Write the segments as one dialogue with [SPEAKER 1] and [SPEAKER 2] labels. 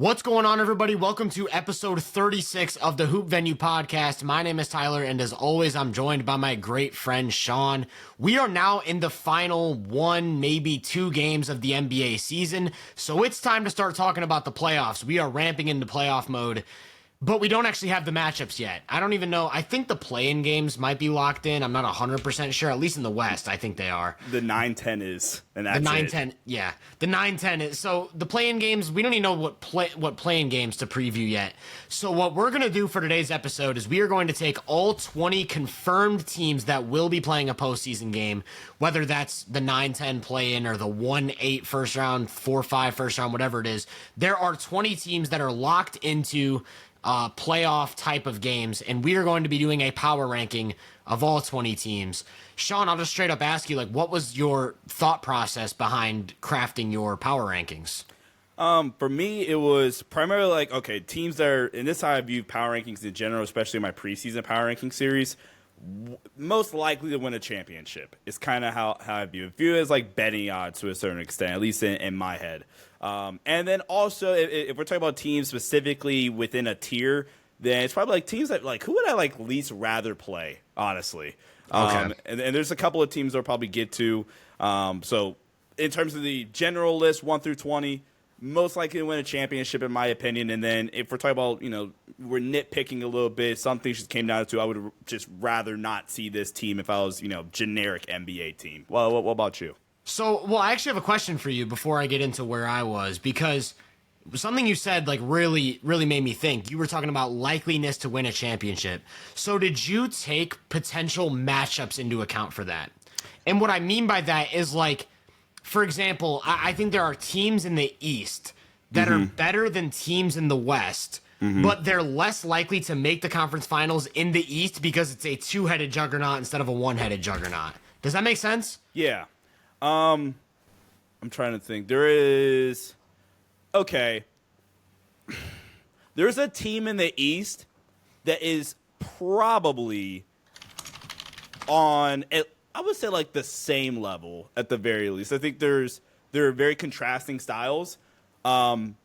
[SPEAKER 1] What's going on, everybody? Welcome to episode 36 of the Hoop Venue podcast. My name is Tyler, and as always, I'm joined by my great friend, Sean. We are now in the final one, maybe two games of the NBA season, so it's time to start talking about the playoffs. We are ramping into playoff mode, but we don't actually have the matchups yet. I don't even know. I think the play-in games might be locked in. I'm not 100% sure, at least in the West, I think they are.
[SPEAKER 2] The 9-10 is, and that's
[SPEAKER 1] the 9-10, yeah. The 9-10 is, so the play-in games, we don't even know what play-in games to preview yet. So what we're going to do for today's episode is we are going to take all 20 confirmed teams that will be playing a postseason game, whether that's the 9-10 play-in or the 1-8 first round, 4-5 first round, whatever it is. There are 20 teams that are locked into playoff type of games, and we are going to be doing a power ranking of all 20 teams. Sean, I'll just straight up ask you, what was your thought process behind crafting your power rankings?
[SPEAKER 2] For me, it was primarily teams that are, and this is how I view power rankings in general, especially my preseason power ranking series, most likely to win a championship. It's kind of how I view it. View it as like betting odds to a certain extent, at least in my head. And then also, if we're talking about teams specifically within a tier, then it's probably teams that who would I least rather play, honestly.
[SPEAKER 1] Okay.
[SPEAKER 2] And there's a couple of teams I'll probably get to. So in terms of the general list, 1 through 20, most likely to win a championship in my opinion. And then if we're talking about, we're nitpicking a little bit, some things just came down to I would just rather not see this team if I was, generic NBA team. Well, what about you?
[SPEAKER 1] So, I actually have a question for you before I get into where I was, because something you said really made me think. You were talking about likeliness to win a championship. So did you take potential matchups into account for that? And what I mean by that is for example, I think there are teams in the East that are better than teams in the West, but they're less likely to make the conference finals in the East because it's a two-headed juggernaut instead of a one-headed juggernaut. Does that make sense?
[SPEAKER 2] Yeah. I'm trying to think. There's a team in the East that is probably on, I would say, the same level at the very least. I think there are very contrasting styles. One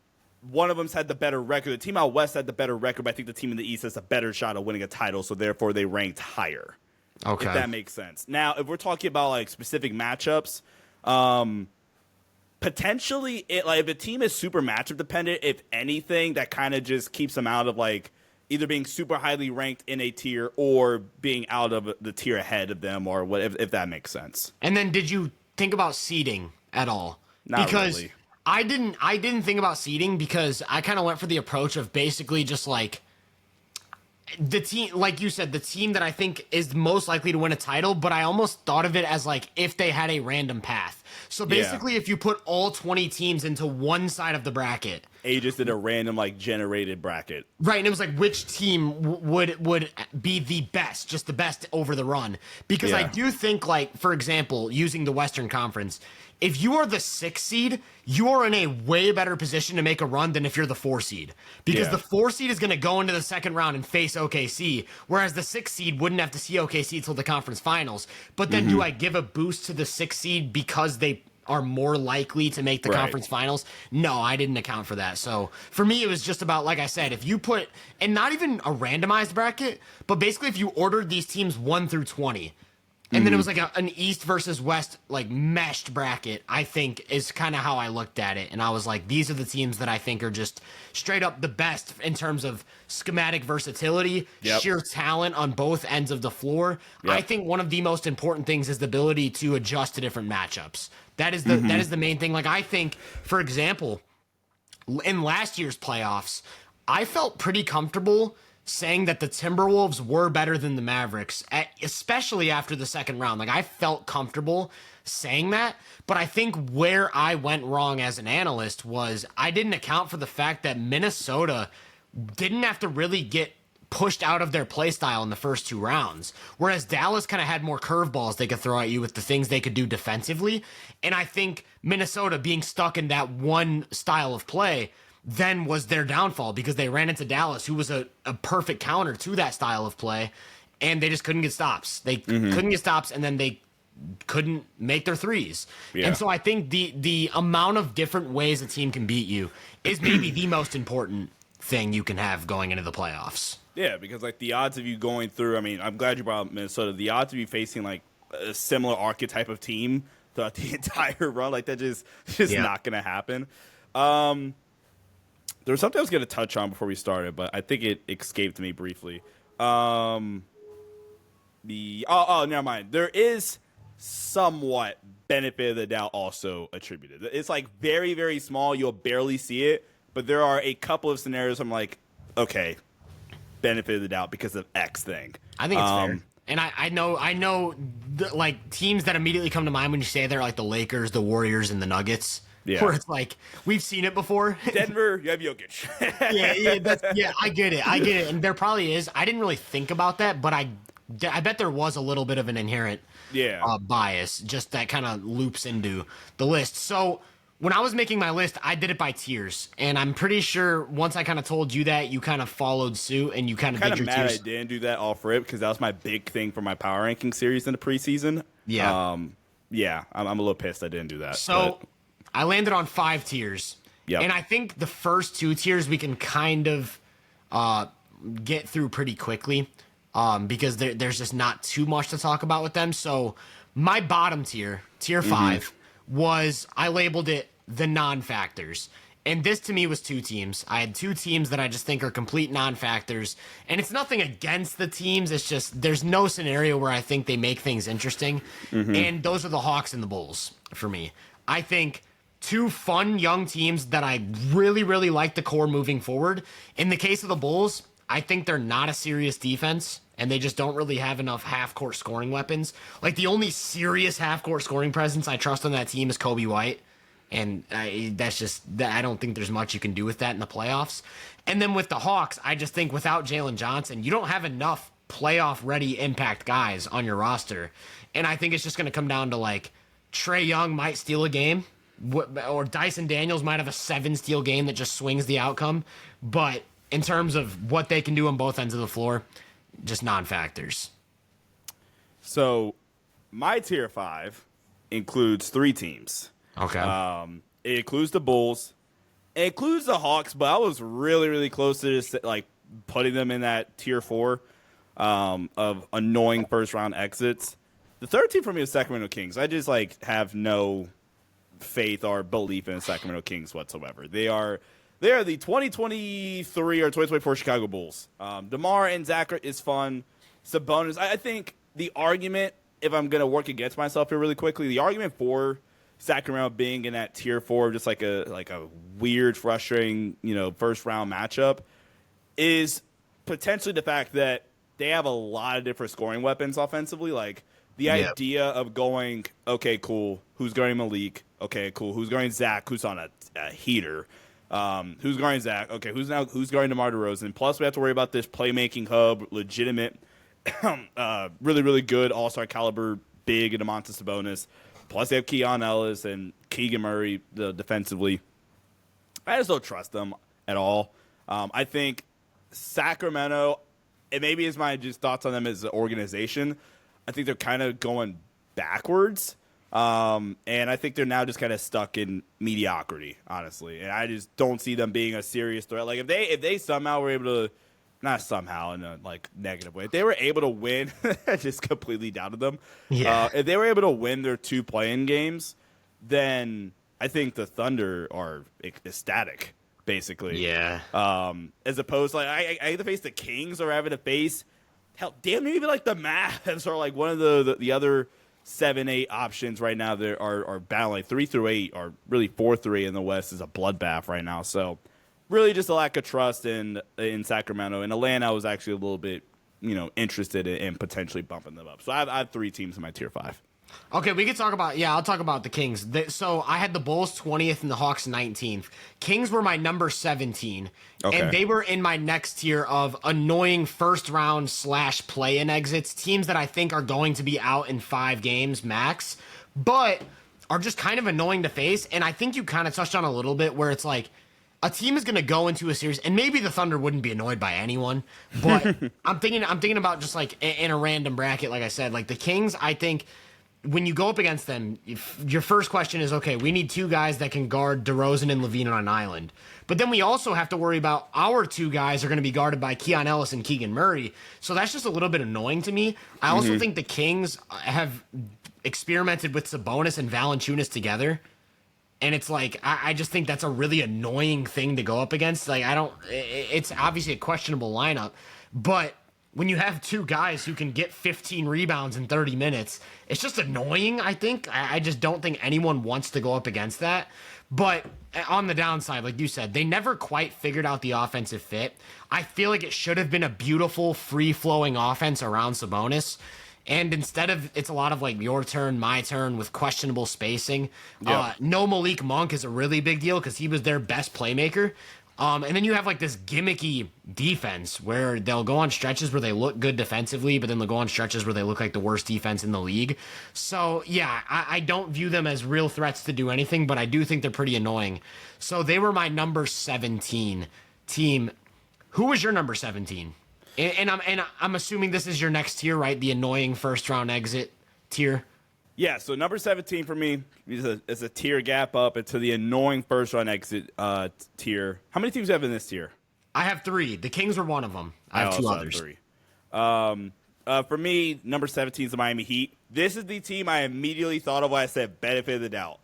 [SPEAKER 2] of them's had the better record. The team out West had the better record, but I think the team in the East has a better shot of winning a title, so therefore they ranked higher.
[SPEAKER 1] Okay.
[SPEAKER 2] If that makes sense. Now, if we're talking about specific matchups, potentially if a team is super matchup dependent, if anything, that kind of just keeps them out of either being super highly ranked in a tier or being out of the tier ahead of them, or what, if that makes sense.
[SPEAKER 1] And then did you think about seeding at all?
[SPEAKER 2] Not
[SPEAKER 1] because
[SPEAKER 2] really.
[SPEAKER 1] I didn't think about seeding because I kind of went for the approach of basically just the team, like you said, the team that I think is most likely to win a title, but I almost thought of it as if they had a random path. So basically, if you put all 20 teams into one side of the bracket,
[SPEAKER 2] you just did a random generated bracket,
[SPEAKER 1] right? And it was which team would be the best, just the best over the run. Because I do think, for example, using the Western Conference, if you are the 6th seed, you are in a way better position to make a run than if you're the 4 seed. Because the 4 seed is going to go into the second round and face OKC, whereas the 6th seed wouldn't have to see OKC until the conference finals. But then do I give a boost to the 6th seed because they are more likely to make the conference finals? No, I didn't account for that. So for me, it was just about, like I said, if you put, and not even a randomized bracket, but basically if you ordered these teams 1 through 20, and then it was an East versus West meshed bracket, I think is kind of how I looked at it. And I was these are the teams that I think are just straight up the best in terms of schematic versatility, sheer talent on both ends of the floor. I think one of the most important things is the ability to adjust to different matchups. That is the main thing. I think, for example, in last year's playoffs, I felt pretty comfortable saying that the Timberwolves were better than the Mavericks, especially after the second round. I felt comfortable saying that, but I think where I went wrong as an analyst was I didn't account for the fact that Minnesota didn't have to really get pushed out of their play style in the first 2 rounds, whereas Dallas kind of had more curveballs they could throw at you with the things they could do defensively. And I think Minnesota being stuck in that one style of play then was their downfall, because they ran into Dallas, who was a perfect counter to that style of play, and they just couldn't get stops. They couldn't get stops, and then they couldn't make their threes.
[SPEAKER 2] Yeah.
[SPEAKER 1] And so I think the amount of different ways a team can beat you is maybe the most important thing you can have going into the playoffs.
[SPEAKER 2] Yeah, because like the odds of you going through, I mean, I'm glad you brought up Minnesota. The odds of you facing like a similar archetype of team throughout the entire run, like that just not going to happen. There was something I was going to touch on before we started, but I think it escaped me briefly. Never mind. There is somewhat benefit of the doubt also attributed. It's like very, very small. You'll barely see it, but there are a couple of scenarios I'm like, okay, benefit of the doubt because of X thing.
[SPEAKER 1] I think it's fair. And I know like teams that immediately come to mind when you say they're like the Lakers, the Warriors, and the Nuggets. Yeah. Where it's like, we've seen it before.
[SPEAKER 2] Denver, you have Jokic.
[SPEAKER 1] I get it. And there probably is. I didn't really think about that, but I bet there was a little bit of an inherent bias, just that kind of loops into the list. So when I was making my list, I did it by tiers. And I'm pretty sure once I kind of told you that, you kind of followed suit and you kind of did your tiers.
[SPEAKER 2] I didn't do that off rip because that was my big thing for my power ranking series in the preseason.
[SPEAKER 1] Yeah.
[SPEAKER 2] I'm a little pissed I didn't do that.
[SPEAKER 1] So I landed on 5 tiers. Yep. And I think the first 2 tiers we can kind of get through pretty quickly because there's just not too much to talk about with them. So my bottom tier, tier 5, was, I labeled it the non-factors. And this to me was 2 teams. I had 2 teams that I just think are complete non-factors. And it's nothing against the teams. It's just there's no scenario where I think they make things interesting. And those are the Hawks and the Bulls for me. I think 2 fun young teams that I really, really like the core moving forward. In the case of the Bulls, I think they're not a serious defense, and they just don't really have enough half-court scoring weapons. Like, the only serious half-court scoring presence I trust on that team is Kobe White, and I don't think there's much you can do with that in the playoffs. And then with the Hawks, I just think without Jalen Johnson, you don't have enough playoff-ready impact guys on your roster. And I think it's just going to come down to, like, Trae Young might steal a game, or Dyson Daniels might have a 7-steal game that just swings the outcome. But in terms of what they can do on both ends of the floor, just non-factors.
[SPEAKER 2] So my tier 5 includes 3 teams.
[SPEAKER 1] Okay.
[SPEAKER 2] It includes the Bulls. It includes the Hawks, but I was really, really close to just like putting them in that tier 4 of annoying first-round exits. The third team for me is Sacramento Kings. I just like have no faith or belief in the Sacramento Kings whatsoever. They are the 2023 or 2024 Chicago Bulls. DeMar and Zach is fun. Sabonis. I think the argument, if I'm going to work against myself here really quickly, the argument for Sacramento being in that tier 4, just like a weird, frustrating, first round matchup, is potentially the fact that they have a lot of different scoring weapons offensively. Like the idea of going, okay, cool, who's guarding Malik? Okay, cool, who's guarding Zach? Who's on a heater? Who's guarding Zach? Okay, who's guarding DeMar DeRozan? Plus, we have to worry about this playmaking hub, legitimate, really, really good all-star caliber, big Domantas Sabonis. Plus, they have Keon Ellis and Keegan Murray defensively. I just don't trust them at all. I think Sacramento, and maybe it's my just thoughts on them as an organization, I think they're kind of going backwards. And I think they're now just kind of stuck in mediocrity, honestly. And I just don't see them being a serious threat. Like if they somehow were able to, not somehow in a like negative way, if they were able to win, I just completely doubted them. Yeah. If they were able to win their 2 play-in games, then I think the Thunder are ecstatic, basically.
[SPEAKER 1] Yeah.
[SPEAKER 2] As opposed to, like, I either face the Kings or having to face, hell, damn, maybe like the Mavs or like one of the other 7-8 options right now that are battling. 3 through 8 are really 4 through 8 in the West is a bloodbath right now. So really just a lack of trust in Sacramento. In Atlanta, I was actually a little bit, interested in potentially bumping them up. So I have 3 teams in my tier 5.
[SPEAKER 1] Okay, we can talk about, I'll talk about the Kings. So I had the Bulls 20th and the Hawks 19th. Kings were my number 17. Okay. And they were in my next tier of annoying first round / play-in exits. Teams that I think are going to be out in 5 games max, but are just kind of annoying to face. And I think you kind of touched on a little bit where it's like, a team is going to go into a series, and maybe the Thunder wouldn't be annoyed by anyone, but I'm thinking about just like in a random bracket, like I said, like the Kings, I think when you go up against them, your first question is, okay, we need two guys that can guard DeRozan and LaVine on an island. But then we also have to worry about our two guys are going to be guarded by Keon Ellis and Keegan Murray. So that's just a little bit annoying to me. I also think the Kings have experimented with Sabonis and Valanciunas together. And it's like, I just think that's a really annoying thing to go up against. Like, it's obviously a questionable lineup, but when you have two guys who can get 15 rebounds in 30 minutes, it's just annoying, I think. I just don't think anyone wants to go up against that. But on the downside, like you said, they never quite figured out the offensive fit. I feel like it should have been a beautiful, free-flowing offense around Sabonis. And instead of, it's a lot of like your turn, my turn with questionable spacing.
[SPEAKER 2] Yeah.
[SPEAKER 1] No Malik Monk is a really big deal because he was their best playmaker. And then you have like this gimmicky defense where they'll go on stretches where they look good defensively, but then they'll go on stretches where they look like the worst defense in the league. So yeah, I don't view them as real threats to do anything, but I do think they're pretty annoying. So they were my number 17 team. Who was your number 17? And I'm assuming this is your next tier, right? The annoying first round exit tier.
[SPEAKER 2] Yeah, so number 17 for me is a tier gap up into the annoying first round exit tier. How many teams have in this tier?
[SPEAKER 1] I have 3. The Kings are one of them. I have 2 others.
[SPEAKER 2] Have 3. For me, number 17 is the Miami Heat. This is the team I immediately thought of when I said benefit of the doubt.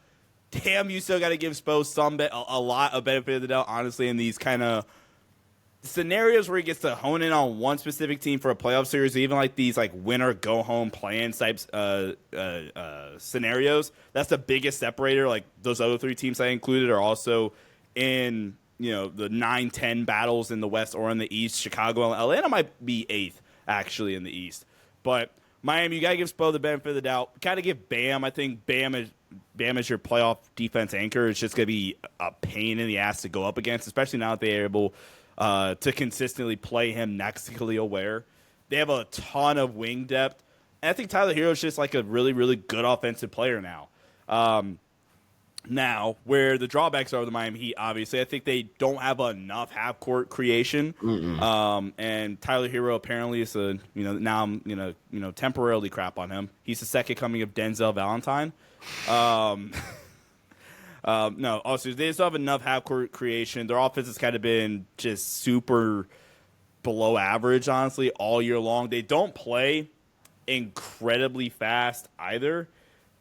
[SPEAKER 2] Damn, you still got to give Spo a lot of benefit of the doubt, honestly, in these kind of scenarios where he gets to hone in on one specific team for a playoff series, even like these like winner go home play-in types scenarios. That's the biggest separator. Like those other 3 teams I included are also in the 9-10 battles in the West or in the East. Chicago and Atlanta might be 8th actually in the East, but Miami, you gotta give Spo the benefit of the doubt. Gotta give Bam. I think Bam is your playoff defense anchor. It's just gonna be a pain in the ass to go up against, especially now that they're able to consistently play him next to Khalil Ware. They have a ton of wing depth. And I think Tyler Hero is just like a really, really good offensive player now. Now, where the drawbacks are with the Miami Heat, obviously, I think they don't have enough half-court creation. And Tyler Hero apparently is now I'm temporarily crap on him. He's the second coming of Denzel Valentine. No, also they just don't have enough half-court creation. Their offense has kind of been just super below average, honestly, all year long. They don't play incredibly fast either.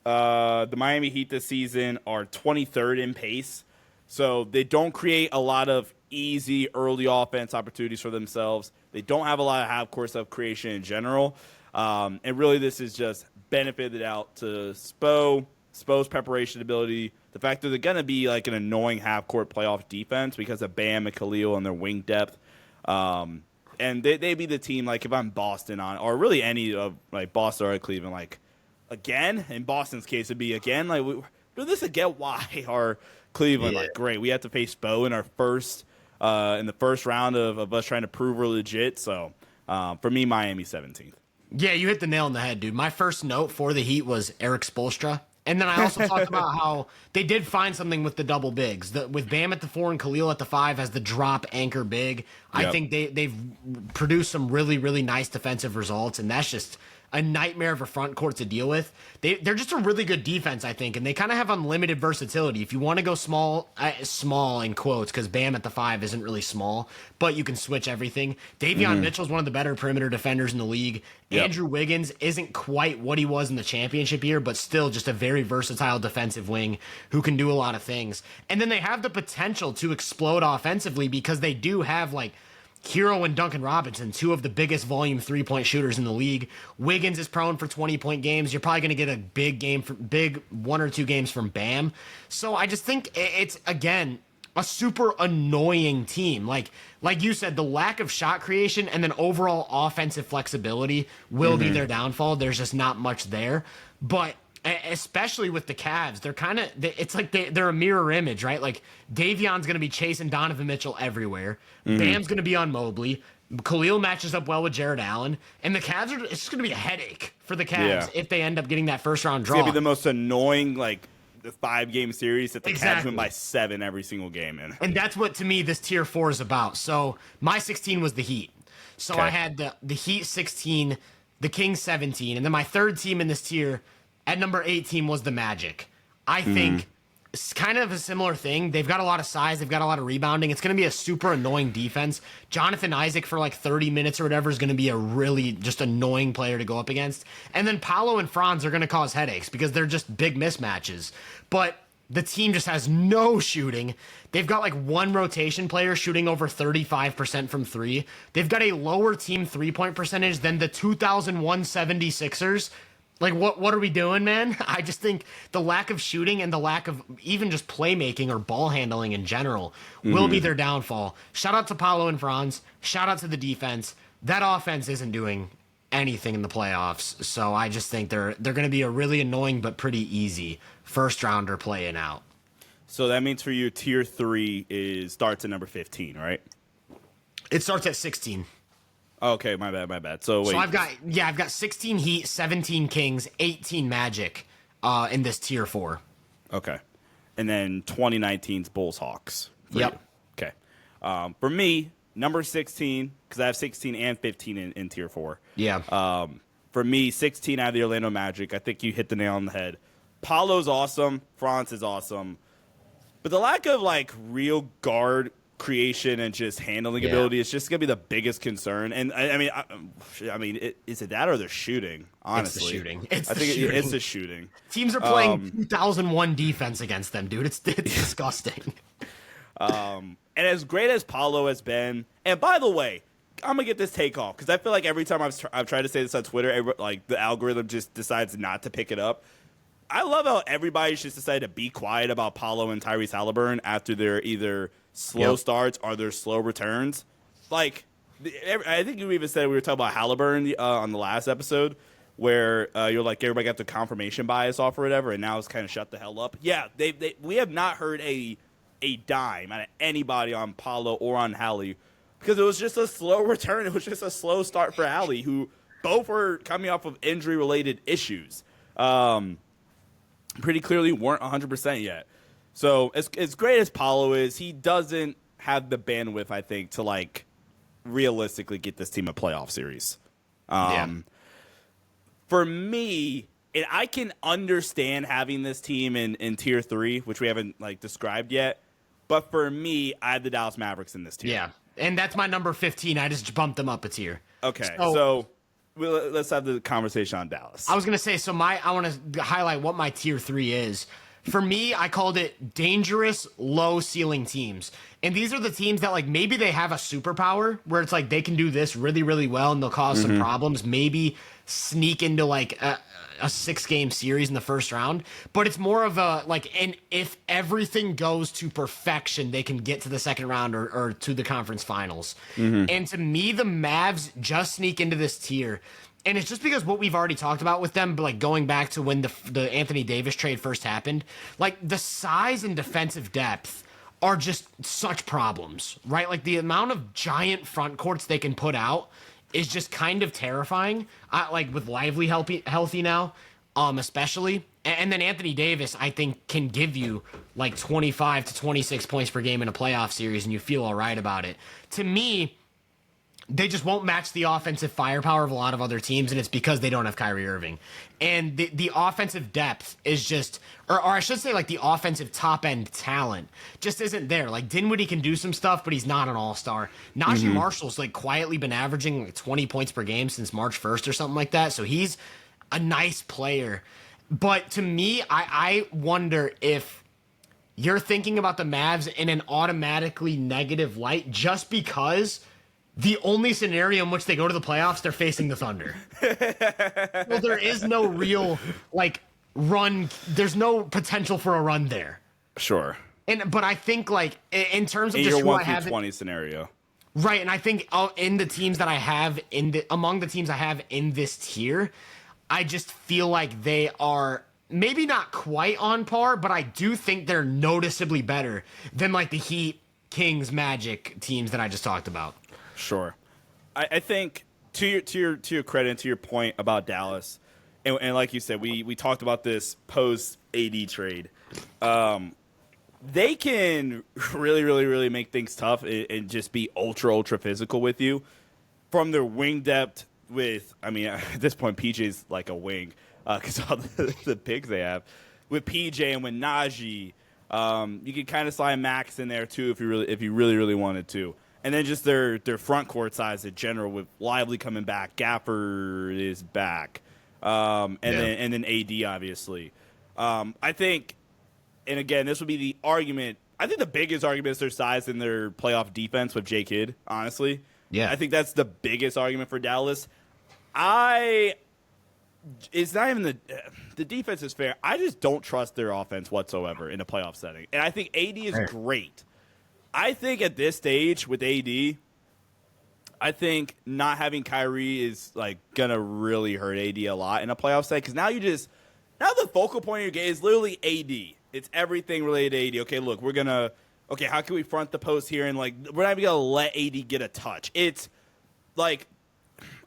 [SPEAKER 2] The Miami Heat this season are 23rd in pace, so they don't create a lot of easy early offense opportunities for themselves. They don't have a lot of half-court stuff creation in general. And really this is just benefit of the doubt to Spo's preparation ability, the fact that they're going to be like an annoying half-court playoff defense because of Bam and Khalil and their wing depth. And they'd be the team, like if I'm Boston on, or really any of like Boston or Cleveland, like again, in Boston's case, it'd be again, like we do this again. Why are Cleveland like great? We have to face Spo in our in the first round of us trying to prove we're legit. So for me, Miami 17th.
[SPEAKER 1] Yeah, you hit the nail on the head, dude. My first note for the Heat was Eric Spoelstra. And then I also talked about how they did find something with the double bigs. With Bam at the 4 and Khalil at the 5 as the drop anchor big. I think they've produced some really, really nice defensive results, and that's just a nightmare of a front court to deal with. They're just a really good defense, I think, and they kind of have unlimited versatility. If you want to go small in quotes, because Bam at the 5 isn't really small, but you can switch everything. Davion Mitchell's one of the better perimeter defenders in the league. Andrew Wiggins isn't quite what he was in the championship year, but still just a very versatile defensive wing who can do a lot of things. And then they have the potential to explode offensively because they do have like Hero and Duncan Robinson, 2 of the biggest volume 3-point shooters in the league. Wiggins is prone for 20-point games. You're probably going to get a big 1 or 2 games from Bam. So I just think it's, again, a super annoying team. Like you said, the lack of shot creation and then overall offensive flexibility will be their downfall. There's just not much there. But especially with the Cavs, they're kind of, it's like they're a mirror image, right? Like Davion's going to be chasing Donovan Mitchell everywhere. Bam's going to be on Mobley. Khalil matches up well with Jared Allen. And the Cavs it's just going to be a headache for the Cavs if they end up getting that first round draw.
[SPEAKER 2] It's going to be the most annoying, like, the 5-game series that the Cavs win by 7 every single game in.
[SPEAKER 1] And that's what, to me, this tier 4 is about. So my 16 was the Heat. So I had the Heat 16, the Kings 17, and then my third team in this tier, at number 18 was the Magic. I think it's kind of a similar thing. They've got a lot of size. They've got a lot of rebounding. It's going to be a super annoying defense. Jonathan Isaac for like 30 minutes or whatever is going to be a really just annoying player to go up against. And then Paolo and Franz are going to cause headaches because they're just big mismatches. But the team just has no shooting. They've got like one rotation player shooting over 35% from three. They've got a lower team 3-point percentage than the 2001 76ers. Like, what are we doing, man? I just think the lack of shooting and the lack of even just playmaking or ball handling in general will be their downfall. Shout out to Paolo and Franz. Shout out to the defense. That offense isn't doing anything in the playoffs, so I just think they're going to be a really annoying but pretty easy first-rounder playing out.
[SPEAKER 2] So that means for you, tier 3 starts at number 15, right?
[SPEAKER 1] It starts at 16.
[SPEAKER 2] Okay, my bad. So wait.
[SPEAKER 1] So I've got 16 Heat, 17 Kings, 18 Magic in this tier 4.
[SPEAKER 2] Okay. And then 2019's Bulls Hawks.
[SPEAKER 1] Yep.
[SPEAKER 2] You. Okay. For me, number 16, because I have 16 and 15 in tier 4.
[SPEAKER 1] Yeah.
[SPEAKER 2] For me, 16 out of the Orlando Magic. I think you hit the nail on the head. Paulo's awesome. Franz is awesome. But the lack of like real guard creation and just handling ability is just gonna be the biggest concern. And I mean, is it that or the shooting? Honestly,
[SPEAKER 1] it's the shooting.
[SPEAKER 2] It's the shooting.
[SPEAKER 1] Teams are playing 2001 defense against them, dude. It's disgusting.
[SPEAKER 2] And as great as Paolo has been, and by the way, I'm gonna get this take off because I feel like every time I've tried to say this on Twitter, like the algorithm just decides not to pick it up. I love how everybody's just decided to be quiet about Paolo and Tyrese Halliburton after their either slow starts or their slow returns. Like, I think you even said we were talking about Halliburton on the last episode where you're like, everybody got the confirmation bias off or whatever, and now it's kind of shut the hell up. Yeah, we have not heard a dime out of anybody on Paolo or on Hallie because it was just a slow return. It was just a slow start for Hallie, who both were coming off of injury-related issues. Pretty clearly weren't 100% yet. So as great as Paolo is, he doesn't have the bandwidth, I think, to like realistically get this team a playoff series. For me, and I can understand having this team in tier 3, which we haven't like described yet. But for me, I have the Dallas Mavericks in this tier.
[SPEAKER 1] Yeah, and that's my number 15. I just bumped them up a tier.
[SPEAKER 2] Okay, so let's have the conversation on Dallas.
[SPEAKER 1] I was gonna say, I want to highlight what my tier 3 is. For me, I called it dangerous, low ceiling teams. And these are the teams that like maybe they have a superpower where it's like they can do this really, really well and they'll cause some problems. Maybe sneak into like a 6-game series in the first round. But it's more of a like, and if everything goes to perfection, they can get to the second round or to the conference finals. And to me, the Mavs just sneak into this tier. And it's just because what we've already talked about with them, but like going back to when the Anthony Davis trade first happened, like the size and defensive depth are just such problems, right? Like the amount of giant front courts they can put out is just kind of terrifying. Like with Lively healthy now, especially. And then Anthony Davis, I think, can give you like 25 to 26 points per game in a playoff series, and you feel all right about it. To me, they just won't match the offensive firepower of a lot of other teams, and it's because they don't have Kyrie Irving. And the offensive depth is just, or I should say like the offensive top-end talent just isn't there. Like Dinwiddie can do some stuff, but he's not an all-star. Najee Marshall's like quietly been averaging like 20 points per game since March 1st or something like that, so he's a nice player. But to me, I wonder if you're thinking about the Mavs in an automatically negative light just because the only scenario in which they go to the playoffs, they're facing the Thunder. Well, there is no real like run. There's no potential for a run there.
[SPEAKER 2] Sure.
[SPEAKER 1] But I think like in terms of
[SPEAKER 2] in
[SPEAKER 1] just
[SPEAKER 2] your
[SPEAKER 1] who
[SPEAKER 2] 1
[SPEAKER 1] I have,
[SPEAKER 2] through 20 scenario,
[SPEAKER 1] right? And I think in the teams that I have among the teams I have in this tier, I just feel like they are maybe not quite on par, but I do think they're noticeably better than like the Heat, Kings, Magic teams that I just talked about.
[SPEAKER 2] Sure. I think to your credit and to your point about Dallas, and like you said, we talked about this post AD trade. They can really, really, really make things tough and just be ultra physical with you from their wing depth. At this point, PJ's like a wing. because all the picks they have with PJ and with Najee. You could kind of slide Max in there too if you really wanted to. And then just their front court size in general with Lively coming back, Gafford is back, and then AD obviously. I think, and again, this would be the argument. I think the biggest argument is their size and their playoff defense with J Kidd. Honestly, I think that's the biggest argument for Dallas. It's not even the defense is fair. I just don't trust their offense whatsoever in a playoff setting, and I think AD is great. I think at this stage with AD, I think not having Kyrie is like gonna really hurt AD a lot in a playoff set because now the focal point of your game is literally AD. It's everything related to AD. Okay, look, how can we front the post here and like we're not even gonna let AD get a touch. It's like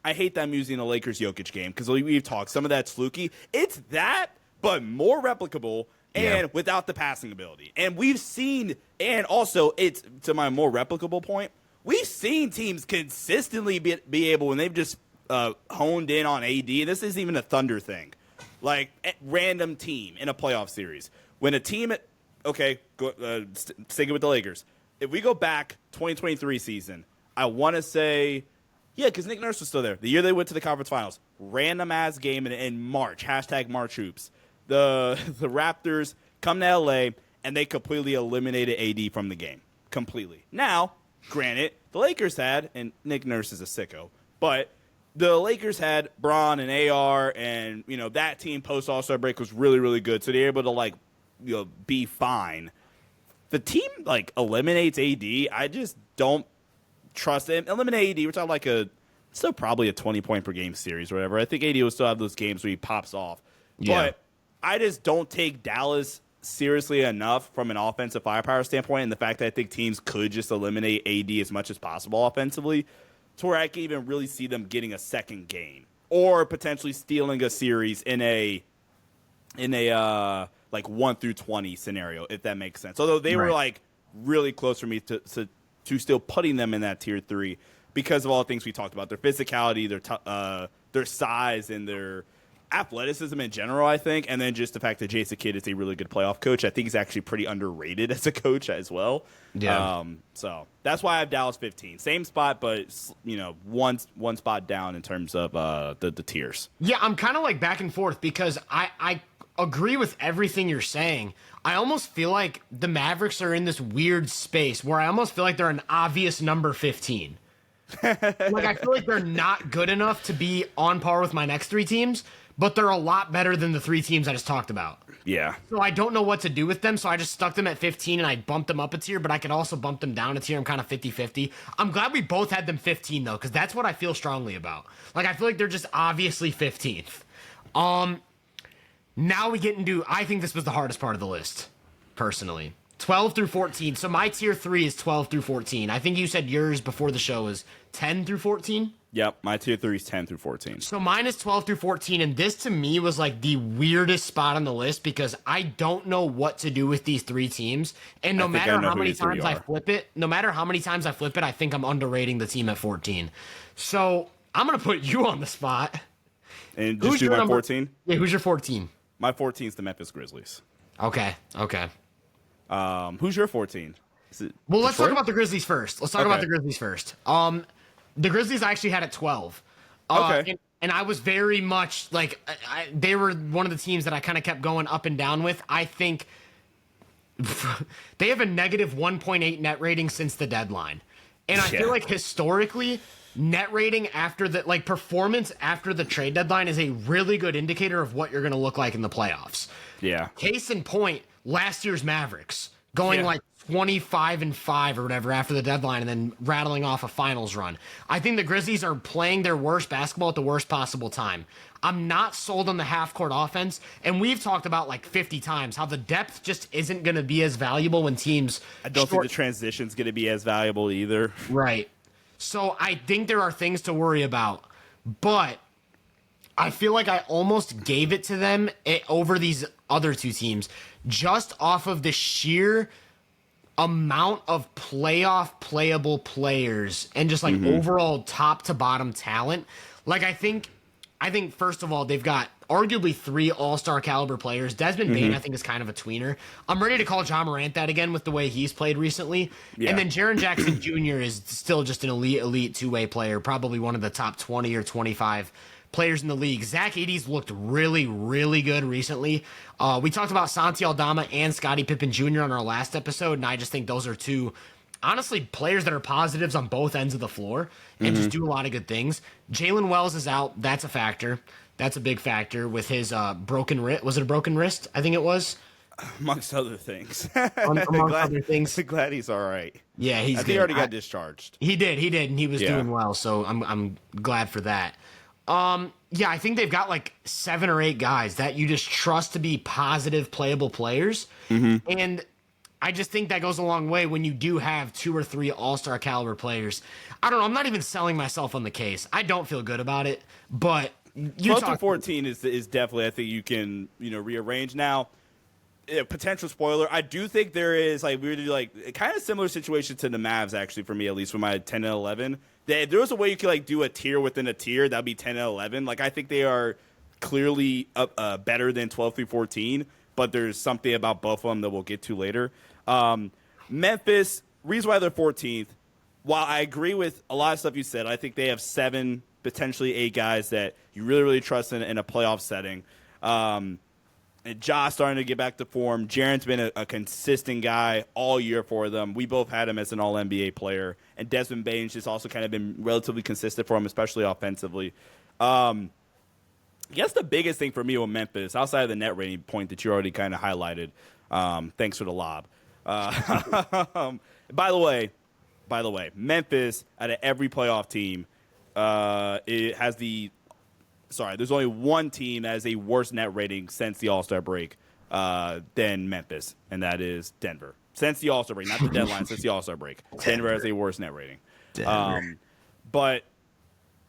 [SPEAKER 2] I hate that I'm using the Lakers Jokic game because we've talked some of that's fluky. It's that, but more replicable. And without the passing ability. And we've seen, and also it's to my more replicable point, we've seen teams consistently be able, when they've just honed in on AD, and this isn't even a Thunder thing, like a random team in a playoff series. When a team, sticking with the Lakers, if we go back 2023 season, I want to say, because Nick Nurse was still there. The year they went to the conference finals, random-ass game in March, #MarchHoops. The Raptors come to LA and they completely eliminated AD from the game. Completely. Now, granted, the Lakers had, and Nick Nurse is a sicko, but the Lakers had Bron and AR and, that team post All-Star break was really, really good. So they're able to be fine. The team eliminates AD. I just don't trust them. Eliminate AD, we're talking still probably a 20-point per game series or whatever. I think AD will still have those games where he pops off.
[SPEAKER 1] Yeah.
[SPEAKER 2] But I just don't take Dallas seriously enough from an offensive firepower standpoint, and the fact that I think teams could just eliminate AD as much as possible offensively, to where I can even really see them getting a second game or potentially stealing a series in a 1 through 20 scenario, if that makes sense. Although they were really close for me to still putting them in that tier 3 because of all the things we talked about, their physicality, their size, and their athleticism in general, I think, and then just the fact that Jason Kidd is a really good playoff coach. I think he's actually pretty underrated as a coach as well.
[SPEAKER 1] Yeah.
[SPEAKER 2] So that's why I have Dallas 15. Same spot, but one spot down in terms of the tiers.
[SPEAKER 1] Yeah, I'm kind of back and forth because I agree with everything you're saying. I almost feel like the Mavericks are in this weird space where I almost feel like they're an obvious number 15. I feel like they're not good enough to be on par with my next 3 teams, but they're a lot better than the 3 teams I just talked about.
[SPEAKER 2] Yeah.
[SPEAKER 1] So I don't know what to do with them, so I just stuck them at 15 and I bumped them up a tier, but I could also bump them down a tier. I'm kind of 50-50. I'm glad we both had them 15, though, because that's what I feel strongly about. I feel like they're just obviously 15th. Now we get into, I think this was the hardest part of the list, personally. 12 through 14. So my tier 3 is 12 through 14. I think you said yours before the show was 10 through 14?
[SPEAKER 2] Yep, my tier 3 is 10 through 14.
[SPEAKER 1] So mine is 12 through 14, and this to me was the weirdest spot on the list because I don't know what to do with these 3 teams. And no matter how many times I flip it, I think I'm underrating the team at 14. So I'm going to put you on the spot.
[SPEAKER 2] And just do my 14?
[SPEAKER 1] Yeah, who's your 14?
[SPEAKER 2] My 14 is the Memphis Grizzlies.
[SPEAKER 1] Okay.
[SPEAKER 2] Who's your 14?
[SPEAKER 1] Well, let's talk about the Grizzlies first. The Grizzlies I actually had at 12.
[SPEAKER 2] Okay.
[SPEAKER 1] And I was very much they were one of the teams that I kind of kept going up and down with. I think they have a negative 1.8 net rating since the deadline. And I feel like historically, net rating after the performance after the trade deadline is a really good indicator of what you're going to look like in the playoffs.
[SPEAKER 2] Yeah.
[SPEAKER 1] Case in point, last year's Mavericks going 25-5 or whatever after the deadline and then rattling off a finals run. I think the Grizzlies are playing their worst basketball at the worst possible time. I'm not sold on the half-court offense, and we've talked about 50 times how the depth just isn't going to be as valuable when teams...
[SPEAKER 2] I don't think the transition's going to be as valuable either.
[SPEAKER 1] Right. So I think there are things to worry about, but I feel like I almost gave it to them over these other 2 teams just off of the sheer amount of playoff playable players and just overall top to bottom talent. I think I think first of all, they've got arguably 3 all-star caliber players. Desmond Bane, I think, is kind of a tweener. I'm ready to call John Morant that again with the way he's played recently.
[SPEAKER 2] Yeah.
[SPEAKER 1] And then Jaren Jackson Jr. is still just an elite two-way player, probably one of the top 20 or 25 players in the league. Zach Edey's looked really, really good recently. We talked about Santi Aldama and Scottie Pippen Jr. on our last episode, and I just think those are two, honestly, players that are positives on both ends of the floor and just do a lot of good things. Jalen Wells is out. That's a factor. That's a big factor with his broken wrist. Was it a broken wrist? I think it was.
[SPEAKER 2] Amongst other things.
[SPEAKER 1] Other things.
[SPEAKER 2] Glad he's all right.
[SPEAKER 1] Yeah, he's
[SPEAKER 2] I think
[SPEAKER 1] good.
[SPEAKER 2] he already got discharged.
[SPEAKER 1] He did, and he was doing well, so I'm glad for that. Yeah, I think they've got like 7 or 8 guys that you just trust to be positive, playable players. And I just think that goes a long way when you do have 2 or 3 all-star caliber players. I don't know. I'm not even selling myself on the case. I don't feel good about it, but
[SPEAKER 2] 12 to 14 is definitely, I think you can, rearrange. Now, potential spoiler, I do think there is, like, we were like a kind of similar situation to the Mavs, actually, for me, at least, with my 10 and 11. There was a way you could, like, do a tier within a tier. That would be 10 and 11. Like, I think they are clearly better than 12 through 14, but there's something about both of them that we'll get to later. Memphis, reason why they're 14th, while I agree with a lot of stuff you said, I think they have 7, potentially 8 guys that you really, really trust in a playoff setting. And Josh starting to get back to form. Jaren's been a consistent guy all year for them. We both had him as an All-NBA player. And Desmond Bane's just also kind of been relatively consistent for him, especially offensively. I guess the biggest thing for me with Memphis, outside of the net rating point that you already kind of highlighted, thanks for the lob. By the way, Memphis, out of every playoff team, it has there's only one team that has a worse net rating since the All-Star break than Memphis, and that is Denver. Since the All-Star break, not the deadline, since the All-Star break. Denver has a worse net rating. But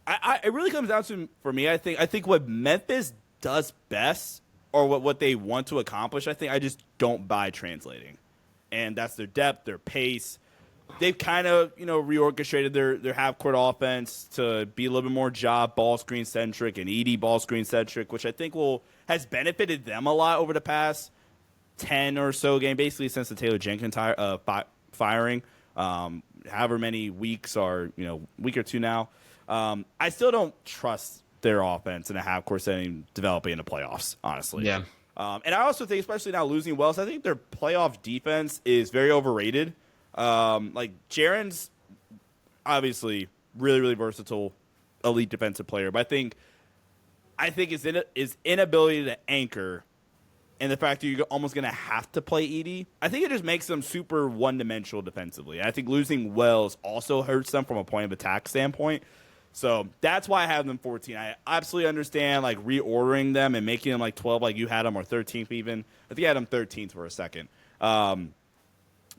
[SPEAKER 2] it really comes down to, for me, I think what Memphis does best, or what they want to accomplish, I just don't buy translating. And that's their depth, their pace. They've kind of, reorchestrated their half-court offense to be a little bit more job ball screen centric and ED ball screen centric, which I think has benefited them a lot over the past 10 or so games, basically since the Taylor Jenkins firing. However many weeks or week or two now. I still don't trust their offense in a half-court setting developing in the playoffs, honestly.
[SPEAKER 1] Yeah.
[SPEAKER 2] And I also think, especially now losing Wells, I think their playoff defense is very overrated. Like Jaren's obviously really, really versatile, elite defensive player, but I think his inability to anchor and the fact that you're almost going to have to play Edey, I think it just makes them super one-dimensional defensively. And I think losing Wells also hurts them from a point of attack standpoint. So that's why I have them 14. I absolutely understand like reordering them and making them like 12 like you had them, or 13th even. I think I had them 13th for a second.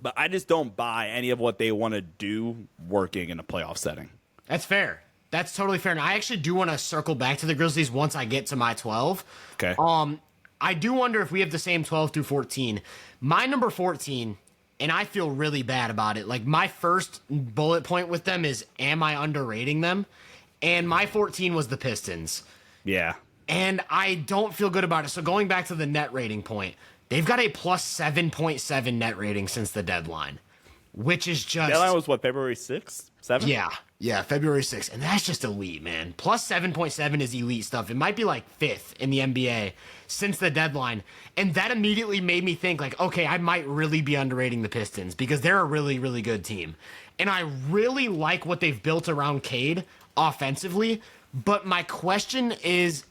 [SPEAKER 2] But I just don't buy any of what they want to do working in a playoff setting.
[SPEAKER 1] That's fair. That's totally fair. And I actually do want to circle back to the Grizzlies once I get to my 12.
[SPEAKER 2] Okay.
[SPEAKER 1] I do wonder if we have the same 12 through 14. My number 14, and I feel really bad about it. Like, my first bullet point with them is, am I underrating them? And my 14 was the Pistons.
[SPEAKER 2] Yeah.
[SPEAKER 1] And I don't feel good about it. So going back to the net rating point, they've got a plus 7.7 net rating since the deadline, which is just...
[SPEAKER 2] Deadline was what, February 6th? 7th?
[SPEAKER 1] Yeah, February 6th. And that's just elite, man. Plus 7.7 is elite stuff. It might be like 5th in the NBA since the deadline. And that immediately made me think, like, okay, I might really be underrating the Pistons because they're a really, really good team. And I really like what they've built around Cade offensively. But my question is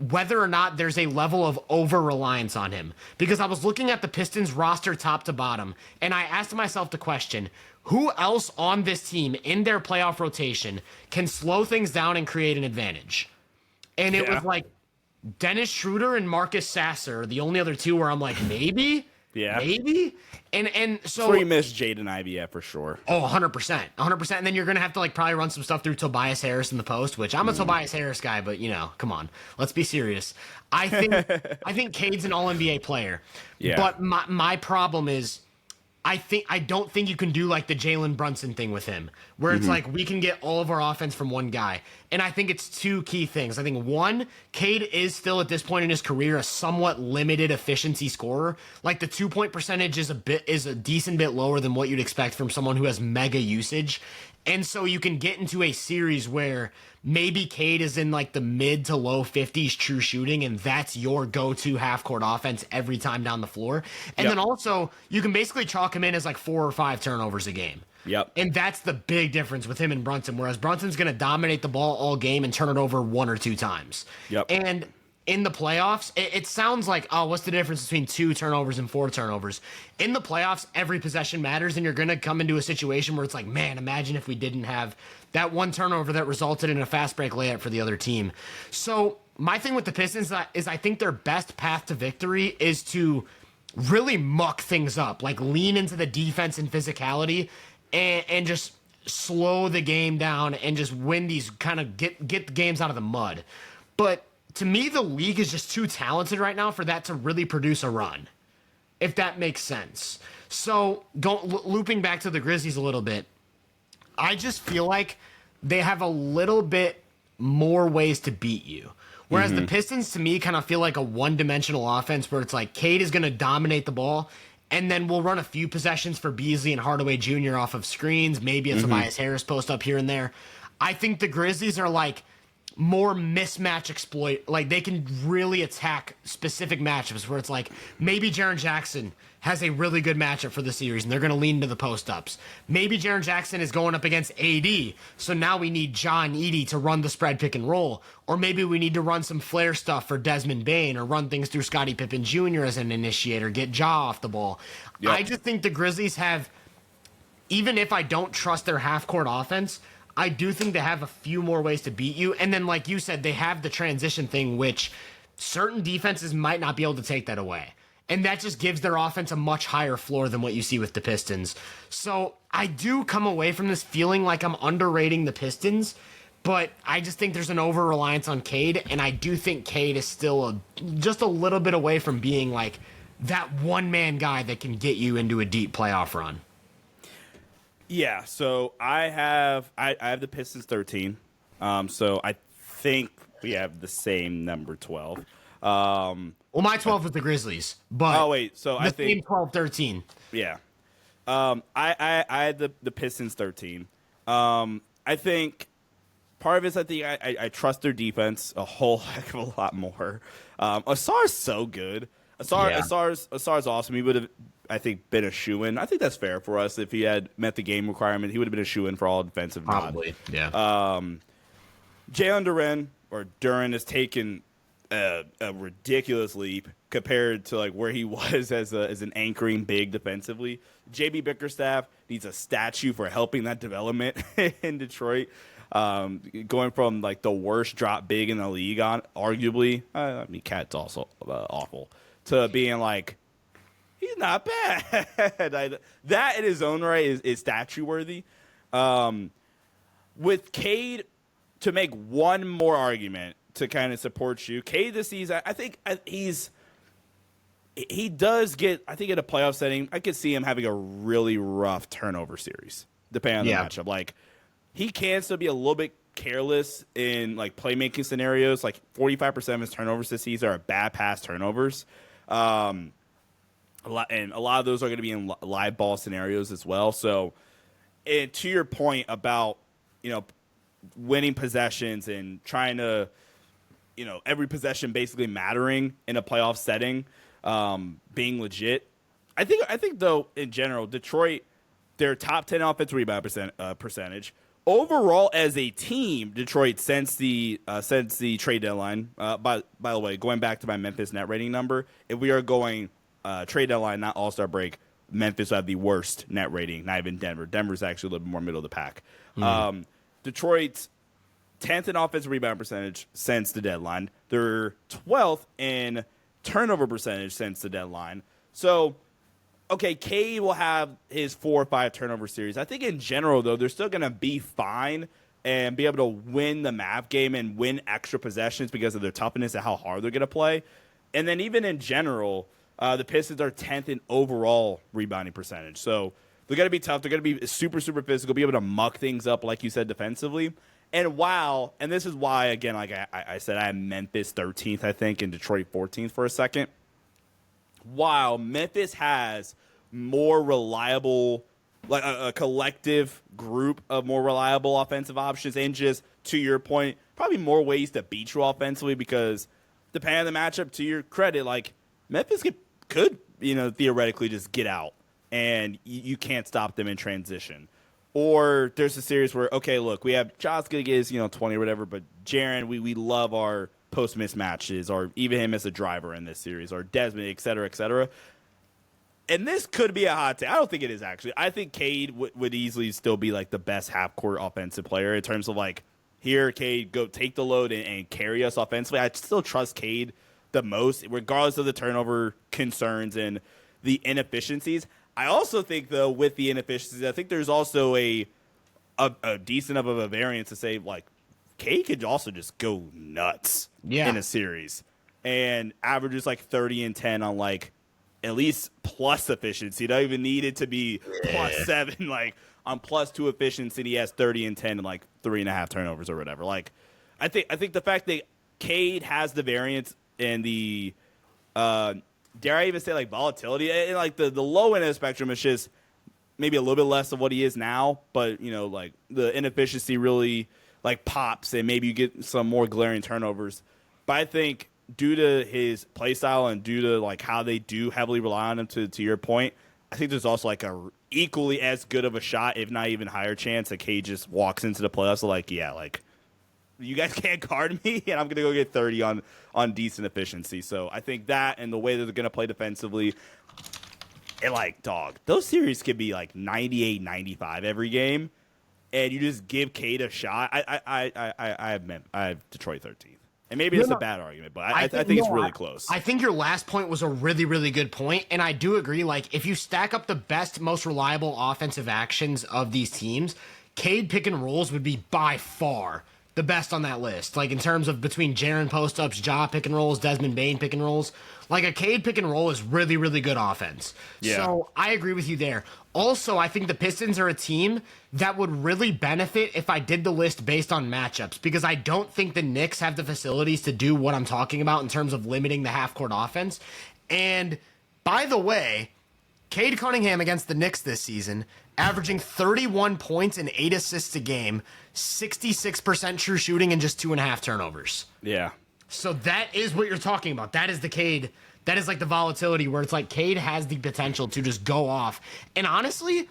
[SPEAKER 1] whether or not there's a level of over-reliance on him. Because I was looking at the Pistons roster top to bottom, and I asked myself the question, who else on this team in their playoff rotation can slow things down and create an advantage? And it was like Dennis Schroeder and Marcus Sasser, the only other two where I'm like, maybe?
[SPEAKER 2] Yeah.
[SPEAKER 1] Maybe? And so...
[SPEAKER 2] Where you missed Jaden Ivey for sure.
[SPEAKER 1] Oh, 100%. 100%. And then you're going to have to like probably run some stuff through Tobias Harris in the post, which I'm a Tobias Harris guy, but come on. Let's be serious. I think Cade's an all-NBA player.
[SPEAKER 2] Yeah.
[SPEAKER 1] But my problem is I don't think you can do like the Jalen Brunson thing with him, where it's like we can get all of our offense from one guy. And I think it's two key things. I think one, Cade is still at this point in his career a somewhat limited efficiency scorer. Like the 2-point percentage is a decent bit lower than what you'd expect from someone who has mega usage. And so you can get into a series where maybe Cade is in like the mid to low 50s true shooting, and that's your go-to half-court offense every time down the floor. And then also, you can basically chalk him in as like 4 or 5 turnovers a game.
[SPEAKER 2] Yep.
[SPEAKER 1] And that's the big difference with him and Brunson, whereas Brunson's going to dominate the ball all game and turn it over 1 or 2 times.
[SPEAKER 2] Yep.
[SPEAKER 1] And in the playoffs, it sounds like, oh, what's the difference between 2 turnovers and 4 turnovers? In the playoffs, every possession matters, and you're going to come into a situation where it's like, man, imagine if we didn't have that 1 turnover that resulted in a fast break layup for the other team. So my thing with the Pistons is I think their best path to victory is to really muck things up, like lean into the defense and physicality and just slow the game down and just win these, kind of get the games out of the mud. But to me, the league is just too talented right now for that to really produce a run, if that makes sense. So, looping back to the Grizzlies a little bit, I just feel like they have a little bit more ways to beat you. Whereas the Pistons, to me, kind of feel like a one-dimensional offense where it's like Cade is going to dominate the ball, and then we'll run a few possessions for Beasley and Hardaway Jr. off of screens, maybe a Tobias Harris post up here and there. I think the Grizzlies are like more mismatch exploit. Like they can really attack specific matchups where it's like maybe Jaren Jackson has a really good matchup for the series and they're going to lean into the post ups. Maybe Jaren Jackson is going up against AD, so now we need John Edey to run the spread pick and roll. Or maybe we need to run some flare stuff for Desmond Bane or run things through Scottie Pippen Jr. as an initiator, get Ja off the ball. Yep. I just think the Grizzlies have, even if I don't trust their half court offense, I do think they have a few more ways to beat you. And then, like you said, they have the transition thing, which certain defenses might not be able to take that away. And that just gives their offense a much higher floor than what you see with the Pistons. So I do come away from this feeling like I'm underrating the Pistons, but I just think there's an over-reliance on Cade, and I do think Cade is still just a little bit away from being like that one-man guy that can get you into a deep playoff run.
[SPEAKER 2] Yeah, so I have the Pistons 13. So I think we have the same number 12.
[SPEAKER 1] Well, my 12 was the Grizzlies, but
[SPEAKER 2] oh wait, so I think
[SPEAKER 1] 12-13.
[SPEAKER 2] Yeah, I had the Pistons 13. I think part of it is I think I trust their defense a whole heck of a lot more. Asar's so good. Asar's awesome. He would have, I think, been a shoo-in. I think that's fair for us. If he had met the game requirement, he would have been a shoo-in for all defensive nod.
[SPEAKER 1] Probably, yeah.
[SPEAKER 2] Jalen Duren has taken a ridiculous leap compared to like where he was as an anchoring big defensively. JB Bickerstaff needs a statue for helping that development in Detroit. Going from like the worst drop big in the league on arguably, I mean, Cat's also awful, to being like, he's not bad. That in his own right is statue worthy. With Cade, to make one more argument to kind of support you, Cade this season, I think he does get, I think in a playoff setting, I could see him having a really rough turnover series, depending on the matchup. Like, he can still be a little bit careless in like playmaking scenarios. Like 45% of his turnovers this season are bad pass turnovers. A lot of those are going to be in live ball scenarios as well. So, and to your point about, winning possessions and trying to, every possession basically mattering in a playoff setting, being legit. I think though, in general, Detroit, their top 10 offensive rebound percentage. Overall, as a team, Detroit since the trade deadline. By the way, going back to my Memphis net rating number, if we are going trade deadline, not All-Star break, Memphis will have the worst net rating. Not even Denver. Denver's actually a little bit more middle of the pack. Detroit's 10th in offensive rebound percentage since the deadline. They're 12th in turnover percentage since the deadline. So, okay, Cade will have his 4 or 5 turnover series. I think in general, though, they're still going to be fine and be able to win the Mavs game and win extra possessions because of their toughness and how hard they're going to play. And then even in general, The Pistons are 10th in overall rebounding percentage. So they're going to be tough. They're going to be super, super physical, be able to muck things up, like you said, defensively. And this is why, again, like I said, I had Memphis 13th, I think, and Detroit 14th for a second. While Memphis has more reliable, like a collective group of more reliable offensive options, and just to your point, probably more ways to beat you offensively, because depending on the matchup, to your credit, like Memphis could theoretically just get out and you can't stop them in transition. Or there's a series where, okay, look, we have Josh going to get his 20 or whatever, but Jaren, we love our post mismatches, or even him as a driver in this series, or Desmond, et cetera, et cetera. And this could be a hot take. I don't think it is, actually. I think Cade would easily still be like the best half-court offensive player in terms of like, here, Cade, go take the load and carry us offensively. I still trust Cade the most, regardless of the turnover concerns and the inefficiencies. I also think, though, with the inefficiencies, I think there's also a decent of a variance to say, like, Cade could also just go nuts in a series and averages like 30 and 10 on like at least plus efficiency. You don't even need it to be plus 7. Like, on plus 2 efficiency, he has 30 and 10 and like 3.5 turnovers or whatever. Like, I think the fact that Cade has the variance and the dare I even say like volatility, and like the low end of the spectrum is just maybe a little bit less of what he is now, but like the inefficiency really like pops, and maybe you get some more glaring turnovers. But I think due to his play style and due to like how they do heavily rely on him, to your point, I think there's also like a equally as good of a shot, if not even higher chance, that Cade just walks into the playoffs like, yeah, like you guys can't guard me, and I'm going to go get 30 on decent efficiency. So I think that, and the way that they're going to play defensively, and like, dog, those series could be like 98-95 every game, and you just give Cade a shot. I have Detroit 13th. And maybe it's a bad argument, but I think it's really close.
[SPEAKER 1] I think your last point was a really, really good point, and I do agree. Like, if you stack up the best, most reliable offensive actions of these teams, Cade pick and rolls would be by far the best on that list. Like, in terms of between Jaren post-ups, Ja pick and rolls, Desmond Bane pick and rolls, like a Cade pick and roll is really, really good offense. Yeah. So I agree with you there. Also, I think the Pistons are a team that would really benefit if I did the list based on matchups, because I don't think the Knicks have the facilities to do what I'm talking about in terms of limiting the half-court offense. And by the way, Cade Cunningham against the Knicks this season, averaging 31 points and 8 assists a game, 66% true shooting, and just 2.5 turnovers.
[SPEAKER 2] Yeah.
[SPEAKER 1] So that is what you're talking about. That is the Cade. That is like the volatility where it's like Cade has the potential to just go off. And honestly,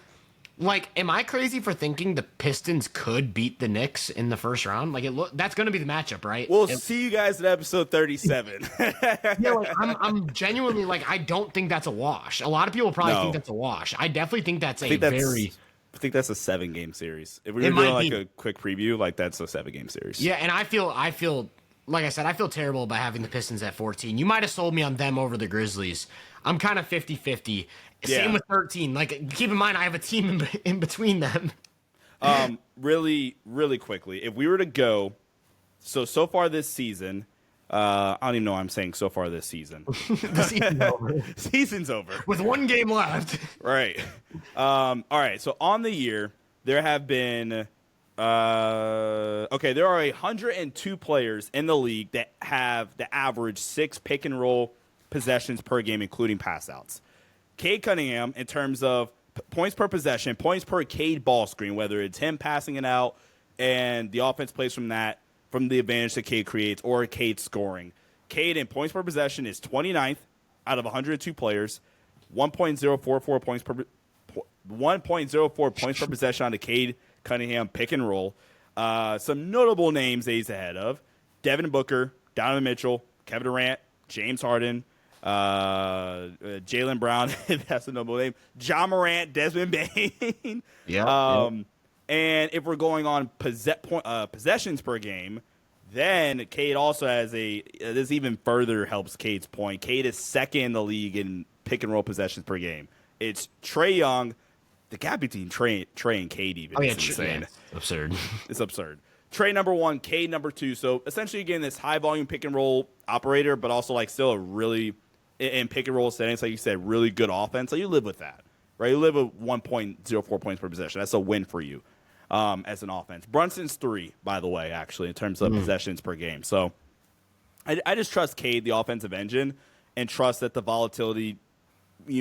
[SPEAKER 1] like, am I crazy for thinking the Pistons could beat the Knicks in the first round? Like, that's going to be the matchup, right?
[SPEAKER 2] We'll see you guys in episode 37.
[SPEAKER 1] Yeah, like, I'm genuinely, like, I don't think that's a wash. A lot of people probably think that's a wash. I definitely think that's I think
[SPEAKER 2] that's a 7-game series. If we were doing like a quick preview, like, that's a 7-game series.
[SPEAKER 1] Yeah, and I feel like I said, I feel terrible about having the Pistons at 14. You might have sold me on them over the Grizzlies. I'm kind of 50-50. Same with 13. Like, keep in mind, I have a team in between them.
[SPEAKER 2] Really, really quickly, if we were to go, so far this season, I don't even know why I'm saying so far this season.
[SPEAKER 1] The season's over.
[SPEAKER 2] Season's over.
[SPEAKER 1] With 1 game left.
[SPEAKER 2] Right. All right, so on the year, there have been... there are 102 players in the league that have the average 6 pick and roll possessions per game, including pass outs. Cade Cunningham, in terms of points per possession, points per Cade ball screen, whether it's him passing it out and the offense plays from that, from the advantage that Cade creates, or Cade scoring. Cade in points per possession is 29th out of 102 players, 1.044 points per possession on the Cade Cunningham pick and roll. Some notable names that he's ahead of: Devin Booker, Donovan Mitchell, Kevin Durant, James Harden, Jaylen Brown, that's a notable name, Ja Morant, Desmond Bane. And if we're going on possessions per game, then Cade also has this even further helps Cade's point. Cade is second in the league in pick and roll possessions per game. It's Trae Young. The gap between Trae and Cade even is insane.
[SPEAKER 1] Yeah, absurd.
[SPEAKER 2] It's absurd. Trae number 1, Cade number 2. So essentially, again, this high volume pick and roll operator, but also like still a really in pick and roll settings, like you said, really good offense, so you live with that, right? You live with 1.04 points per possession. That's a win for you as an offense. Brunson's 3, by the way, actually, in terms of possessions per game. So I just trust Cade, the offensive engine, and trust that the volatility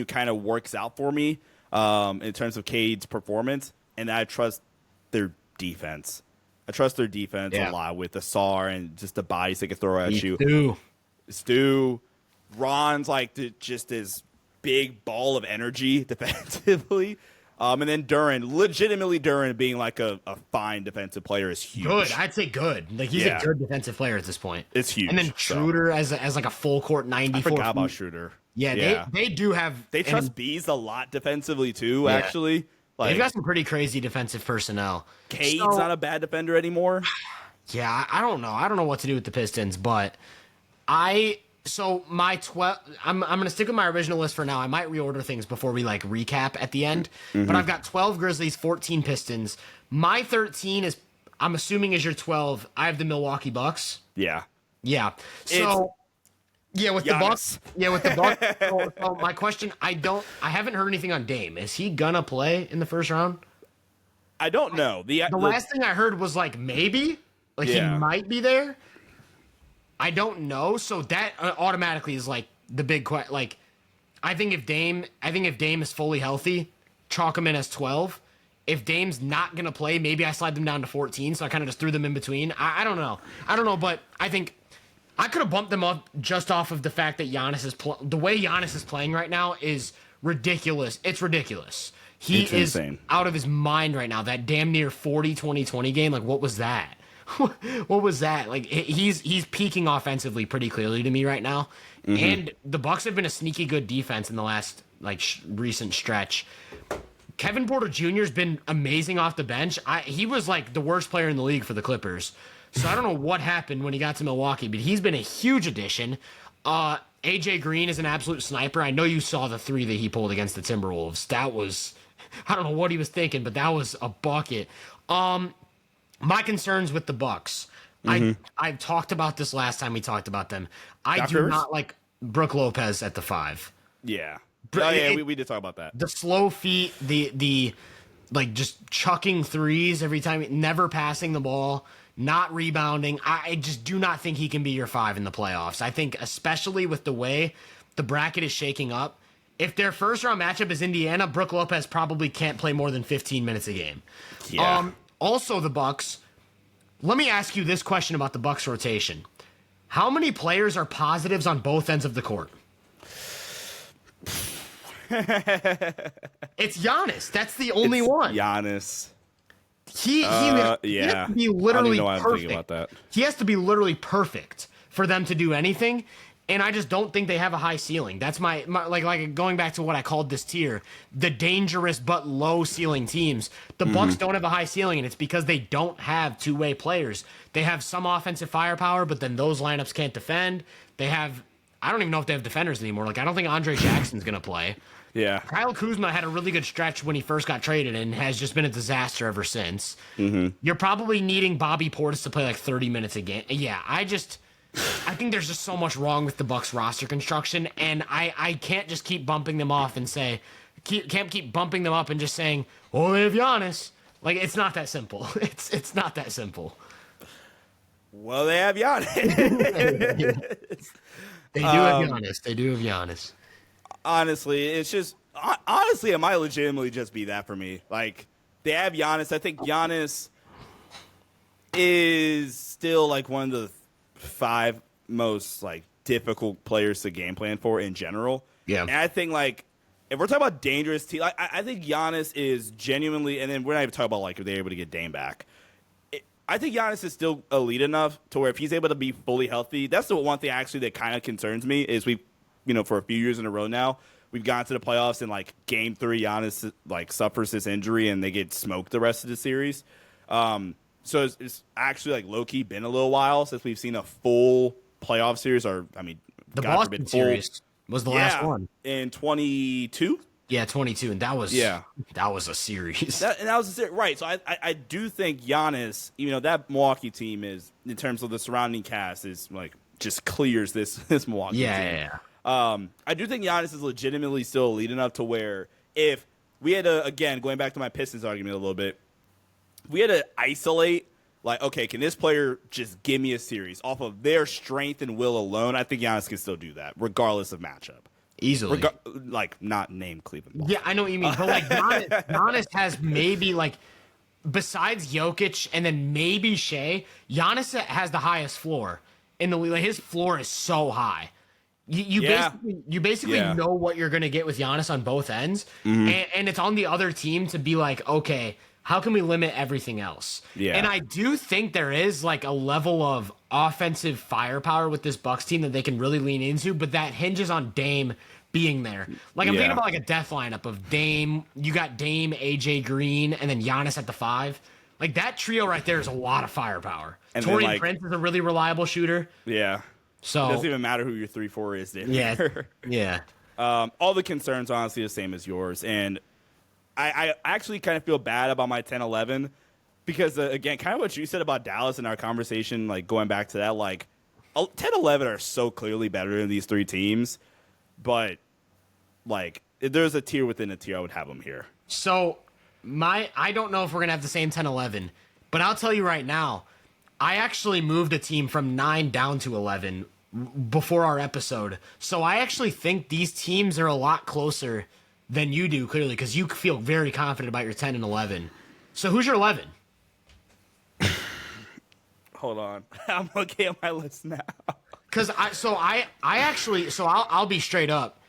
[SPEAKER 2] kind of works out for me in terms of Cade's performance, and I trust their defense. I trust their defense a lot with the SAR and just the bodies they can throw at you. Stu, Ron's like just this big ball of energy defensively. And then legitimately Duren being like a fine defensive player is huge.
[SPEAKER 1] Good, I'd say good. Like he's a good defensive player at this point.
[SPEAKER 2] It's huge.
[SPEAKER 1] And then Schroeder as like a full court 94.
[SPEAKER 2] I forgot about Schroeder.
[SPEAKER 1] Yeah, they do have.
[SPEAKER 2] They trust Bees a lot defensively too. Actually, like,
[SPEAKER 1] they've got some pretty crazy defensive personnel.
[SPEAKER 2] Cade's not a bad defender anymore.
[SPEAKER 1] Yeah, I don't know. I don't know what to do with the Pistons, but my 12. I'm gonna stick with my original list for now. I might reorder things before we like recap at the end. But I've got 12 Grizzlies, 14 Pistons. My 13 is, I'm assuming, is your 12. I have the Milwaukee Bucks.
[SPEAKER 2] Yeah.
[SPEAKER 1] So. With
[SPEAKER 2] Giannis.
[SPEAKER 1] the Bucks. So my question, I haven't heard anything on Dame. Is he gonna play in the first round?
[SPEAKER 2] I don't know. The
[SPEAKER 1] last thing I heard was like maybe, he might be there. I don't know. So that automatically is like the big question. Like, I think if Dame is fully healthy, chalk him in as 12. If Dame's not gonna play, maybe I slide them down to 14. So I kind of just threw them in between. I don't know, but I think I could have bumped them up just off of the fact that the way Giannis is playing right now is ridiculous. It's ridiculous. He is insane. Out of his mind right now. That damn near 40-20-20 game. Like, what was that? What was that? Like, he's peaking offensively pretty clearly to me right now. And the Bucks have been a sneaky good defense in the last recent stretch. Kevin Porter Jr. has been amazing off the bench. He was like the worst player in the league for the Clippers. So I don't know what happened when he got to Milwaukee, but he's been a huge addition. AJ Green is an absolute sniper. I know you saw the 3 that he pulled against the Timberwolves. That was, I don't know what he was thinking, but that was a bucket. My concerns with the Bucks. I talked about this last time we talked about them. I do not like Brook Lopez at the 5.
[SPEAKER 2] Yeah. We did talk about that.
[SPEAKER 1] The slow feet, the just chucking threes every time, never passing the ball. Not rebounding. I just do not think he can be your 5 in the playoffs. I think, especially with the way the bracket is shaking up, if their first round matchup is Indiana, Brook Lopez probably can't play more than 15 minutes a game.
[SPEAKER 2] Yeah.
[SPEAKER 1] Also, the Bucks. Let me ask you this question about the Bucks rotation: how many players are positives on both ends of the court? It's Giannis. That's the only one.
[SPEAKER 2] Giannis.
[SPEAKER 1] He has to be literally perfect.
[SPEAKER 2] About that.
[SPEAKER 1] He has to be literally perfect for them to do anything, and I just don't think they have a high ceiling. That's my like going back to what I called this tier, the dangerous but low ceiling teams. The Bucks don't have a high ceiling, and it's because they don't have two-way players. They have some offensive firepower, but then those lineups can't defend. I don't even know if they have defenders anymore. Like, I don't think Andre Jackson's gonna play.
[SPEAKER 2] Yeah.
[SPEAKER 1] Kyle Kuzma had a really good stretch when he first got traded and has just been a disaster ever since. You're probably needing Bobby Portis to play like 30 minutes a game. Yeah, I think there's just so much wrong with the Bucks roster construction, and I can't just keep bumping them off and can't keep bumping them up and just saying, oh, they have Giannis. Like, it's not that simple. It's not that simple.
[SPEAKER 2] Well, they have Giannis.
[SPEAKER 1] They do have Giannis. They do have Giannis.
[SPEAKER 2] Honestly, it might legitimately just be that for me. Like, they have Giannis. I think Giannis is still like one of the 5 most like difficult players to game plan for in general.
[SPEAKER 1] Yeah.
[SPEAKER 2] And I think like if we're talking about dangerous team, I think Giannis is genuinely, and then we're not even talking about like if they're able to get Dame back. I think Giannis is still elite enough to where if he's able to be fully healthy, that's the one thing actually that kind of concerns me is for a few years in a row now, we've gotten to the playoffs and like game 3, Giannis like suffers this injury and they get smoked the rest of the series. So it's actually like low key been a little while since we've seen a full playoff series. Or
[SPEAKER 1] the Boston series was the last one
[SPEAKER 2] in 22.
[SPEAKER 1] Yeah, 22, and that was a series.
[SPEAKER 2] That was a series, right? So I do think Giannis, even though that Milwaukee team is in terms of the surrounding cast is like just clears this Milwaukee team.
[SPEAKER 1] Yeah.
[SPEAKER 2] I do think Giannis is legitimately still elite enough to where if we had to, again, going back to my Pistons argument a little bit, we had to isolate, like, okay, can this player just give me a series off of their strength and will alone? I think Giannis can still do that, regardless of matchup.
[SPEAKER 1] Easily.
[SPEAKER 2] Like, not name Cleveland.
[SPEAKER 1] Yeah, I know what you mean. But, like, Giannis has maybe, like, besides Jokic and then maybe Shea, Giannis has the highest floor in the league. Like, his floor is so high. You basically know what you're going to get with Giannis on both ends. And it's on the other team to be like, okay, how can we limit everything else? Yeah. And I do think there is like a level of offensive firepower with this Bucks team that they can really lean into, but that hinges on Dame being there. Like I'm thinking about like a death lineup of Dame, you got Dame, AJ Green, and then Giannis at the 5. Like that trio right there is a lot of firepower. And Taurean Prince is a really reliable shooter.
[SPEAKER 2] Yeah.
[SPEAKER 1] So
[SPEAKER 2] it doesn't even matter who your 3-4 is there.
[SPEAKER 1] Yeah.
[SPEAKER 2] All the concerns honestly the same as yours. And I actually kind of feel bad about my 10-11 because, again, kind of what you said about Dallas in our conversation, like going back to that, like 10-11 are so clearly better than these 3 teams. But, like, if there's a tier within a tier, I would have them here.
[SPEAKER 1] So, I don't know if we're going to have the same 10-11, but I'll tell you right now, I actually moved a team from 9 down to 11 before our episode. So, I actually think these teams are a lot closer than you do, clearly, because you feel very confident about your 10 and 11. So who's your 11?
[SPEAKER 2] Hold on. I'm looking at my list now.
[SPEAKER 1] Because I'll be straight up.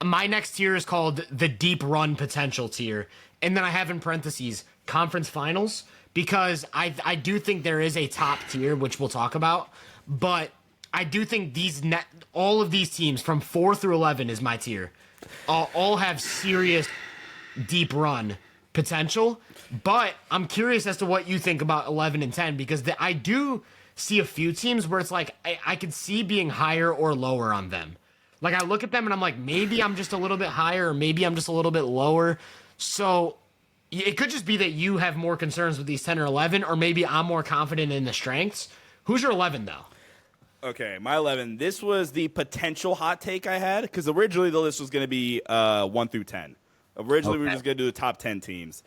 [SPEAKER 1] My next tier is called the deep run potential tier. And then I have in parentheses conference finals, because I do think there is a top tier, which we'll talk about. But I do think all of these teams from 4 through 11 is my tier. All have serious deep run potential, but I'm curious as to what you think about 11 and 10, because I do see a few teams where it's like I could see being higher or lower on them. Like I look at them and I'm like, maybe I'm just a little bit higher or maybe I'm just a little bit lower. So it could just be that you have more concerns with these 10 or 11, or maybe I'm more confident in the strengths. Who's your 11 though?
[SPEAKER 2] Okay, my 11. This was the potential hot take I had, because originally the list was going to be 1 through 10. Originally, we were just going to do the top 10 teams.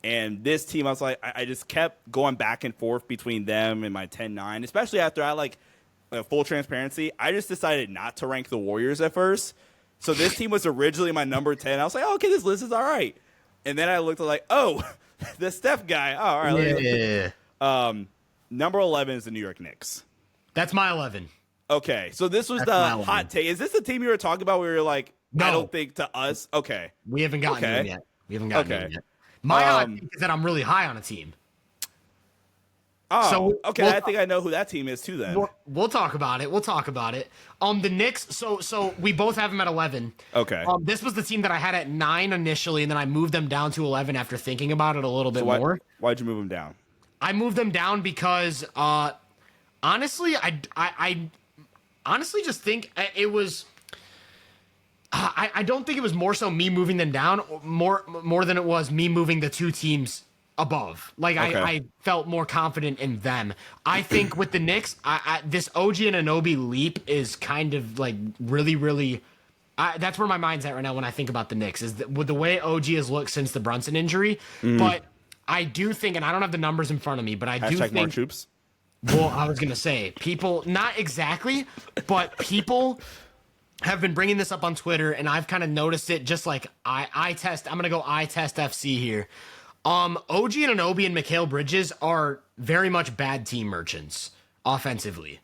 [SPEAKER 2] And this team, I was like, I just kept going back and forth between them and my 10-9, especially after full transparency, I just decided not to rank the Warriors at first. So this team was originally my number 10. I was like, oh, okay, this list is all right. And then I looked at like, oh, the Steph guy. Oh, all right.
[SPEAKER 1] Yeah.
[SPEAKER 2] Number 11 is the New York Knicks.
[SPEAKER 1] That's my 11.
[SPEAKER 2] Okay, so this was the hot take. Is this the team you were talking about where you're like, no. I don't think to us? Okay.
[SPEAKER 1] We haven't gotten in yet. My hot take is that I'm really high on a team.
[SPEAKER 2] Oh, so I think I know who that team is too then.
[SPEAKER 1] We'll talk about it. The Knicks, so we both have them at 11.
[SPEAKER 2] Okay.
[SPEAKER 1] This was the team that I had at 9 initially, and then I moved them down to 11 after thinking about it a little bit more.
[SPEAKER 2] Why'd you move them down?
[SPEAKER 1] I moved them down because honestly, I honestly just think it was. I don't think it was more so me moving them down, more than it was me moving the 2 teams above. Like I felt more confident in them. I think with the Knicks, this OG and Anunoby leap is kind of like really, really. That's where my mind's at right now when I think about the Knicks, is with the way OG has looked since the Brunson injury. But I do think, and I don't have the numbers in front of me, but I do think.
[SPEAKER 2] More troops.
[SPEAKER 1] Well, I was going to say, people, not exactly, but people have been bringing this up on Twitter, and I've kind of noticed it just like I test. I'm going to go eye test FC here. OG and Anunoby and Mikal Bridges are very much bad team merchants offensively.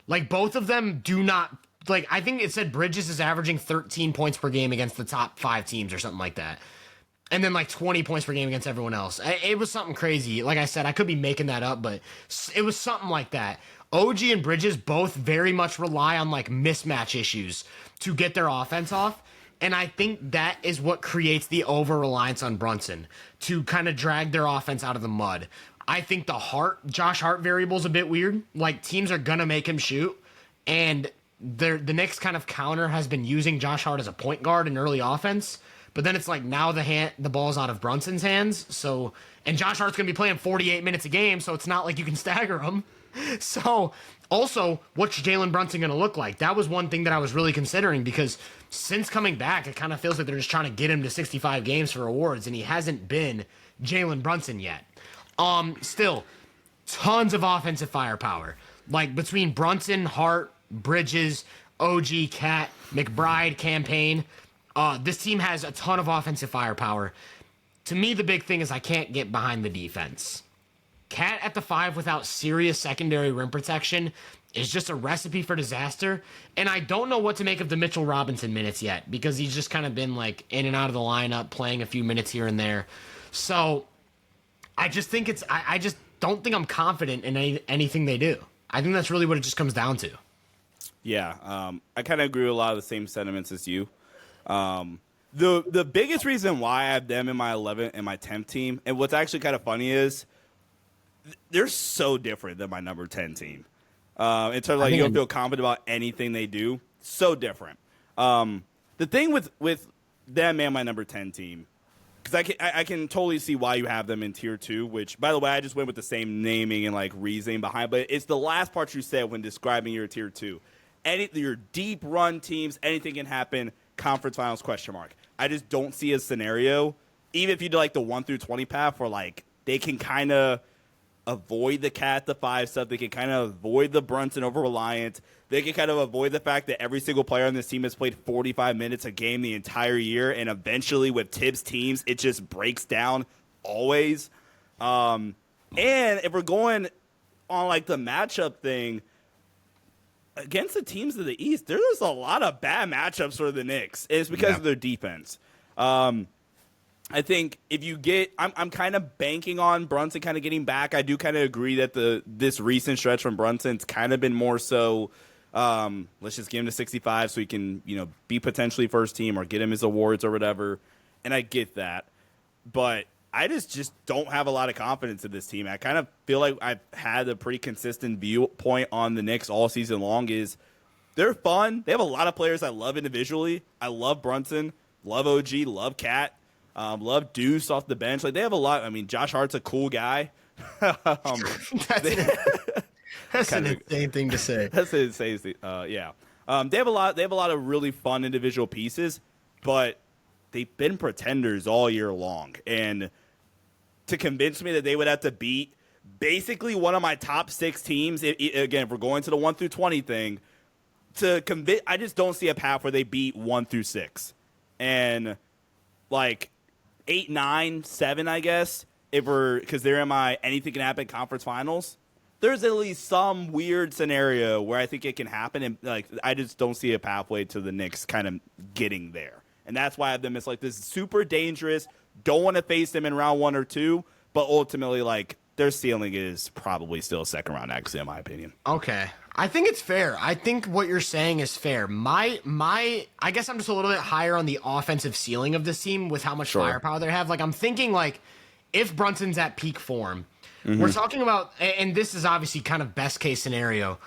[SPEAKER 1] Like, both of them do not, like, I think it said Bridges is averaging 13 points per game against the top 5 teams or something like that. And then like 20 points per game against everyone else. It was something crazy. Like I said, I could be making that up, but it was something like that. OG and Bridges both very much rely on like mismatch issues to get their offense off. And I think that is what creates the over-reliance on Brunson to kind of drag their offense out of the mud. I think the Josh Hart variable is a bit weird. Like, teams are going to make him shoot. And the Knicks kind of counter has been using Josh Hart as a point guard in early offense. But then it's like now the ball's out of Brunson's hands. So, and Josh Hart's going to be playing 48 minutes a game, so it's not like you can stagger him. So, also, what's Jalen Brunson going to look like? That was one thing that I was really considering because since coming back, it kind of feels like they're just trying to get him to 65 games for awards, and he hasn't been Jalen Brunson yet. Still, tons of offensive firepower. Like between Brunson, Hart, Bridges, OG, Cat, McBride, Campaign, this team has a ton of offensive firepower. To me, the big thing is I can't get behind the defense. Cat at the 5 without serious secondary rim protection is just a recipe for disaster. And I don't know what to make of the Mitchell Robinson minutes yet because he's just kind of been like in and out of the lineup, playing a few minutes here and there. So I just think I just don't think I'm confident in anything they do. I think that's really what it just comes down to.
[SPEAKER 2] Yeah, I kind of agree with a lot of the same sentiments as you. The biggest reason why I have them in my 11th and my 10th team, and what's actually kind of funny is they're so different than my number 10 team. In terms of like you don't feel confident about anything they do, so different. The thing with them and my number 10 team, because I can totally see why you have them in tier 2, which, by the way, I just went with the same naming and like reasoning behind, but it's the last part you said when describing your tier 2. Your deep run teams, anything can happen. Conference finals ? I just don't see a scenario, even if you do like the 1 through 20 path, where like they can kind of avoid the Cat the 5 stuff. They can kind of avoid the Brunson over reliance. They can kind of avoid the fact that every single player on this team has played 45 minutes a game the entire year, and eventually with Tibbs teams, it just breaks down always. And if we're going on like the matchup thing, against the teams of the East, there's a lot of bad matchups for the Knicks. It's because of their defense. I think if you get, I'm kind of banking on Brunson kind of getting back. I do kind of agree that this recent stretch from Brunson's kind of been more so, let's just get him to 65 so he can, be potentially first team or get him his awards or whatever. And I get that. But I just don't have a lot of confidence in this team. I kind of feel like I've had a pretty consistent viewpoint on the Knicks all season long is they're fun. They have a lot of players I love individually. I love Brunson, love OG, love Cat, love Deuce off the bench. Like they have a lot. I mean, Josh Hart's a cool guy.
[SPEAKER 1] That's an insane thing to say.
[SPEAKER 2] That's an insane thing. Yeah. They have a lot of really fun individual pieces, but they've been pretenders all year long. And to convince me that they would have to beat basically one of my top 6 teams, again, if we're going to the 1 through 20 thing, I just don't see a path where they beat 1 through 6. And like 8, 9, 7, I guess, because they're in my anything can happen conference finals. There's at least some weird scenario where I think it can happen, and like I just don't see a pathway to the Knicks kind of getting there. And that's why I have them as like this super dangerous, don't want to face them in round 1 or 2, but ultimately like their ceiling is probably still a second round exit in my opinion.
[SPEAKER 1] Okay. I think it's fair. I think what you're saying is fair. I guess I'm just a little bit higher on the offensive ceiling of this team with how much firepower they have. Like I'm thinking like if Brunson's at peak form, we're talking about, and this is obviously kind of best case scenario,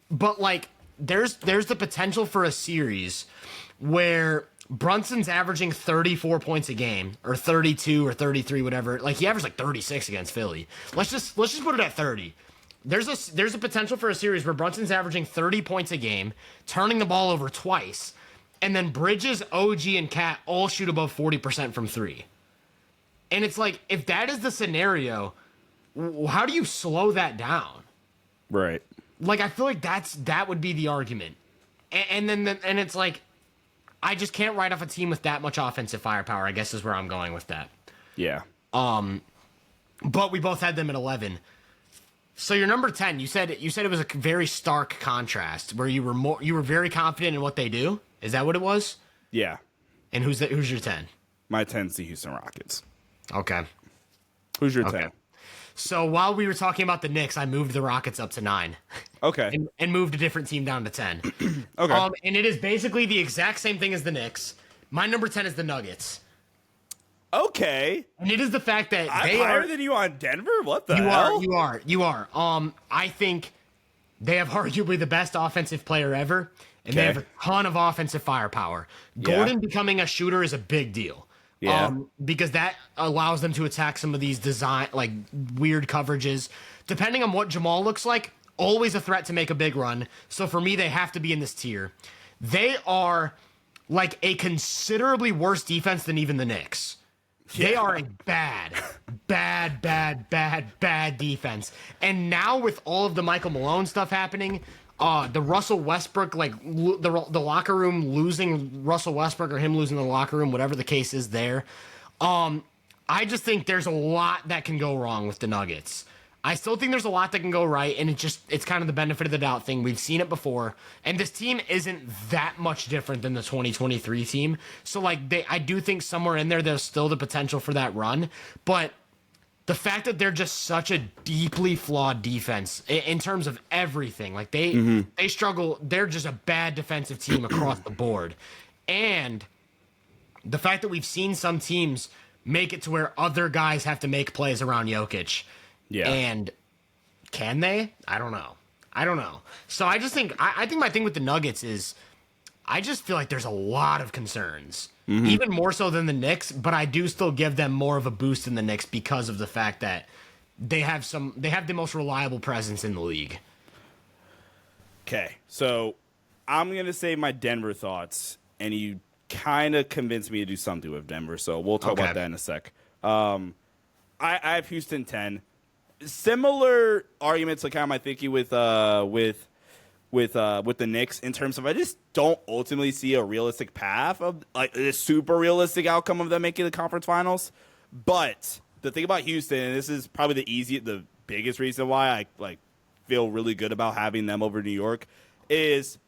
[SPEAKER 1] but like there's the potential for a series where Brunson's averaging 34 points a game, or 32 or 33, whatever. Like he averaged like 36 against Philly. Let's just put it at 30. There's a potential for a series where Brunson's averaging 30 points a game, turning the ball over twice, and then Bridges, OG, and Cat all shoot above 40% from 3. And it's like, if that is the scenario, how do you slow that down?
[SPEAKER 2] Right.
[SPEAKER 1] Like I feel like that would be the argument. And it's like, I just can't write off a team with that much offensive firepower, I guess is where I'm going with that.
[SPEAKER 2] Yeah.
[SPEAKER 1] But we both had them at 11. So your number 10, you said it was a very stark contrast where you were very confident in what they do. Is that what it was?
[SPEAKER 2] Yeah.
[SPEAKER 1] And who's your 10?
[SPEAKER 2] My 10's the Houston Rockets.
[SPEAKER 1] Okay.
[SPEAKER 2] Who's your 10?
[SPEAKER 1] So while we were talking about the Knicks, I moved the Rockets up to 9.
[SPEAKER 2] Okay.
[SPEAKER 1] And moved a different team down to 10.
[SPEAKER 2] Okay.
[SPEAKER 1] And it is basically the exact same thing as the Knicks. My number 10 is the Nuggets.
[SPEAKER 2] Okay.
[SPEAKER 1] And it is the fact that
[SPEAKER 2] I'm higher than you on Denver? What the
[SPEAKER 1] hell? You are. I think they have arguably the best offensive player ever, and they have a ton of offensive firepower. Gordon becoming a shooter is a big deal.
[SPEAKER 2] Yeah.
[SPEAKER 1] Because that allows them to attack some of these weird coverages. Depending on what Jamal looks like, always a threat to make a big run. So for me, they have to be in this tier. They are like a considerably worse defense than even the Knicks. Yeah. They are a bad defense. And now with all of the Michael Malone stuff happening, the Russell Westbrook, like the locker room losing Russell Westbrook or him losing the locker room, whatever the case is there. I just think there's a lot that can go wrong with the Nuggets. I still think there's a lot that can go right, and it's kind of the benefit of the doubt thing. We've seen it before, and this team isn't that much different than the 2023 team. So, like, I do think somewhere in there, there's still the potential for that run, but the fact that they're just such a deeply flawed defense in terms of everything, like they struggle. They're just a bad defensive team across the board, and the fact that we've seen some teams make it to where other guys have to make plays around Jokic. Yeah. And can they? I don't know. So I just think I think my thing with the Nuggets is I just feel like there's a lot of concerns. Even more so than the Knicks, but I do still give them more of a boost than the Knicks because of the fact that they have the most reliable presence in the league.
[SPEAKER 2] Okay. So I'm going to say my Denver thoughts, and you kind of convinced me to do something with Denver, so we'll talk about that in a sec. I have Houston 10. Similar arguments, like how am I thinking with the Knicks in terms of I just don't ultimately see a realistic path of like a super realistic outcome of them making the conference finals. But the thing about Houston, and this is probably the biggest reason why I like feel really good about having them over New York, is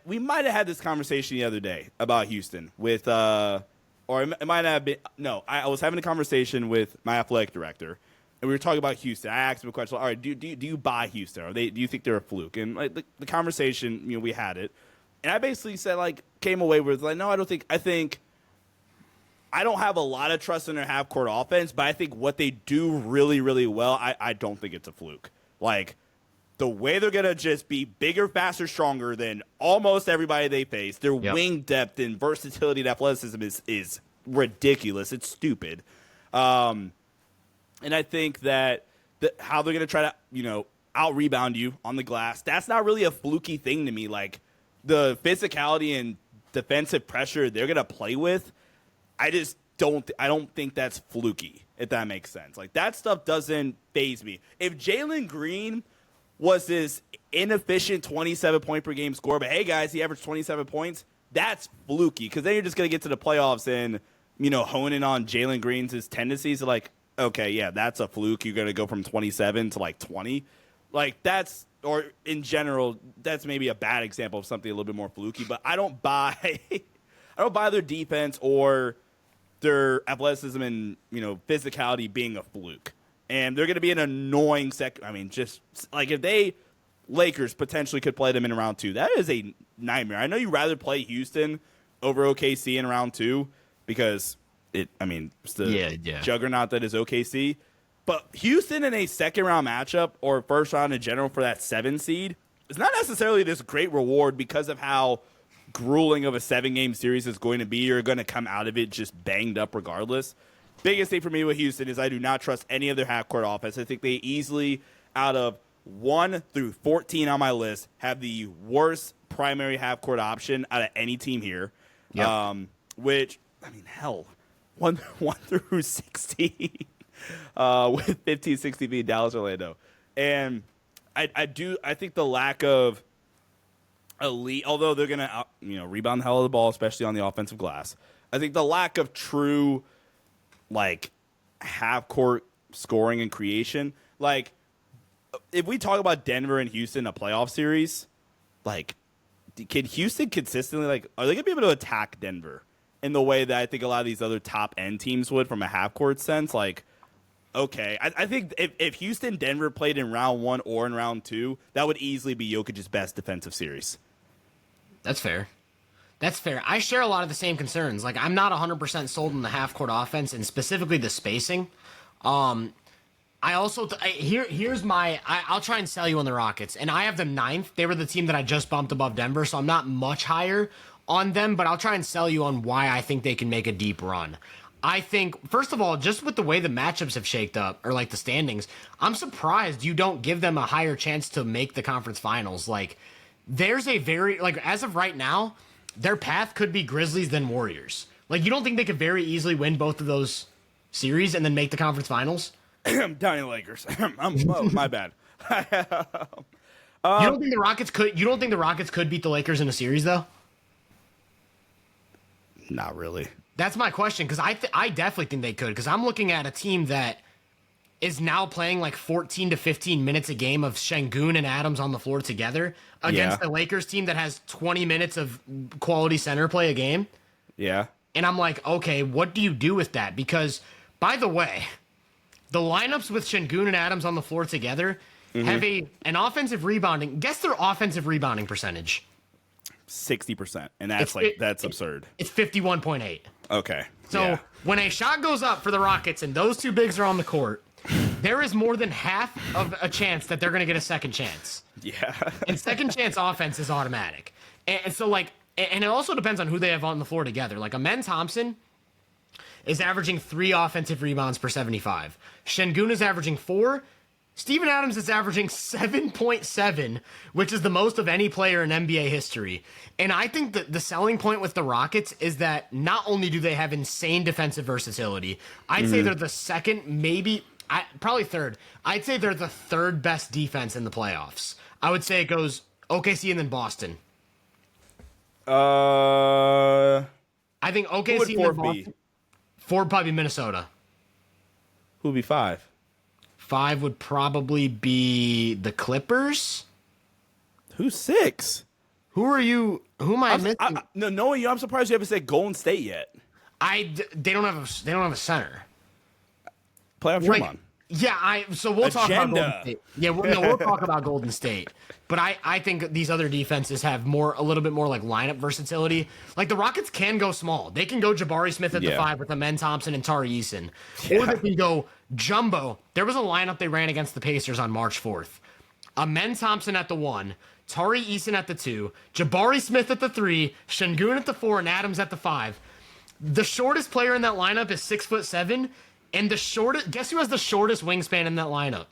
[SPEAKER 2] we might have had this conversation the other day about Houston with or it might have been I was having a conversation with my athletic director. And we were talking about Houston. I asked him a question. All right, do you buy Houston? Do you think they're a fluke? And like the conversation, we had it, and I basically said came away with no, I don't think. I think I don't have a lot of trust in their half court offense, but I think what they do really, really well, I don't think it's a fluke. Like the way they're gonna just be bigger, faster, stronger than almost everybody they face. Their wing depth and versatility and athleticism is ridiculous. It's stupid. And I think that how they're going to try to, out-rebound you on the glass, that's not really a fluky thing to me. Like, the physicality and defensive pressure they're going to play with, I don't think that's fluky, if that makes sense. Like, that stuff doesn't faze me. If Jalen Green was this inefficient 27-point-per-game scorer, but, hey, guys, he averaged 27 points, that's fluky. Because then you're just going to get to the playoffs and, hone in on Jalen Green's tendencies to, okay, yeah, that's a fluke. You're going to go from 27 to 20. That's, or in general, that's maybe a bad example of something a little bit more fluky, but I don't buy their defense or their athleticism and, physicality being a fluke. And they're going to be an annoying if Lakers potentially could play them in round 2, that is a nightmare. I know you'd rather play Houston over OKC in round 2 because it's the juggernaut that is OKC. But Houston in a second-round matchup or first round in general for that 7 seed is not necessarily this great reward because of how grueling of a 7-game series is going to be. You're going to come out of it just banged up regardless. Biggest thing for me with Houston is I do not trust any of their half-court offense. I think they easily, out of 1 through 14 on my list, have the worst primary half-court option out of any team here. Yep. Hell, 1 through 16 with 15, 16 being Dallas, Orlando. And I think the lack of elite, although they're going to rebound the hell of the ball, especially on the offensive glass, I think the lack of true half-court scoring and creation, if we talk about Denver and Houston, a playoff series, can Houston consistently, are they going to be able to attack Denver in the way that I think a lot of these other top-end teams would from a half-court sense? Okay. I think if Houston-Denver played in round 1 or in round 2, that would easily be Jokic's best defensive series.
[SPEAKER 1] That's fair. I share a lot of the same concerns. I'm not 100% sold on the half-court offense and specifically the spacing. I also I'll try and sell you on the Rockets, and I have them 9th. They were the team that I just bumped above Denver, so I'm not much higher on them, but I'll try and sell you on why I think they can make a deep run. I think, first of all, just with the way the matchups have shaked up, or like the standings, I'm surprised you don't give them a higher chance to make the conference finals. Like, there's a very, like, as of right now, their path could be Grizzlies then Warriors. Like, you don't think they could very easily win both of those series and then make the conference finals?
[SPEAKER 2] Down Lakers. My bad.
[SPEAKER 1] You don't think the Rockets could? You don't think the Rockets could beat the Lakers in a series though?
[SPEAKER 2] Not really.
[SPEAKER 1] That's my question because I definitely think they could because I'm looking at a team that is now playing like 14 to 15 minutes a game of Şengün and Adams on the floor together against the Lakers team that has 20 minutes of quality center play a game.
[SPEAKER 2] Yeah.
[SPEAKER 1] And I'm like, okay, what do you do with that? Because, by the way, the lineups with Şengün and Adams on the floor together have an offensive rebounding. Guess their offensive rebounding percentage.
[SPEAKER 2] 60%. And that's that's absurd.
[SPEAKER 1] It's 51.8.
[SPEAKER 2] Okay.
[SPEAKER 1] So when a shot goes up for the Rockets and those two bigs are on the court, there is more than half of a chance that they're going to get a second chance.
[SPEAKER 2] Yeah.
[SPEAKER 1] And second chance offense is automatic. And so, like, and it also depends on who they have on the floor together. Like, Amen Thompson is averaging 3 offensive rebounds per 75. Şengün is averaging 4. Steven Adams is averaging 7.7, which is the most of any player in NBA history. And I think that the selling point with the Rockets is that not only do they have insane defensive versatility, I'd say they're the second, maybe, probably third. I'd say they're the third best defense in the playoffs. I would say it goes OKC and then Boston. I think OKC and then Boston. 4 would probably be Minnesota.
[SPEAKER 2] Who would be 5?
[SPEAKER 1] 5 would probably be the Clippers.
[SPEAKER 2] Who's 6?
[SPEAKER 1] Who are you? Who am I missing?
[SPEAKER 2] No, knowing you, I'm surprised you haven't said Golden State yet.
[SPEAKER 1] They don't have a center.
[SPEAKER 2] Playoff
[SPEAKER 1] Like,
[SPEAKER 2] on.
[SPEAKER 1] Yeah, so we'll talk about Golden State. Yeah, we'll talk about Golden State. But I think these other defenses have a little bit more like lineup versatility. Like the Rockets can go small. They can go Jabari Smith at the 5 with Amen Thompson and Tari Eason. Or they can go jumbo. There was a lineup they ran against the Pacers on March 4th. Amen Thompson at the 1, Tari Eason at the 2, Jabari Smith at the 3, Şengün at the 4, and Adams at the 5. The shortest player in that lineup is 6'7", and guess who has the shortest wingspan in that lineup?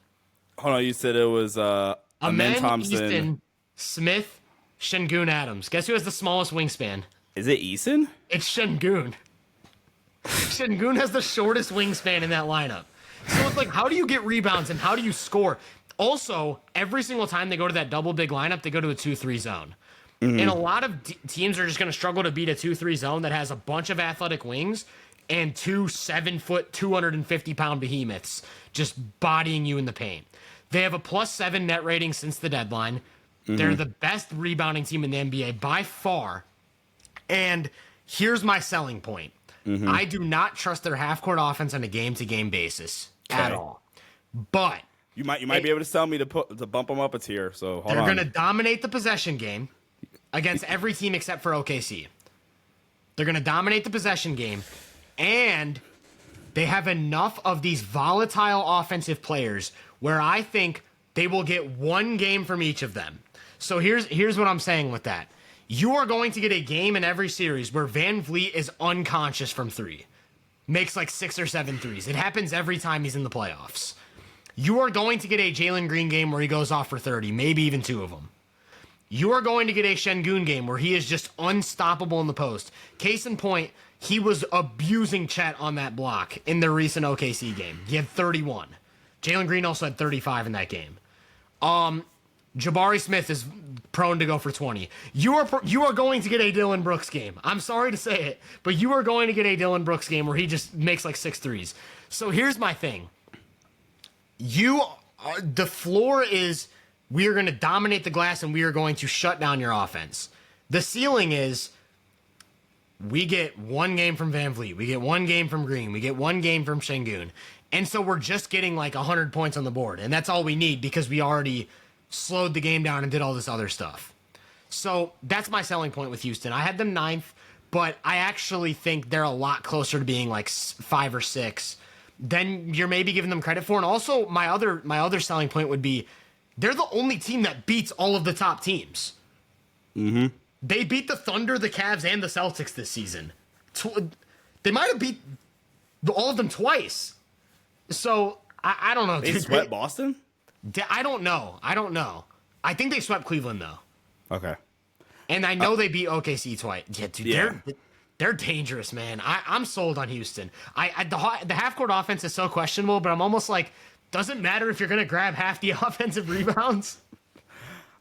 [SPEAKER 2] Hold on, you said it was Amen Thompson,
[SPEAKER 1] Easton, Smith, Şengün, Adams. Guess who has the smallest wingspan?
[SPEAKER 2] Is it Eason?
[SPEAKER 1] It's Şengün. Şengün has the shortest wingspan in that lineup. So it's like, how do you get rebounds and how do you score? Also, every single time they go to that double big lineup, they go to a 2-3 zone. And a lot of teams are just going to struggle to beat a 2-3 zone that has a bunch of athletic wings and 2 7-foot, 250-pound behemoths just bodying you in the paint. They have a +7 net rating since the deadline. They're the best rebounding team in the NBA by far. And here's my selling point. I do not trust their half-court offense on a game-to-game basis at all. But
[SPEAKER 2] you might be able to tell me to bump them up a tier. So hold on.
[SPEAKER 1] They're going to dominate the possession game against every team except for OKC. They're going to dominate the possession game, and they have enough of these volatile offensive players where I think they will get one game from each of them. So here's what I'm saying with that. You are going to get a game in every series where Van Vliet is unconscious from 3. Makes like 6 or 7 threes. It happens every time he's in the playoffs. You are going to get a Jalen Green game where he goes off for 30, maybe even 2 of them. You are going to get a Şengün game where he is just unstoppable in the post. Case in point, he was abusing Chet on that block in the recent OKC game. He had 31. Jalen Green also had 35 in that game. Jabari Smith is prone to go for 20. You are going to get a Dillon Brooks game. I'm sorry to say it, but you are going to get a Dillon Brooks game where he just makes like 6 threes. So here's my thing. The floor is we are going to dominate the glass and we are going to shut down your offense. The ceiling is we get 1 game from Van Vliet. We get 1 game from Green. We get 1 game from Şengün. And so we're just getting like 100 points on the board. And that's all we need because we already slowed the game down and did all this other stuff. So that's my selling point with Houston. I had them 9th, but I actually think they're a lot closer to being like 5 or 6 than you're maybe giving them credit for. And also my other selling point would be they're the only team that beats all of the top teams. They beat the Thunder, the Cavs, and the Celtics this season. They might have beat All of them twice. So I don't know.
[SPEAKER 2] They
[SPEAKER 1] dude.
[SPEAKER 2] swept Boston?
[SPEAKER 1] I don't know. I think they swept Cleveland though.
[SPEAKER 2] Okay.
[SPEAKER 1] And I know they beat OKC twice. Yeah, dude,
[SPEAKER 2] Yeah.
[SPEAKER 1] they're dangerous, man. I'm sold on Houston. The half court offense is so questionable, but I'm almost like, doesn't matter if you're gonna grab half the offensive rebounds.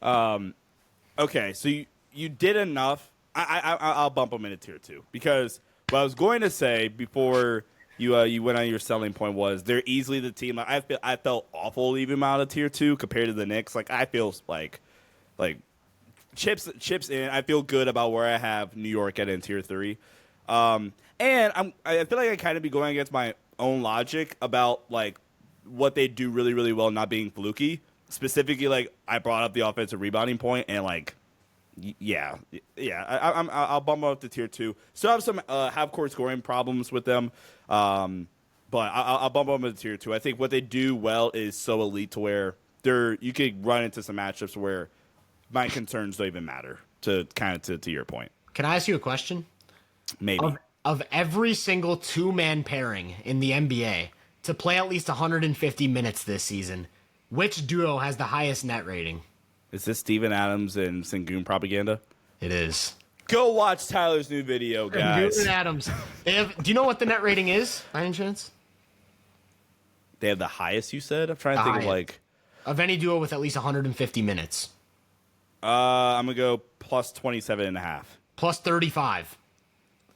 [SPEAKER 2] Okay, so you did enough. I'll bump them into tier 2 because what I was going to say before you went on your selling point was they're easily the team. Like I felt awful leaving them out of tier 2 compared to the Knicks. Like I feel like chips in. I feel good about where I have New York at in tier 3. And I feel like I kind of be going against my own logic about like what they do really, really well, not being fluky. Specifically, like I brought up the offensive rebounding point, and like, I'll bump them up to tier 2. Still have some half court scoring problems with them, but I'll bump them up to tier 2. I think what they do well is so elite to where you could run into some matchups where my concerns don't even matter. To your point.
[SPEAKER 1] Can I ask you a question?
[SPEAKER 2] Maybe.
[SPEAKER 1] Of every single two-man pairing in the NBA to play at least 150 minutes this season, which duo has the highest net rating?
[SPEAKER 2] Is this Steven Adams and Sengun propaganda?
[SPEAKER 1] It is.
[SPEAKER 2] Go watch Tyler's new video, guys.
[SPEAKER 1] Sengun and Adams. Do you know what the net rating is, by any chance?
[SPEAKER 2] They have the highest, you said? I'm trying to think of like...
[SPEAKER 1] Of any duo with at least 150 minutes.
[SPEAKER 2] I'm going to go plus 27.5.
[SPEAKER 1] Plus 35.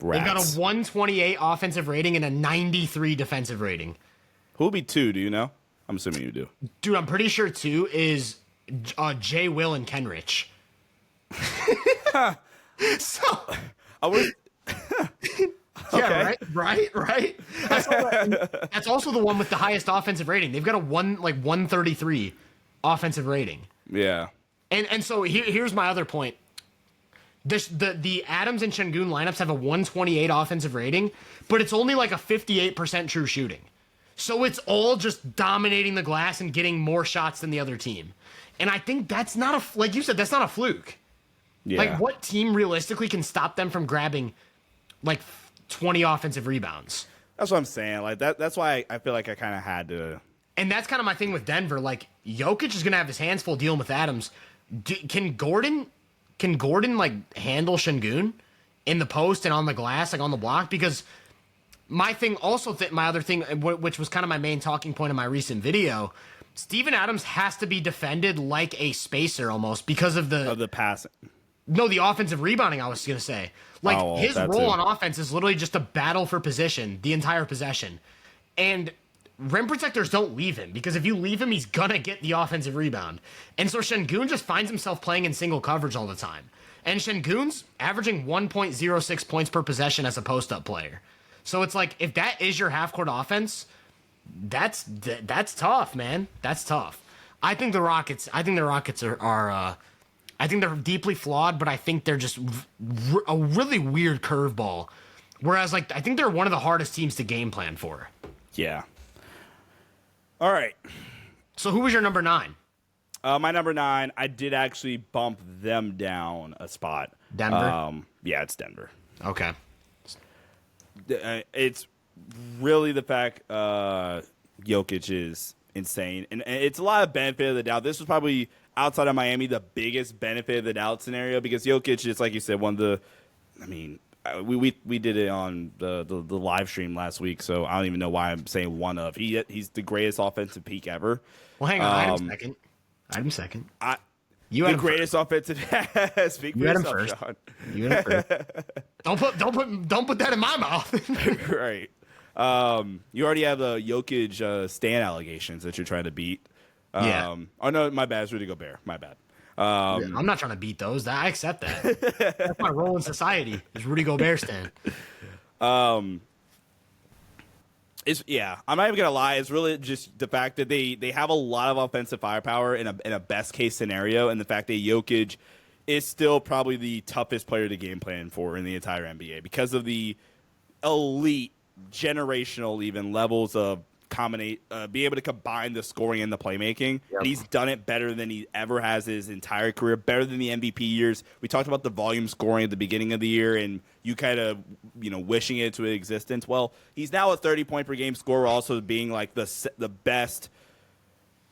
[SPEAKER 2] Rats.
[SPEAKER 1] They've got a 128 offensive rating and a 93 defensive rating.
[SPEAKER 2] Who would be 2, do you know? I'm assuming you do.
[SPEAKER 1] Dude, I'm pretty sure 2 is Jay, Will, and Kenrich. So...
[SPEAKER 2] I would...
[SPEAKER 1] Yeah, right. That's also the one with the highest offensive rating. They've got a 133 offensive rating.
[SPEAKER 2] Yeah.
[SPEAKER 1] And so here's my other point. The Adams and Sengun lineups have a 128 offensive rating, but it's only like a 58% true shooting. So it's all just dominating the glass and getting more shots than the other team. And I think that's not like you said, that's not a fluke.
[SPEAKER 2] Yeah.
[SPEAKER 1] Like what team realistically can stop them from grabbing like 20 offensive rebounds?
[SPEAKER 2] That's what I'm saying. Like that's why I feel like I kind of had to.
[SPEAKER 1] And that's kind of my thing with Denver. Like Jokic is going to have his hands full dealing with Adams. Can Gordon like handle Sengun in the post and on the glass, like on the block? Because my thing also, my other thing, which was kind of my main talking point in my recent video, Steven Adams has to be defended like a spacer almost because of the
[SPEAKER 2] passing.
[SPEAKER 1] No, the offensive rebounding, I was going to say. Like, his role on offense is literally just a battle for position, the entire possession. And rim protectors don't leave him, because if you leave him, he's going to get the offensive rebound. And so Sengun just finds himself playing in single coverage all the time. And Sengun's averaging 1.06 points per possession as a post-up player. So it's like, if that is your half-court offense, that's tough, man. That's tough. I think the Rockets are I think they're deeply flawed, but I think they're just a really weird curveball. Whereas, like, I think they're one of the hardest teams to game plan for.
[SPEAKER 2] Yeah. All right.
[SPEAKER 1] So who was your number 9?
[SPEAKER 2] My number 9, I did actually bump them down a spot.
[SPEAKER 1] Denver?
[SPEAKER 2] Yeah, it's Denver.
[SPEAKER 1] Okay.
[SPEAKER 2] It's really the fact Jokic is insane. And it's a lot of benefit of the doubt. This was probably, outside of Miami, the biggest benefit of the doubt scenario, because Jokic is, like you said, one of the, I mean, we did it on the live stream last week, so I don't even know why I'm saying one of. He's the greatest offensive peak ever.
[SPEAKER 1] Well, hang on, I had him second. You had
[SPEAKER 2] the greatest offensive. Speak for yourself,
[SPEAKER 1] first.
[SPEAKER 2] Sean.
[SPEAKER 1] You had him first. Don't put that in my mouth.
[SPEAKER 2] Right. You already have the Jokic Stan allegations that you're trying to beat.
[SPEAKER 1] Yeah.
[SPEAKER 2] Oh no, my bad. It's Rudy Gobert. My bad.
[SPEAKER 1] I'm not trying to beat those. I accept that. That's my role in society. Is Rudy Gobert stand?
[SPEAKER 2] I'm not even gonna lie. It's really just the fact that they have a lot of offensive firepower in a best case scenario, and the fact that Jokic is still probably the toughest player to game plan for in the entire NBA because of the elite generational even levels of be able to combine the scoring and the playmaking. Yep. And he's done it better than he ever has his entire career, better than the MVP years. We talked about the volume scoring at the beginning of the year, and you kind of, wishing it to existence. Well, he's now a 30-point per game scorer, also being like the best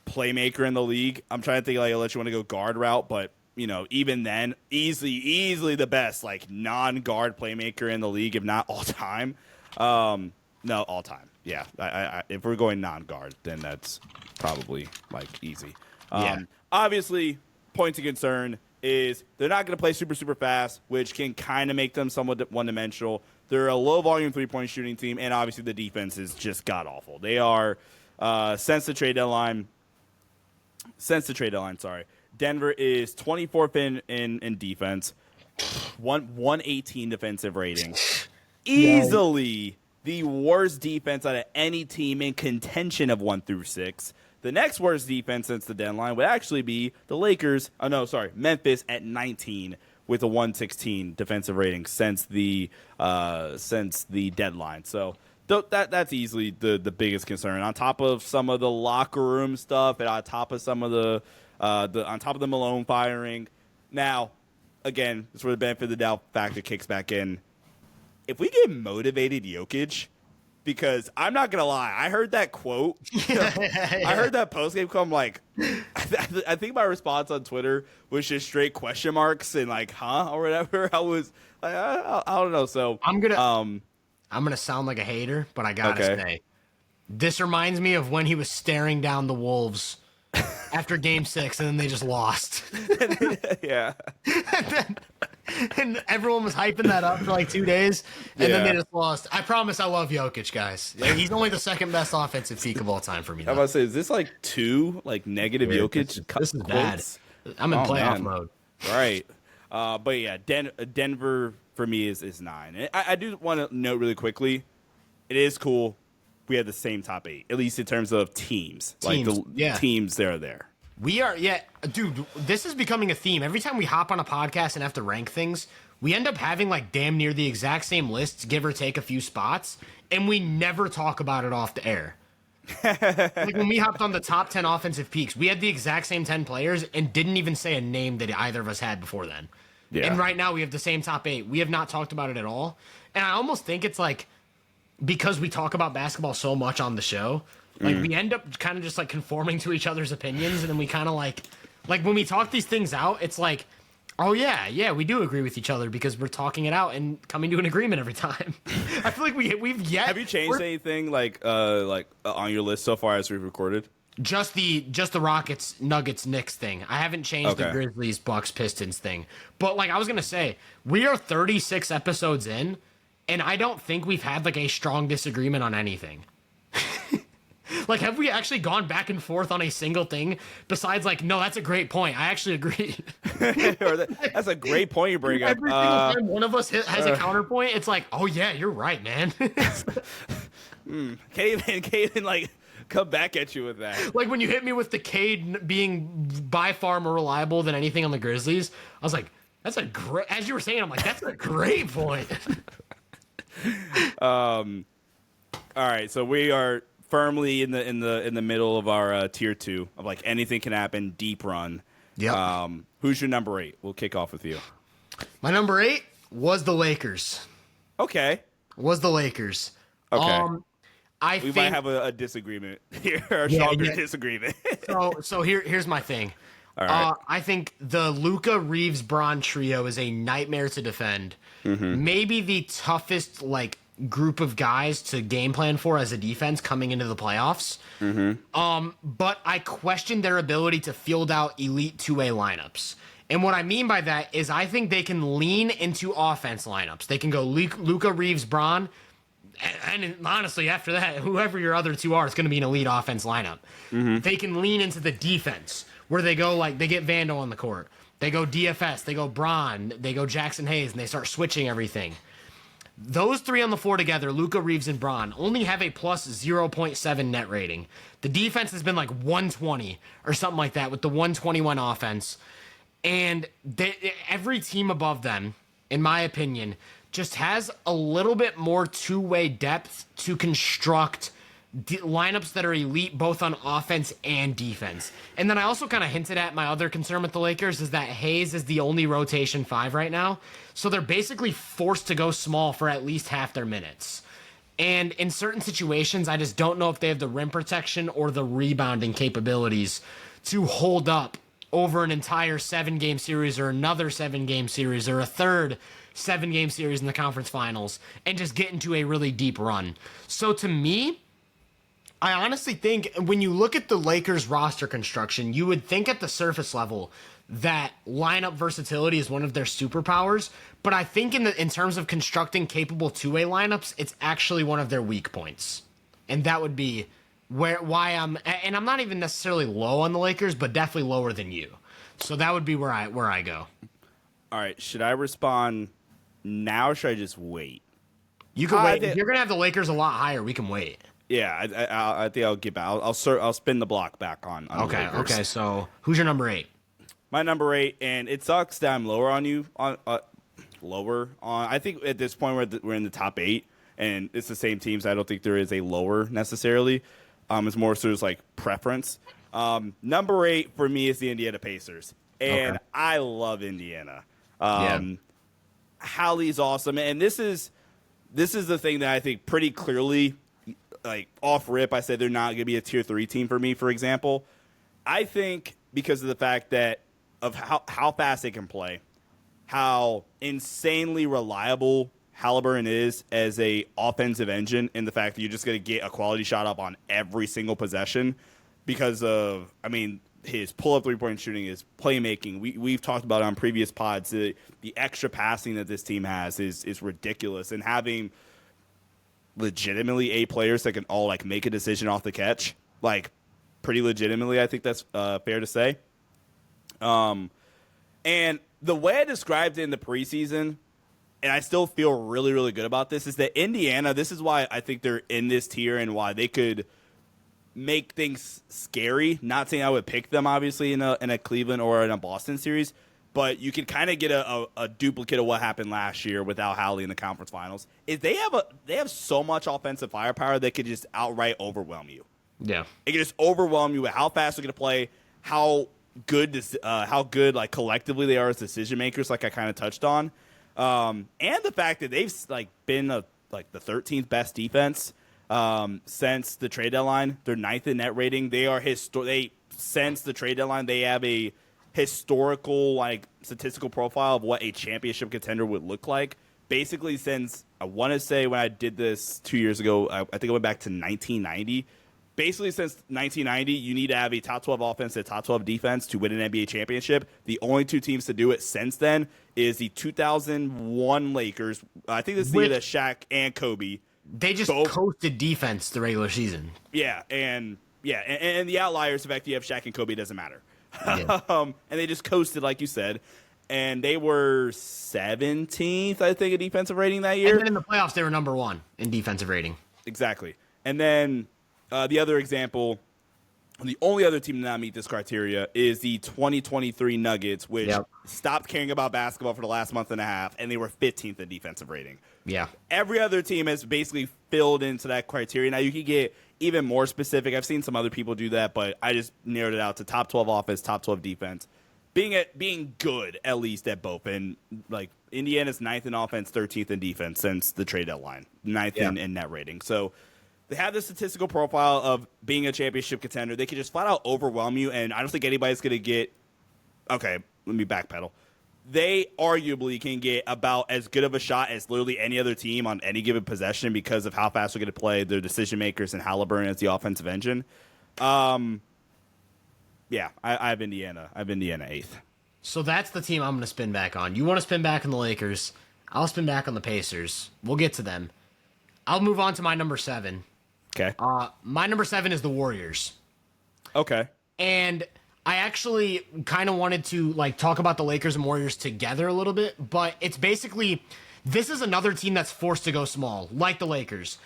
[SPEAKER 2] playmaker in the league. I'm trying to think like unless you want to go guard route, but even then, easily the best like non-guard playmaker in the league, if not all time. No, all time. Yeah, I if we're going non-guard, then that's probably like easy. Obviously, point of concern is they're not going to play super fast, which can kind of make them somewhat one-dimensional. They're a low-volume three-point shooting team, and obviously the defense is just god-awful. They are since the trade deadline. Sorry, Denver is 24th in defense, 118 defensive rating, easily the worst defense out of any team in contention of 1 through 6. The next worst defense since the deadline would actually be the Lakers. Memphis at 19 with a 116 defensive rating since the deadline. So that's easily the biggest concern. On top of some of the locker room stuff, and on top of some of the Malone firing. Now, again, this is where the benefit of the doubt factor kicks back in. If we get motivated Jokic, because I'm not going to lie, I heard that quote. I heard that postgame quote. I'm like, I think my response on Twitter was just straight question marks and like, huh, or whatever. I was like, I don't know. So
[SPEAKER 1] I'm gonna sound like a hater, but I gotta say, this reminds me of when he was staring down the Wolves after Game 6, and then they just lost.
[SPEAKER 2] Yeah.
[SPEAKER 1] And everyone was hyping that up for like 2 days, and then they just lost. I promise I love Jokic, guys. He's only the second best offensive peak of all time for me.
[SPEAKER 2] I was about to say, is this like 2 like negative Jokic?
[SPEAKER 1] This is bad. I'm in playoff mode.
[SPEAKER 2] Right. But yeah, Denver for me is 9. And I do want to note really quickly, it is cool we had the same top 8, at least in terms of teams. Like the teams that are there.
[SPEAKER 1] We are, dude, this is becoming a theme. Every time we hop on a podcast and have to rank things, we end up having like damn near the exact same lists, give or take a few spots, and we never talk about it off the air. Like when we hopped on the top 10 offensive peaks, we had the exact same 10 players and didn't even say a name that either of us had before then. Yeah. And right now we have the same top 8. We have not talked about it at all. And I almost think it's like, because we talk about basketball so much on the show, like we end up kind of just like conforming to each other's opinions, and then we kind of like when we talk these things out, it's like, oh yeah, we do agree with each other because we're talking it out and coming to an agreement every time. I feel like we've yet.
[SPEAKER 2] Have you changed anything like on your list so far as we've recorded?
[SPEAKER 1] Just the Rockets, Nuggets, Knicks thing. I haven't changed the Grizzlies, Bucks, Pistons thing. But like I was gonna say, we are 36 episodes in, and I don't think we've had like a strong disagreement on anything. Like, have we actually gone back and forth on a single thing besides like, no, that's a great point. I actually agree.
[SPEAKER 2] That's a great point you bring up.
[SPEAKER 1] Every single time one of us has a counterpoint, it's like, oh yeah, you're right, man.
[SPEAKER 2] Can't even like come back at you with that.
[SPEAKER 1] Like when you hit me with the Cade being by far more reliable than anything on the Grizzlies, I was like, that's a great. As you were saying, I'm like, that's a great point.
[SPEAKER 2] All right, so we are firmly in the middle of our tier 2 of like anything can happen, deep run.
[SPEAKER 1] Yeah.
[SPEAKER 2] Who's your number 8? We'll kick off with you.
[SPEAKER 1] My number 8 was the Lakers.
[SPEAKER 2] Okay.
[SPEAKER 1] Was the Lakers.
[SPEAKER 2] Okay.
[SPEAKER 1] We
[SPEAKER 2] might have a disagreement here, a stronger disagreement.
[SPEAKER 1] so here's my thing.
[SPEAKER 2] All right.
[SPEAKER 1] I think the Luka Reeves Braun trio is a nightmare to defend. Mm-hmm. Maybe the toughest like group of guys to game plan for as a defense coming into the playoffs. Mm-hmm. But I question their ability to field out elite 2A lineups. And what I mean by that is I think they can lean into offense lineups. They can go Luka Reeves Braun, and honestly, after that, whoever your other two are, it's going to be an elite offense lineup. Mm-hmm. They can lean into the defense, where they go like they get Vando on the court. They go DFS, they go Braun, they go Jackson Hayes, and they start switching everything. Those three on the floor together, Luka Reeves and Braun, only have a plus 0.7 net rating. The defense has been like 120 or something like that with the 121 offense. And every team above them, in my opinion, just has a little bit more two-way depth to construct lineups that are elite both on offense and defense. And then I also kind of hinted at my other concern with the Lakers is that Hayes is the only rotation 5 right now. So they're basically forced to go small for at least half their minutes. And in certain situations, I just don't know if they have the rim protection or the rebounding capabilities to hold up over an entire 7-game series or another 7-game series or a third 7-game series in the conference finals and just get into a really deep run. So to me, I honestly think when you look at the Lakers roster construction, you would think at the surface level that lineup versatility is one of their superpowers, but I think in terms of constructing capable two-way lineups, it's actually one of their weak points. And that would be why I'm not even necessarily low on the Lakers, but definitely lower than you. So that would be where I go.
[SPEAKER 2] All right, should I respond now or should I just wait?
[SPEAKER 1] You can wait. If you're going to have the Lakers a lot higher, we can wait.
[SPEAKER 2] Yeah, I think I'll get back. I'll spin the block back on
[SPEAKER 1] okay,
[SPEAKER 2] the Lakers.
[SPEAKER 1] Okay. So who's your number 8?
[SPEAKER 2] My number 8, and it sucks that I'm lower on you. I think at this point we're in the top 8, and it's the same teams. I don't think there is a lower necessarily. It's more so as like preference. Number 8 for me is the Indiana Pacers, and I love Indiana. Hallie's awesome, and this is the thing that I think pretty clearly. Like off rip, I said they're not going to be a tier 3 team for me, for example. I think because of the fact that of how fast they can play, how insanely reliable Halliburton is as a offensive engine, and the fact that you're just going to get a quality shot up on every single possession because of, his pull-up three-point shooting, his playmaking. We've talked about it on previous pods. The extra passing that this team has is ridiculous, and having legitimately 8 players that can all like make a decision off the catch, like pretty legitimately, I think that's fair to say. And the way I described it in the preseason, and I still feel really, really good about this, is that Indiana, this is why I think they're in this tier and why they could make things scary. Not saying I would pick them, obviously, in a Cleveland or in a Boston series, but you can kind of get a duplicate of what happened last year without Hallie in the conference finals. Is they have so much offensive firepower that could just outright overwhelm you. Yeah, it can just overwhelm you with how fast they're going to play, how good like collectively they are as decision makers, like I kind of touched on, and the fact that they've like been the 13th best defense since the trade deadline. They're 9th in net rating. They are since the trade deadline they have a historical like statistical profile of what a championship contender would look like. Basically, since I want to say when I did this 2 years ago, I think I went back to 1990. Basically, since 1990, you need to have a top 12 offense and top 12 defense to win an NBA championship. The only 2 teams to do it since then is the 2001 Lakers. I think this is the year that Shaq and Kobe.
[SPEAKER 1] They just coasted defense the regular season.
[SPEAKER 2] And the outliers, the fact that you have Shaq and Kobe, doesn't matter. Yeah. And they just coasted, like you said. And they were 17th, I think, in defensive rating that year.
[SPEAKER 1] And then in the playoffs, they were number 1 in defensive rating.
[SPEAKER 2] Exactly. And then the other example, the only other team to not meet this criteria is the 2023 Nuggets, which stopped caring about basketball for the last month and a half, and they were 15th in defensive rating. Yeah. Every other team has basically filled into that criteria. Now, you can get even more specific. I've seen some other people do that, but I just narrowed it out to top 12 offense, top 12 defense. Being good, at least, at both. And, like, Indiana's 9th in offense, 13th in defense since the trade deadline. 9th in net rating. So they have the statistical profile of being a championship contender. They could just flat out overwhelm you, and I don't think anybody's going to get – okay, let me backpedal. They arguably can get about as good of a shot as literally any other team on any given possession because of how fast they're going to play, their decision makers, and Halliburton as the offensive engine. Yeah, I have Indiana. I have Indiana 8th.
[SPEAKER 1] So that's the team I'm going to spin back on. You want to spin back on the Lakers. I'll spin back on the Pacers. We'll get to them. I'll move on to my number 7.
[SPEAKER 2] Okay.
[SPEAKER 1] My number 7 is the Warriors.
[SPEAKER 2] Okay.
[SPEAKER 1] And I actually kind of wanted to like talk about the Lakers and Warriors together a little bit, but it's basically this is another team that's forced to go small, like the Lakers.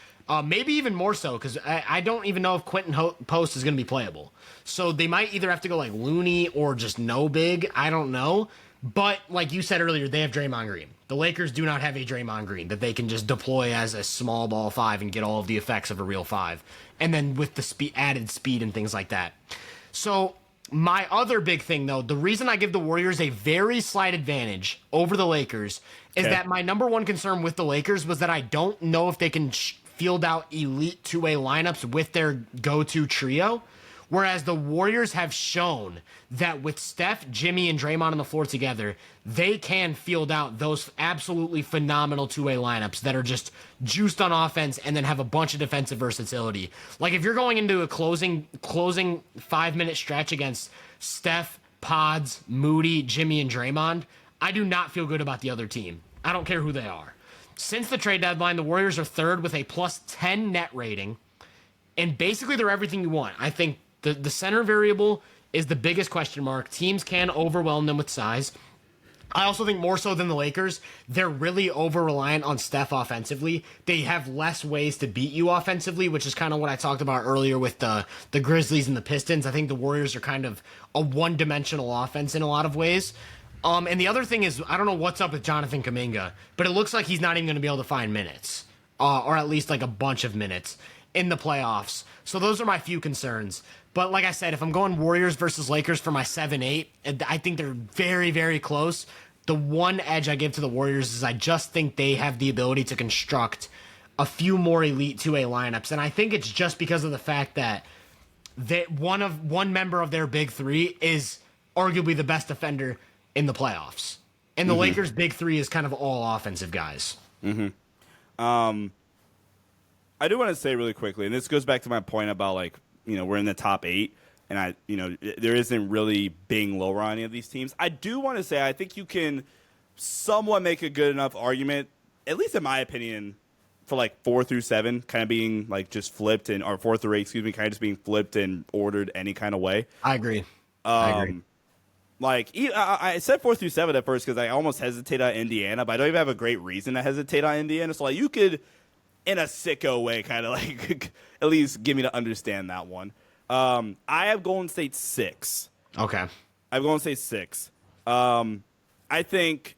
[SPEAKER 1] Maybe even more so, because I don't even know if Quentin Post is going to be playable. So they might either have to go like Looney or just no big. I don't know. But like you said earlier, they have Draymond Green. The Lakers do not have a Draymond Green that they can just deploy as a small ball five and get all of the effects of a real five. And then with the added speed and things like that. So my other big thing, though, the reason I give the Warriors a very slight advantage over the Lakers is that my number one concern with the Lakers was that I don't know if they can field out elite two-way lineups with their go-to trio. Whereas the Warriors have shown that with Steph, Jimmy, and Draymond on the floor together, they can field out those absolutely phenomenal two-way lineups that are just juiced on offense and then have a bunch of defensive versatility. Like if you're going into a closing 5-minute stretch against Steph, Pods, Moody, Jimmy, and Draymond, I do not feel good about the other team. I don't care who they are. Since the trade deadline, the Warriors are third with a plus 10 net rating, and basically they're everything you want. I think the center variable is the biggest question mark. Teams can overwhelm them with size. I also think more so than the Lakers, they're really over-reliant on Steph offensively. They have less ways to beat you offensively, which is kind of what I talked about earlier with the Grizzlies and the Pistons. I think the Warriors are kind of a one-dimensional offense in a lot of ways. And the other thing is, I don't know what's up with Jonathan Kuminga, but it looks like he's not even going to be able to find minutes, or at least like a bunch of minutes in the playoffs. So those are my few concerns. But like I said, if I'm going Warriors versus Lakers for my 7-8, I think they're very, very close. The one edge I give to the Warriors is I just think they have the ability to construct a few more elite two-way lineups. And I think it's just because of the fact that one member of their big three is arguably the best defender in the playoffs. And the Lakers' big three is kind of all offensive guys.
[SPEAKER 2] I do want to say really quickly, and this goes back to my point about like, we're in the top 8, and there isn't really being lower on any of these teams. I do want to say I think you can somewhat make a good enough argument, at least in my opinion, for like 4 through 7 kind of being like just flipped or 4 through 8, excuse me, kind of just being flipped and ordered any kind of way.
[SPEAKER 1] I agree. I agree.
[SPEAKER 2] Like I said 4 through 7 at first because I almost hesitate on Indiana, but I don't even have a great reason to hesitate on Indiana. So like you could, in a sicko way, kind of like at least give me to understand that one. I have Golden State 6.
[SPEAKER 1] Okay.
[SPEAKER 2] I have Golden State 6. I think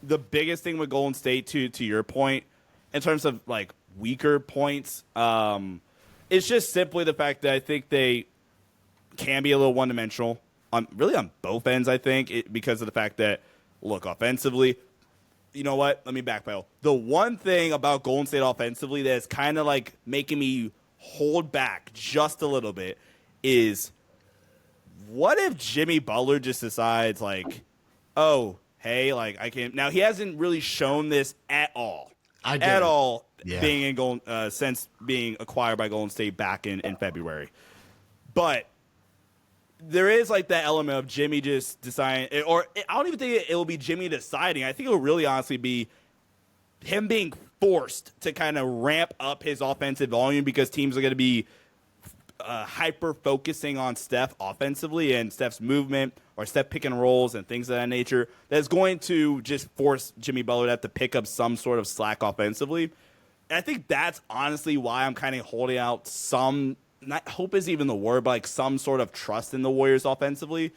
[SPEAKER 2] the biggest thing with Golden State, to your point, in terms of like weaker points, it's just simply the fact that I think they can be a little one-dimensional on both ends. I think because of the fact that, look, offensively. You know what? Let me backpedal. The one thing about Golden State offensively that's kind of like making me hold back just a little bit is what if Jimmy Butler just decides like, oh, hey, like I can now he hasn't really shown this at all. Being in since being acquired by Golden State back in February. But there is like that element of Jimmy just deciding, or I don't even think it will be Jimmy deciding. I think it will really honestly be him being forced to kind of ramp up his offensive volume because teams are going to be hyper focusing on Steph offensively and Steph's movement or Steph pick and rolls and things of that nature. That's going to just force Jimmy Butler to have to pick up some sort of slack offensively. And I think that's honestly why I'm kind of holding out some. Not hope is even the word, but like some sort of trust in the Warriors offensively,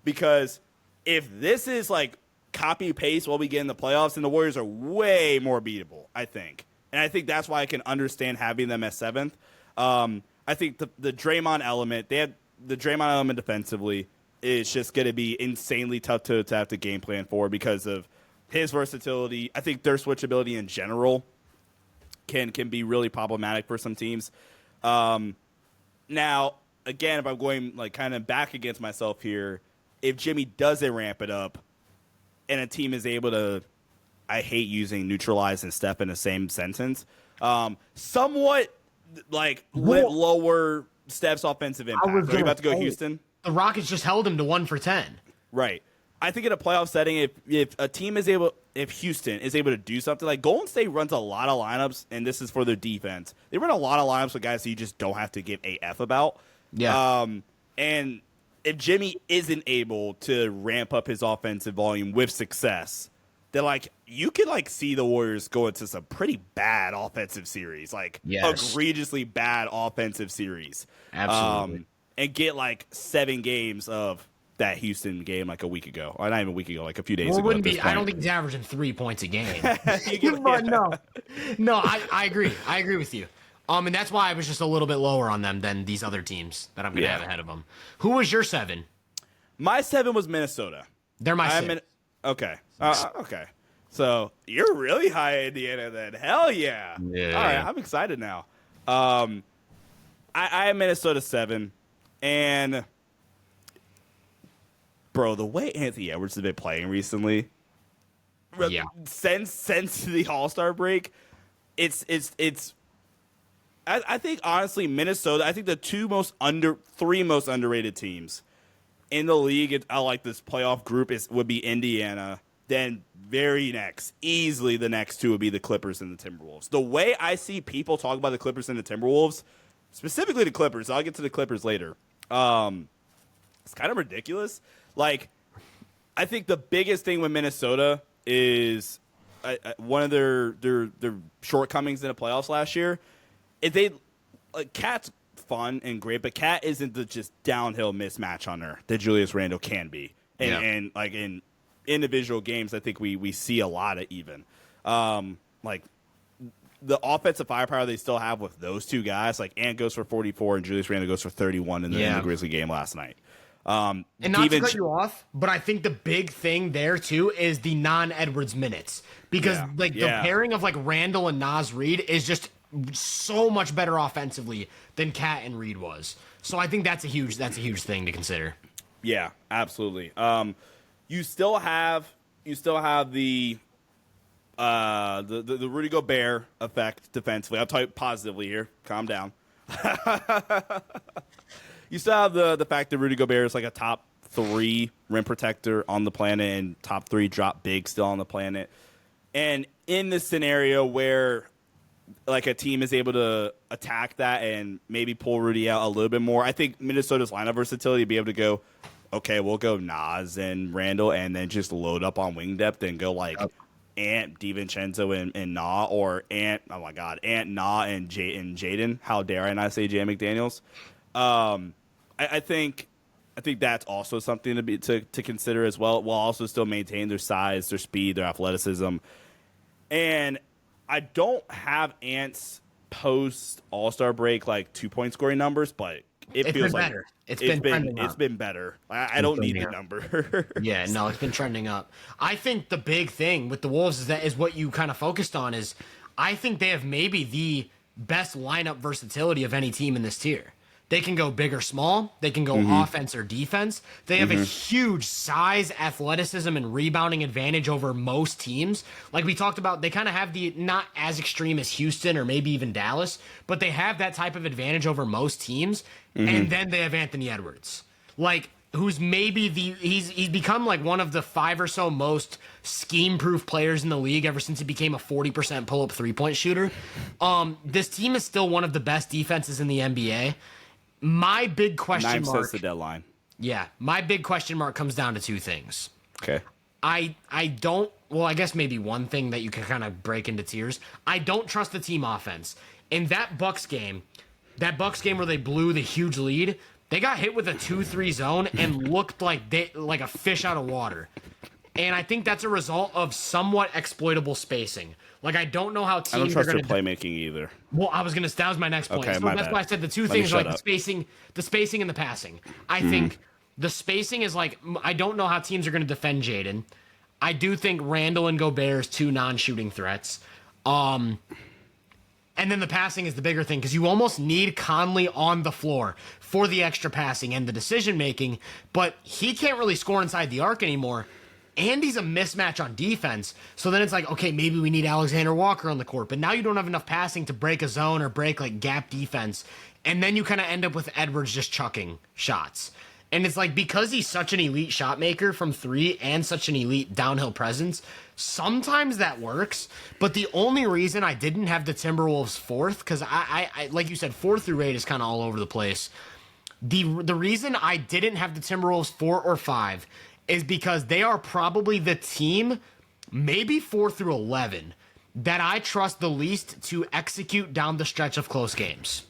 [SPEAKER 2] because if this is like copy paste what we get in the playoffs, then the Warriors are way more beatable, I think, and I think that's why I can understand having them at 7th. I think the Draymond element, they have the Draymond element defensively is just going to be insanely tough to have to game plan for because of his versatility. I think their switchability in general can be really problematic for some teams. Now, again, if I'm going like kind of back against myself here, if Jimmy doesn't ramp it up and a team is able to, I hate using neutralize and Steph in the same sentence, somewhat like lower Steph's offensive impact. Are you about to go Houston?
[SPEAKER 1] The Rockets just held him to 1 for 10.
[SPEAKER 2] Right. I think in a playoff setting, if a team is able, if Houston is able to do something, like Golden State runs a lot of lineups, and this is for their defense. They run a lot of lineups with guys that you just don't have to give a F about.
[SPEAKER 1] Yeah.
[SPEAKER 2] And if Jimmy isn't able to ramp up his offensive volume with success, then like you could like see the Warriors go into some pretty bad offensive series, like egregiously bad offensive series.
[SPEAKER 1] Absolutely.
[SPEAKER 2] And get like 7 games of that Houston game like a week ago, or not even a week ago, like a few days
[SPEAKER 1] Well, it
[SPEAKER 2] ago.
[SPEAKER 1] wouldn't be. I don't think he's averaging 3 points a game.
[SPEAKER 2] But
[SPEAKER 1] But no, I agree. I agree with you. And that's why I was just a little bit lower on them than these other teams that I'm going to have ahead of them. Who was your 7?
[SPEAKER 2] My 7 was Minnesota.
[SPEAKER 1] They're my 6.
[SPEAKER 2] Okay. Okay. So you're really high in Indiana then. Hell yeah.
[SPEAKER 1] Yeah.
[SPEAKER 2] All right. I'm excited now. I am Minnesota 7. And, bro, the way Anthony Edwards has been playing recently, since the All-Star break, it's I think, honestly, Minnesota, I think the three most underrated teams in the league, I like this playoff group, would be Indiana. Then easily the next two would be the Clippers and the Timberwolves. The way I see people talk about the Clippers and the Timberwolves, specifically the Clippers, I'll get to the Clippers later, it's kind of ridiculous. Like, I think the biggest thing with Minnesota is one of their shortcomings in the playoffs last year. Cat's fun and great, but Cat isn't the just downhill mismatch on her that Julius Randle can be. And like in individual games, I think we see a lot of even. Like the offensive firepower they still have with those two guys, like Ant goes for 44 and Julius Randle goes for 31 in the Grizzly game last night.
[SPEAKER 1] And not to cut you off, but I think the big thing there too is the non-Edwards minutes, because the pairing of like Randall and Naz Reid is just so much better offensively than Cat and Reid was. So I think that's a huge thing to consider.
[SPEAKER 2] Yeah, absolutely. You still have the Rudy Gobert effect defensively. I'll talk positively here. Calm down. You still have the fact that Rudy Gobert is like a top 3 rim protector on the planet and top 3 drop big still on the planet. And in this scenario where like a team is able to attack that and maybe pull Rudy out a little bit more, I think Minnesota's lineup versatility to be able to go, okay, we'll go Naz and Randall and then just load up on wing depth and go like Ant, DiVincenzo, and Na, or Ant, oh my God, Ant, Na, and Jaden. How dare I not say Jay McDaniels? I think that's also something to consider as well, while also still maintain their size, their speed, their athleticism. And I don't have Ant's post All-Star break like 2-point scoring numbers, but it feels like
[SPEAKER 1] better. It's been
[SPEAKER 2] better. I don't need the number.
[SPEAKER 1] Yeah, no, it's been trending up. I think the big thing with the Wolves is what you kind of focused on is I think they have maybe the best lineup versatility of any team in this tier. They can go big or small. They can go offense or defense. They have a huge size, athleticism, and rebounding advantage over most teams. Like we talked about, they kind of have the not as extreme as Houston or maybe even Dallas, but they have that type of advantage over most teams. And then they have Anthony Edwards, like who's maybe he's become like one of the 5 or so most scheme-proof players in the league ever since he became a 40% pull-up 3-point shooter. This team is still one of the best defenses in the NBA. My big question mark. 9
[SPEAKER 2] sets the deadline.
[SPEAKER 1] Yeah, my big question mark comes down to 2 things.
[SPEAKER 2] Okay.
[SPEAKER 1] I don't. Well, I guess maybe one thing that you can kind of break into tiers. I don't trust the team offense. In that Bucks game where they blew the huge lead, they got hit with a 2-3 zone and looked like a fish out of water. And I think that's a result of somewhat exploitable spacing. Like, I don't know how teams
[SPEAKER 2] I don't trust
[SPEAKER 1] are
[SPEAKER 2] their
[SPEAKER 1] going to
[SPEAKER 2] playmaking either.
[SPEAKER 1] Well, that was my next point.
[SPEAKER 2] Okay,
[SPEAKER 1] So
[SPEAKER 2] my
[SPEAKER 1] that's
[SPEAKER 2] bad.
[SPEAKER 1] why I said the 2
[SPEAKER 2] Let
[SPEAKER 1] things
[SPEAKER 2] me
[SPEAKER 1] are like
[SPEAKER 2] shut
[SPEAKER 1] the spacing and the passing. I think the spacing is like, I don't know how teams are going to defend Jaden. I do think Randall and Gobert is 2 non-shooting threats. And then the passing is the bigger thing because you almost need Conley on the floor for the extra passing and the decision making, but he can't really score inside the arc anymore. And he's a mismatch on defense. So then it's like, okay, maybe we need Alexander Walker on the court, but now you don't have enough passing to break a zone or break like gap defense. And then you kind of end up with Edwards just chucking shots. And it's like, because he's such an elite shot maker from 3 and such an elite downhill presence, sometimes that works. But the only reason I didn't have the Timberwolves 4th, because I like you said, 4 through 8 is kind of all over the place. The reason I didn't have the Timberwolves 4 or 5 is because they are probably the team, maybe 4 through 11, that I trust the least to execute down the stretch of close games.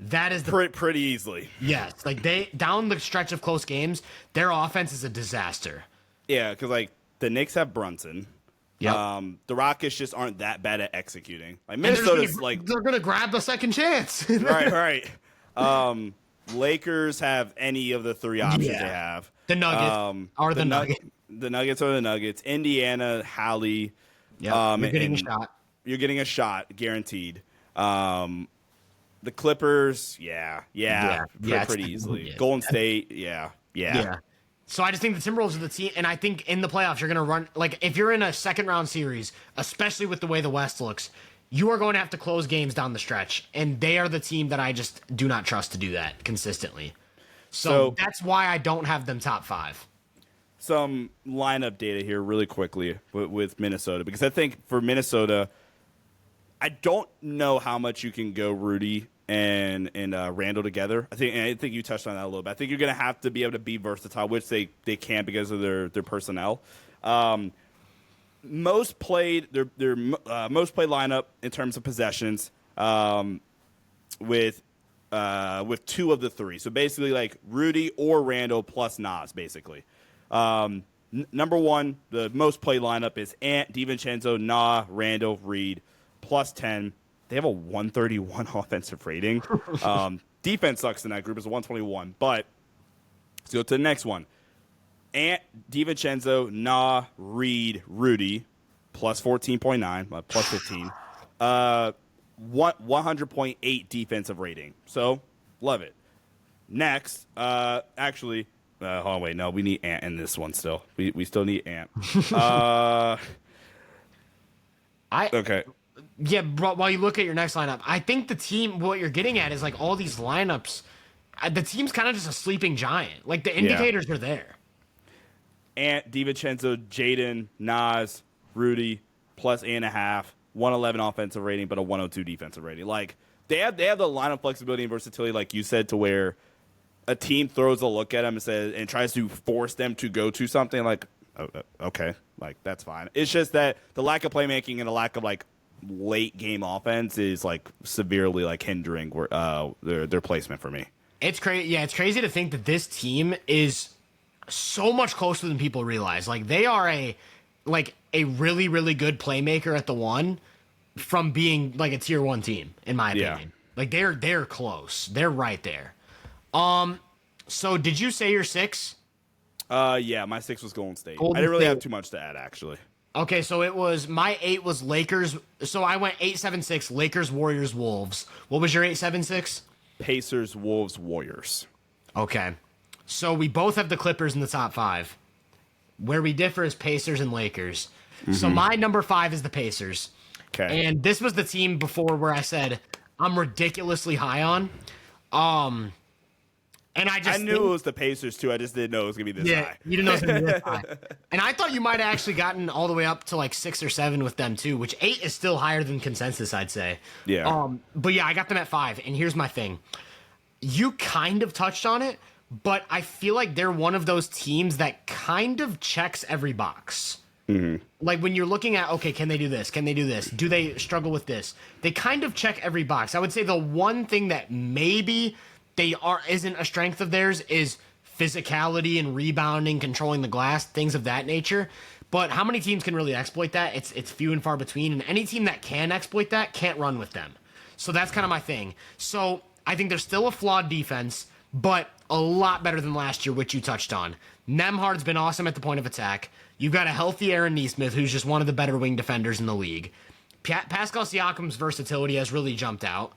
[SPEAKER 1] That is the
[SPEAKER 2] pretty easily.
[SPEAKER 1] yes. Like they down the stretch of close games, their offense is a disaster.
[SPEAKER 2] Yeah, because like the Knicks have Brunson.
[SPEAKER 1] Yep.
[SPEAKER 2] The Rockets just aren't that bad at executing. Like
[SPEAKER 1] And
[SPEAKER 2] Minnesota's like
[SPEAKER 1] they're gonna grab the second chance.
[SPEAKER 2] right. Lakers have any of the three options they have.
[SPEAKER 1] The Nuggets are the Nuggets.
[SPEAKER 2] The Nuggets are the Nuggets. Indiana, Hallie.
[SPEAKER 1] Yeah, you're getting a shot.
[SPEAKER 2] You're getting a shot, guaranteed. The Clippers, pretty easily.
[SPEAKER 1] Yeah.
[SPEAKER 2] Golden State, yeah.
[SPEAKER 1] So I just think the Timberwolves are the team, and I think in the playoffs you're going to run like if you're in a second round series, especially with the way the West looks, you are going to have to close games down the stretch, and they are the team that I just do not trust to do that consistently. So that's why I don't have them top 5.
[SPEAKER 2] Some lineup data here really quickly with Minnesota, because I think for Minnesota, I don't know how much you can go Rudy and Randall together. I think you touched on that a little bit. I think you're going to have to be able to be versatile, which they can because of their personnel. Most played most played lineup in terms of possessions with 2 of the 3. So basically like Rudy or Randall plus Nas basically. Number 1, the most played lineup is Ant, DiVincenzo, Na, Randall, Reed plus 10. They have a 131 offensive rating. Defense sucks in that group. It's a 121. But let's go to the next one. Ant, DiVincenzo, Na, Reed, Rudy, plus 14.9, plus 15. 100.8 defensive rating. So, love it. Next, actually, hold on, wait, no, we need Ant in this one still. We still need Ant. Okay.
[SPEAKER 1] Yeah, bro, while you look at your next lineup, I think the team, what you're getting at is like all these lineups, the team's kind of just a sleeping giant. Like the indicators are there.
[SPEAKER 2] Ant, DiVincenzo, Jaden, Nas, Rudy, plus 8.5, 111 offensive rating, but a 102 defensive rating. Like they have the lineup flexibility and versatility, like you said, to where a team throws a look at them and tries to force them to go to something like, okay, like that's fine. It's just that the lack of playmaking and the lack of like late game offense is like severely like hindering their placement for me.
[SPEAKER 1] It's crazy. Yeah, it's crazy to think that this team is so much closer than people realize. Like they are a really, really good playmaker at the 1 from being like a tier 1 team, in my opinion. Like they're close. They're right there. So did you say you're 6?
[SPEAKER 2] Yeah, my 6 was Golden State. I didn't really have too much to add, actually.
[SPEAKER 1] Okay, so it was my 8 was Lakers. So I went 8-7-6, Lakers, Warriors, Wolves. What was your 8-7-6?
[SPEAKER 2] Pacers, Wolves, Warriors.
[SPEAKER 1] Okay. So we both have the Clippers in the top 5. Where we differ is Pacers and Lakers. Mm-hmm. So my number 5 is the Pacers.
[SPEAKER 2] Okay.
[SPEAKER 1] And this was the team before where I said I'm ridiculously high on. And I
[SPEAKER 2] knew it was the Pacers too. I just didn't know it was gonna be this high.
[SPEAKER 1] You didn't know it was gonna be this high. And I thought you might have actually gotten all the way up to like 6 or 7 with them too, which 8 is still higher than consensus, I'd say.
[SPEAKER 2] Yeah.
[SPEAKER 1] But yeah, I got them at 5. And here's my thing. You kind of touched on it, but I feel like they're one of those teams that kind of checks every box. Mm-hmm. Like when you're looking at, okay, can they do this? Can they do this? Do they struggle with this? They kind of check every box. I would say the one thing that maybe isn't a strength of theirs is physicality and rebounding, controlling the glass, things of that nature. But how many teams can really exploit that? It's few and far between, and any team that can exploit that can't run with them. So that's kind of my thing. So I think there's still a flawed defense, but a lot better than last year, which you touched on. Nembhard's been awesome at the point of attack. You've got a healthy Aaron Nesmith, who's just one of the better wing defenders in the league. Pascal Siakam's versatility has really jumped out.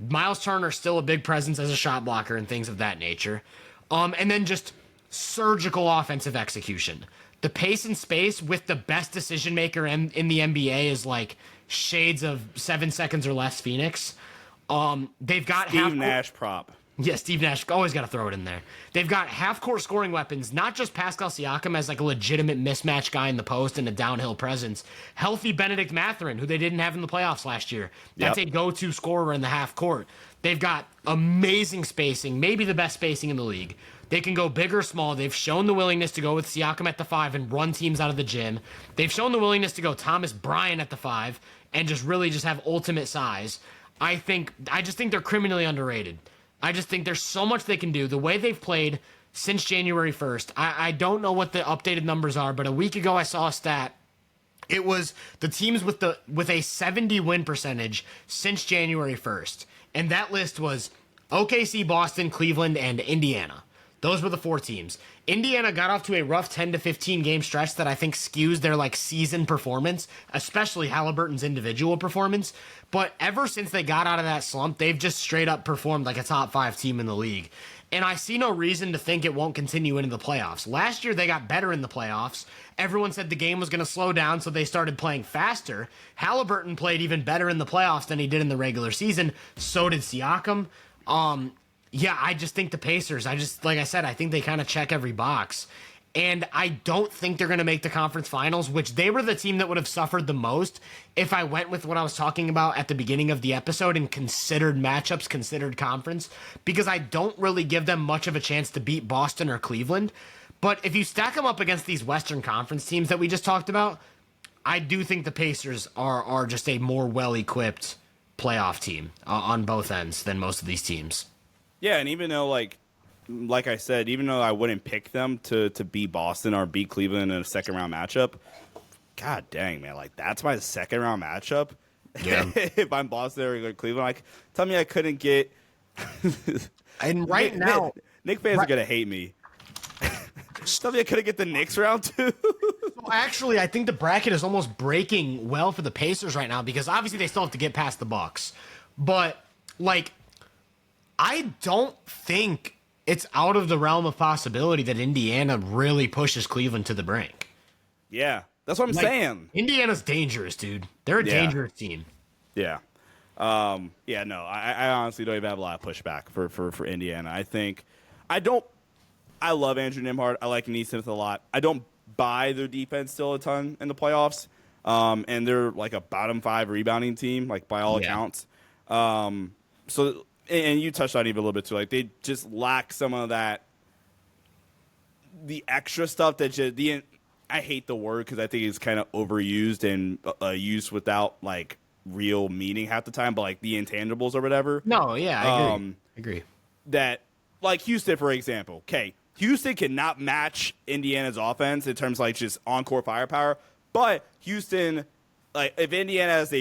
[SPEAKER 1] Miles Turner still a big presence as a shot blocker and things of that nature. And then just surgical offensive execution. The pace and space with the best decision maker in the NBA is like shades of 7 seconds or less Phoenix. They've got
[SPEAKER 2] Steve Nash prop.
[SPEAKER 1] Yeah, Steve Nash, always got to throw it in there. They've got half-court scoring weapons, not just Pascal Siakam as like a legitimate mismatch guy in the post and a downhill presence. Healthy Benedict Mathurin, who they didn't have in the playoffs last year. That's a go-to scorer in the half-court. They've got amazing spacing, maybe the best spacing in the league. They can go big or small. They've shown the willingness to go with Siakam at the 5 and run teams out of the gym. They've shown the willingness to go Thomas Bryant at the 5 and just really just have ultimate size. I just think they're criminally underrated. I just think there's so much they can do. The way they've played since January 1st, I don't know what the updated numbers are, but a week ago I saw a stat. It was the teams with a 70 win percentage since January 1st. And that list was OKC, Boston, Cleveland, and Indiana. Those were the 4 teams. Indiana got off to a rough 10 to 15 game stretch that I think skews their season performance, especially Halliburton's individual performance. But ever since they got out of that slump, they've just straight up performed like a top 5 team in the league. And I see no reason to think it won't continue into the playoffs. Last year, they got better in the playoffs. Everyone said the game was going to slow down, so they started playing faster. Halliburton played even better in the playoffs than he did in the regular season. So did Siakam. Yeah, I just think the Pacers, like I said, I think they kind of check every box. And I don't think they're going to make the conference finals, which they were the team that would have suffered the most if I went with what I was talking about at the beginning of the episode and considered matchups, considered conference, because I don't really give them much of a chance to beat Boston or Cleveland. But if you stack them up against these Western Conference teams that we just talked about, I do think the Pacers are just a more well-equipped playoff team on both ends than most of these teams.
[SPEAKER 2] Yeah, and even though, like I said, even though I wouldn't pick them to beat Boston or beat Cleveland in a second-round matchup, god dang, man, that's my second-round matchup?
[SPEAKER 1] Yeah.
[SPEAKER 2] If I'm Boston or Cleveland, tell me I couldn't get...
[SPEAKER 1] And right now...
[SPEAKER 2] Knicks fans are going to hate me. Tell me I couldn't get the Knicks round 2?
[SPEAKER 1] Actually, I think the bracket is almost breaking well for the Pacers right now because obviously they still have to get past the Bucks. But, I don't think it's out of the realm of possibility that Indiana really pushes Cleveland to the brink.
[SPEAKER 2] Yeah, that's what I'm saying.
[SPEAKER 1] Indiana's dangerous, dude. They're a dangerous team.
[SPEAKER 2] Yeah. I honestly don't even have a lot of pushback for Indiana. I love Andrew Nembhard. I like Neesmith a lot. I don't buy their defense still a ton in the playoffs. And they're a bottom 5 rebounding team, by all accounts. So, and you touched on it even a little bit too. They just lack some of that, the extra stuff that I hate the word because I think it's kind of overused and used without real meaning half the time, but the intangibles or whatever.
[SPEAKER 1] No, yeah, I agree.
[SPEAKER 2] That, Houston, for example. Okay, Houston cannot match Indiana's offense in terms of just on-court firepower, but Houston, if Indiana has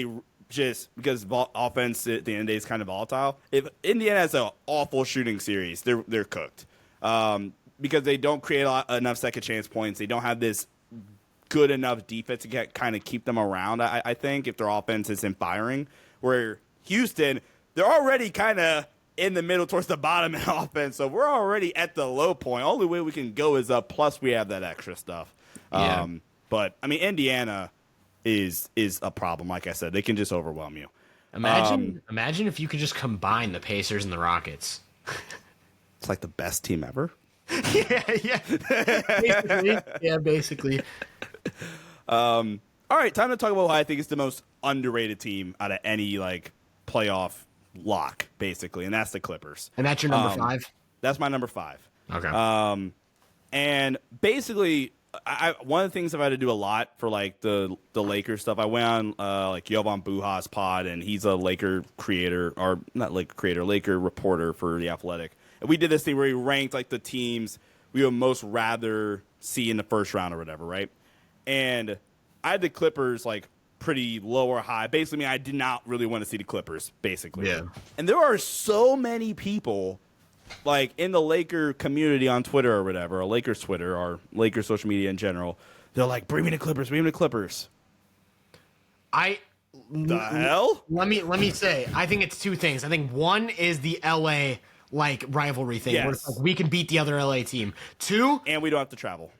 [SPEAKER 2] just because offense at the end of the day is kind of volatile, if Indiana has an awful shooting series, they're cooked because they don't create enough second chance points. They don't have this good enough defense to kind of keep them around, I think, if their offense isn't firing. Where Houston, they're already kind of in the middle towards the bottom in offense, so we're already at the low point. Only way we can go is up, plus we have that extra stuff.
[SPEAKER 1] Yeah.
[SPEAKER 2] But, Indiana is a problem. Like I said, they can just overwhelm you.
[SPEAKER 1] Imagine if you could just combine the Pacers and the Rockets.
[SPEAKER 2] It's the best team ever.
[SPEAKER 1] Yeah. Basically.
[SPEAKER 2] All right, time to talk about who I think is the most underrated team out of any playoff lock, basically, and that's the Clippers.
[SPEAKER 1] And that's your number 5?
[SPEAKER 2] That's my number 5.
[SPEAKER 1] Okay.
[SPEAKER 2] And basically, one of the things I've had to do a lot for the Lakers stuff. I went on Jovan Buha's pod, and he's a Laker creator, or not Laker creator, Laker reporter for The Athletic. And we did this thing where he ranked the teams we would most rather see in the first round or whatever, right? And I had the Clippers pretty low or high. Basically, I did not really want to see the Clippers, basically.
[SPEAKER 1] Yeah.
[SPEAKER 2] And there are so many people in the Laker community on Twitter or whatever, or Lakers Twitter, or Lakers social media in general, they're bring me the Clippers, bring me the Clippers. The hell?
[SPEAKER 1] Let me say, I think it's 2 things. I think one is the LA rivalry thing, where it's we can beat the other LA team. 2,
[SPEAKER 2] and we don't have to travel.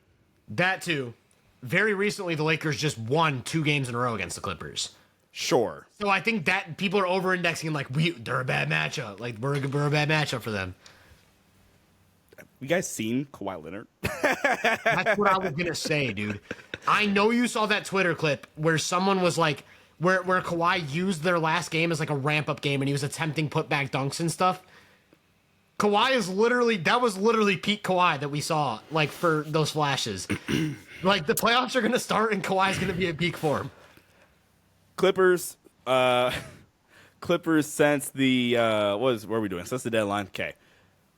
[SPEAKER 1] That too. Very recently, the Lakers just won 2 games in a row against the Clippers.
[SPEAKER 2] Sure.
[SPEAKER 1] So I think that people are over-indexing they're a bad matchup. We're a bad matchup for them.
[SPEAKER 2] You guys seen Kawhi Leonard?
[SPEAKER 1] That's what I was gonna say, dude. I know you saw that Twitter clip where someone was where Kawhi used their last game as a ramp-up game, and he was attempting putback dunks and stuff. That was literally peak Kawhi that we saw, for those flashes. The playoffs are going to start and Kawhi's going to be at peak form.
[SPEAKER 2] Clippers Clippers since the what are we doing? Since the deadline. Okay.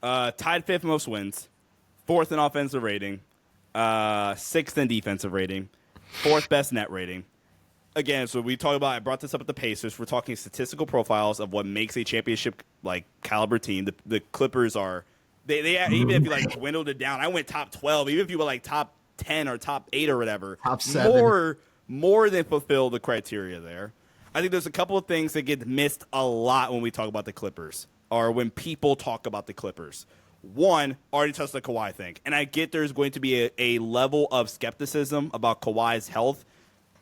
[SPEAKER 2] Tied 5th most wins, 4th in offensive rating, 6th in defensive rating, 4th best net rating. Again, so we talk about. I brought this up at the Pacers. We're talking statistical profiles of what makes a championship like caliber team. The Clippers are. They even if you like dwindled it down, I went top 12. Even if you were like top 10 or top 8 or whatever,
[SPEAKER 1] top 7,
[SPEAKER 2] more than fulfill the criteria there. I think there's a couple of things that get missed a lot when we talk about the Clippers, or when people talk about the Clippers. One, already touched the Kawhi thing, and I get there's going to be a level of skepticism about Kawhi's health.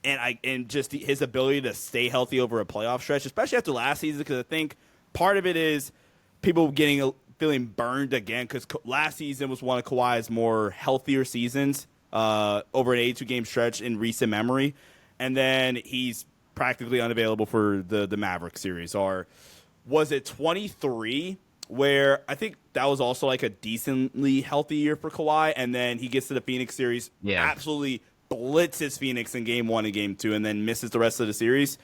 [SPEAKER 2] And just his ability to stay healthy over a playoff stretch, especially after last season, because I think part of it is people feeling burned again, because last season was one of Kawhi's more healthier seasons over an 82-game stretch in recent memory, and then he's practically unavailable for the Mavericks series. Or was it 23, where I think that was also like a decently healthy year for Kawhi, and then he gets to the Phoenix series, absolutely blitzes Phoenix in game 1 and game 2 and then misses the rest of the series.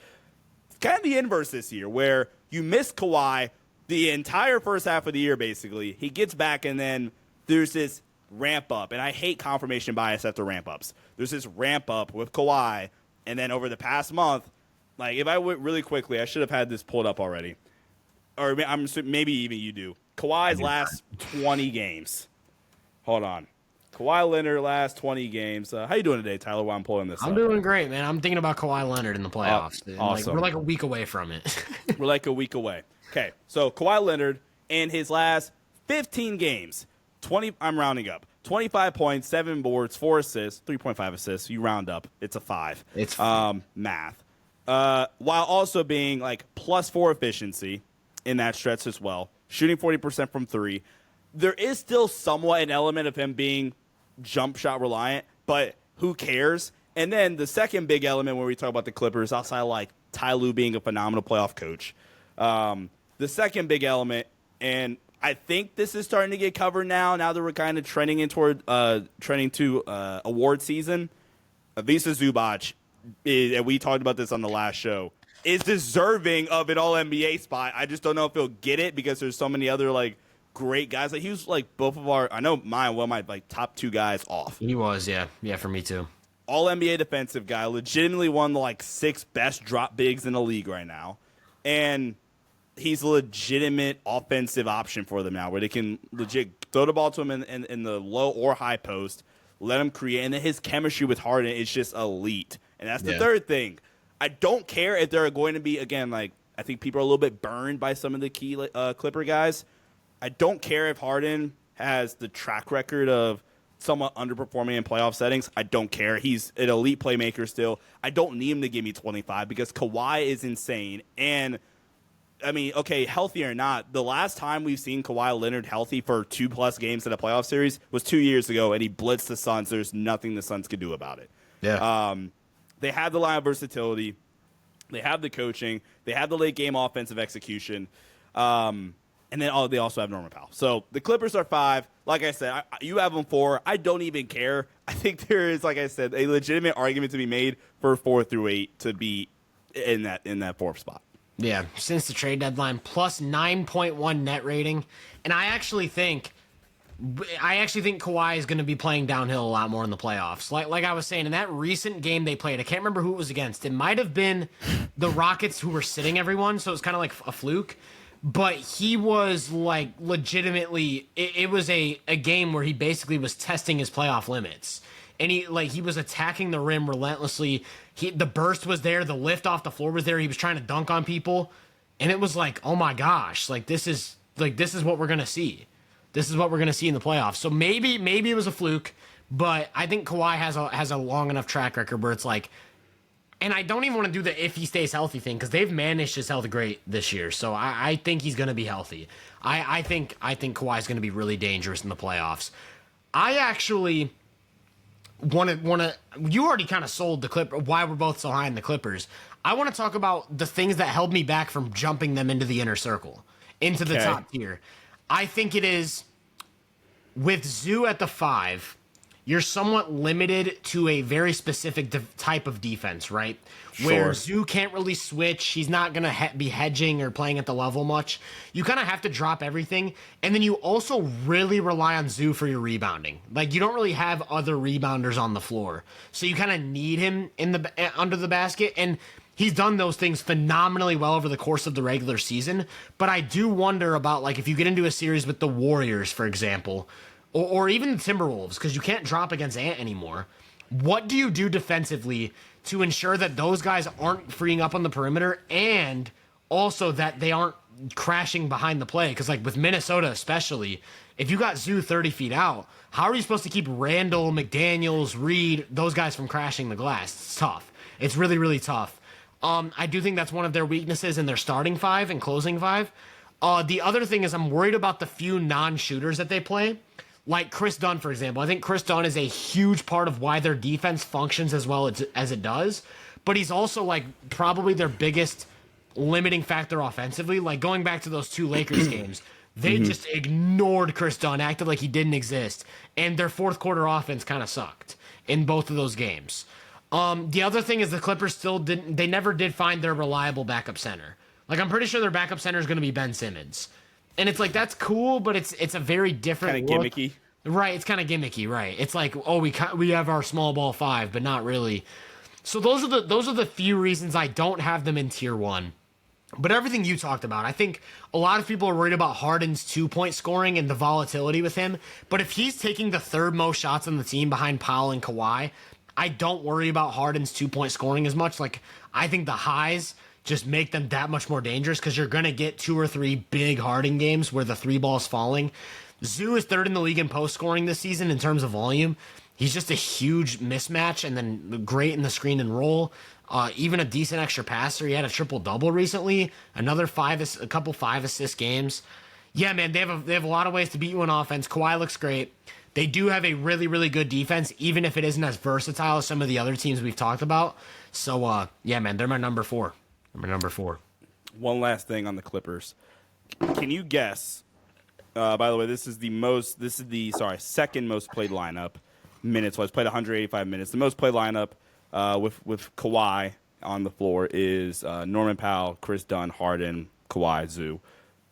[SPEAKER 2] It's kind of the inverse this year, where you miss Kawhi the entire first half of the year, basically. He gets back, and then there's this ramp up. And I hate confirmation bias after ramp ups. There's this ramp up with Kawhi, and then over the past month, like if I went really quickly, I should have had this pulled up already. Or maybe even you do. Kawhi's last 20 games. Hold on. Kawhi Leonard last 20 games. How you doing today, Tyler, while I'm pulling this
[SPEAKER 1] I'm
[SPEAKER 2] up?
[SPEAKER 1] doing great, man. I'm thinking about Kawhi Leonard in the playoffs.
[SPEAKER 2] Awesome.
[SPEAKER 1] We're like a week away from it.
[SPEAKER 2] We're like a week away. Okay, so Kawhi Leonard in his last 15 games, I'm rounding up, 25 points, 7 boards, 4 assists, 3.5 assists. You round up. It's a 5.
[SPEAKER 1] It's
[SPEAKER 2] math. While also being like +4 efficiency in that stretch as well, shooting 40% from 3. There is still somewhat an element of him being jump shot reliant, but who cares? And then the second big element when we talk about the Clippers, outside of like Ty Lue being a phenomenal playoff coach, the second big element, and I think this is starting to get covered now that we're kind of trending to award season. Ivica Zubac, and we talked about this on the last show, is deserving of an All-NBA spot. I just don't know if he'll get it because there's so many other like great guys. Like he was like both of our, I know mine, one of my like top 2 guys off.
[SPEAKER 1] He was, yeah, for me too.
[SPEAKER 2] All-NBA defensive guy, legitimately one of the like 6 best drop bigs in the league right now, and he's a legitimate offensive option for them now, where they can legit throw the ball to him in the low or high post, let him create, and then his chemistry with Harden is just elite. And that's the third thing. I don't care if there are going to be, again, like I think people are a little bit burned by some of the key Clipper guys. I don't care if Harden has the track record of somewhat underperforming in playoff settings. I don't care. He's an elite playmaker still. I don't need him to give me 25 because Kawhi is insane. And, I mean, okay, healthy or not, the last time we've seen Kawhi Leonard healthy for 2+ games in a playoff series was 2 years ago, and he blitzed the Suns. There's nothing the Suns could do about it.
[SPEAKER 1] Yeah.
[SPEAKER 2] They have the line of versatility. They have the coaching. They have the late game offensive execution. And then they also have Norman Powell. So the Clippers are 5. Like I said, you have them 4. I don't even care. I think there is, like I said, a legitimate argument to be made for 4 through 8 to be in that 4th spot.
[SPEAKER 1] Yeah, since the trade deadline, plus 9.1 net rating. And I actually think Kawhi is going to be playing downhill a lot more in the playoffs. Like I was saying, in that recent game they played, I can't remember who it was against. It might have been the Rockets who were sitting everyone, so it was kind of like a fluke. But he was like legitimately, it was a game where he basically was testing his playoff limits. And he was attacking the rim relentlessly. The burst was there, the lift off the floor was there. He was trying to dunk on people. And it was like, oh my gosh, this is what we're gonna see. This is what we're gonna see in the playoffs. So maybe it was a fluke, but I think Kawhi has a long enough track record where it's like, and I don't even want to do the if he stays healthy thing because they've managed his health great this year. So I think he's gonna be healthy. I think Kawhi's gonna be really dangerous in the playoffs. I actually want to. You already kind of sold the Clippers. Why we're both so high in the Clippers. I want to talk about the things that held me back from jumping them into the inner circle, into the top tier. I think it is with Zoo at the 5. you're somewhat limited to a very specific type of defense, right? Where Zoo can't really switch. He's not going to be hedging or playing at the level much. You kind of have to drop everything. And then you also really rely on Zoo for your rebounding. Like, you don't really have other rebounders on the floor. So you kind of need him under the basket. And he's done those things phenomenally well over the course of the regular season. But I do wonder about, like, if you get into a series with the Warriors, for example, or even the Timberwolves, because you can't drop against Ant anymore. What do you do defensively to ensure that those guys aren't freeing up on the perimeter and also that they aren't crashing behind the play? Because, like, with Minnesota especially, if you got Zoo 30 feet out, how are you supposed to keep Randall, McDaniels, Reed, those guys from crashing the glass? It's tough. It's really, really tough. I do think that's one of their weaknesses in their starting five and closing five. The other thing is I'm worried about the few non-shooters that they play. Like Chris Dunn, for example. I think Chris Dunn is a huge part of why their defense functions as well as it does. But he's also, like, probably their biggest limiting factor offensively. Like, going back to those two Lakers games, they just ignored Chris Dunn, acted like he didn't exist. And their fourth quarter offense kind of sucked in both of those games. The other thing is the Clippers they never did find their reliable backup center. Like, I'm pretty sure their backup center is going to be Ben Simmons. And it's like, that's cool, but it's a very different
[SPEAKER 2] kind of gimmicky.
[SPEAKER 1] Right, it's kind of gimmicky, right? It's like, oh, we have our small ball five, but not really. So those are the few reasons I don't have them in tier 1. But everything you talked about, I think a lot of people are worried about Harden's 2-point scoring and the volatility with him. But if he's taking the third most shots on the team behind Powell and Kawhi, I don't worry about Harden's 2-point scoring as much. Like, I think the highs just make them that much more dangerous because you're going to get 2 or 3 big Harden games where the 3 ball's falling. Zoo is third in the league in post scoring this season in terms of volume. He's just a huge mismatch and then great in the screen and roll. Even a decent extra passer. He had a triple-double recently. A couple 5-assist games. Yeah, man, they have a lot of ways to beat you on offense. Kawhi looks great. They do have a really, really good defense, even if it isn't as versatile as some of the other teams we've talked about. So, yeah, man, they're my number 4.
[SPEAKER 2] One last thing on the Clippers. Can you guess? By the way, this is the second most played lineup minutes wise. Played 185 minutes. The most played lineup with Kawhi on the floor is Norman Powell, Chris Dunn, Harden, Kawhi, Zoo.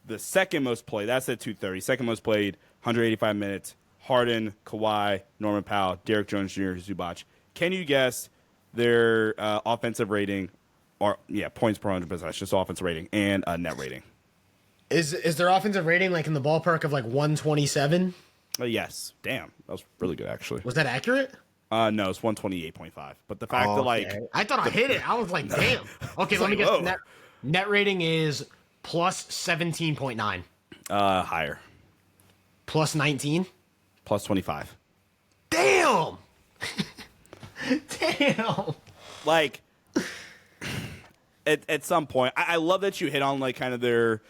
[SPEAKER 2] The second most played, that's at 230. Second most played, 185 minutes. Harden, Kawhi, Norman Powell, Derek Jones Jr., Zubac. Can you guess their offensive rating? Or, points per 100 possessions, just offensive rating, and net rating.
[SPEAKER 1] Is their offensive rating, like, in the ballpark of, like, 127?
[SPEAKER 2] Yes. Damn. That was really good, actually.
[SPEAKER 1] Was that accurate?
[SPEAKER 2] No, it's 128.5. But the fact that, like...
[SPEAKER 1] I thought I hit it. I was like, damn. Okay, let me guess. Net rating is plus 17.9.
[SPEAKER 2] Higher.
[SPEAKER 1] Plus 19?
[SPEAKER 2] Plus 25.
[SPEAKER 1] Damn! Damn!
[SPEAKER 2] Like... At some point, I love that you hit on, like, kind of their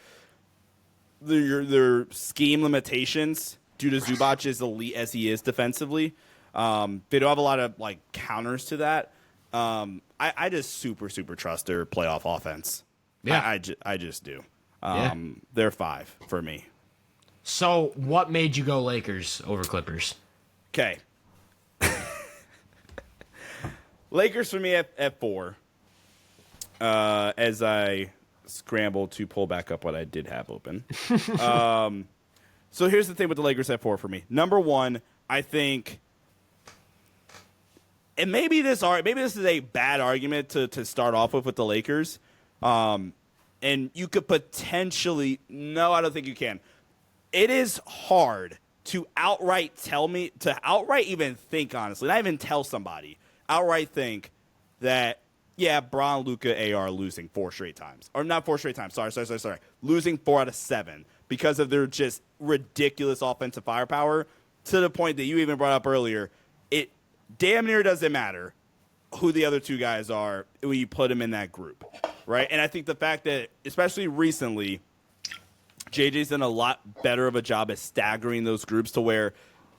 [SPEAKER 2] scheme limitations due to Zubac as elite as he is defensively. They don't have a lot of, like, counters to that. I just super trust their playoff offense. Yeah, I just do. They're 5 for me.
[SPEAKER 1] So, what made you go Lakers over Clippers?
[SPEAKER 2] Okay, Lakers for me at 4. As I scramble to pull back up what I did have open. So here's the thing with the Lakers at 4 for me. Number 1, I think, and maybe this is a bad argument to start off with the Lakers. And you could potentially, no, I don't think you can. It is hard to outright even think, honestly, not even tell somebody, outright think that, yeah, Bron, Luka, AR losing 4 straight times. Or not 4 straight times. Sorry. Losing 4 out of 7 because of their just ridiculous offensive firepower to the point that you even brought up earlier. It damn near doesn't matter who the other 2 guys are when you put them in that group, right? And I think the fact that, especially recently, JJ's done a lot better of a job at staggering those groups to where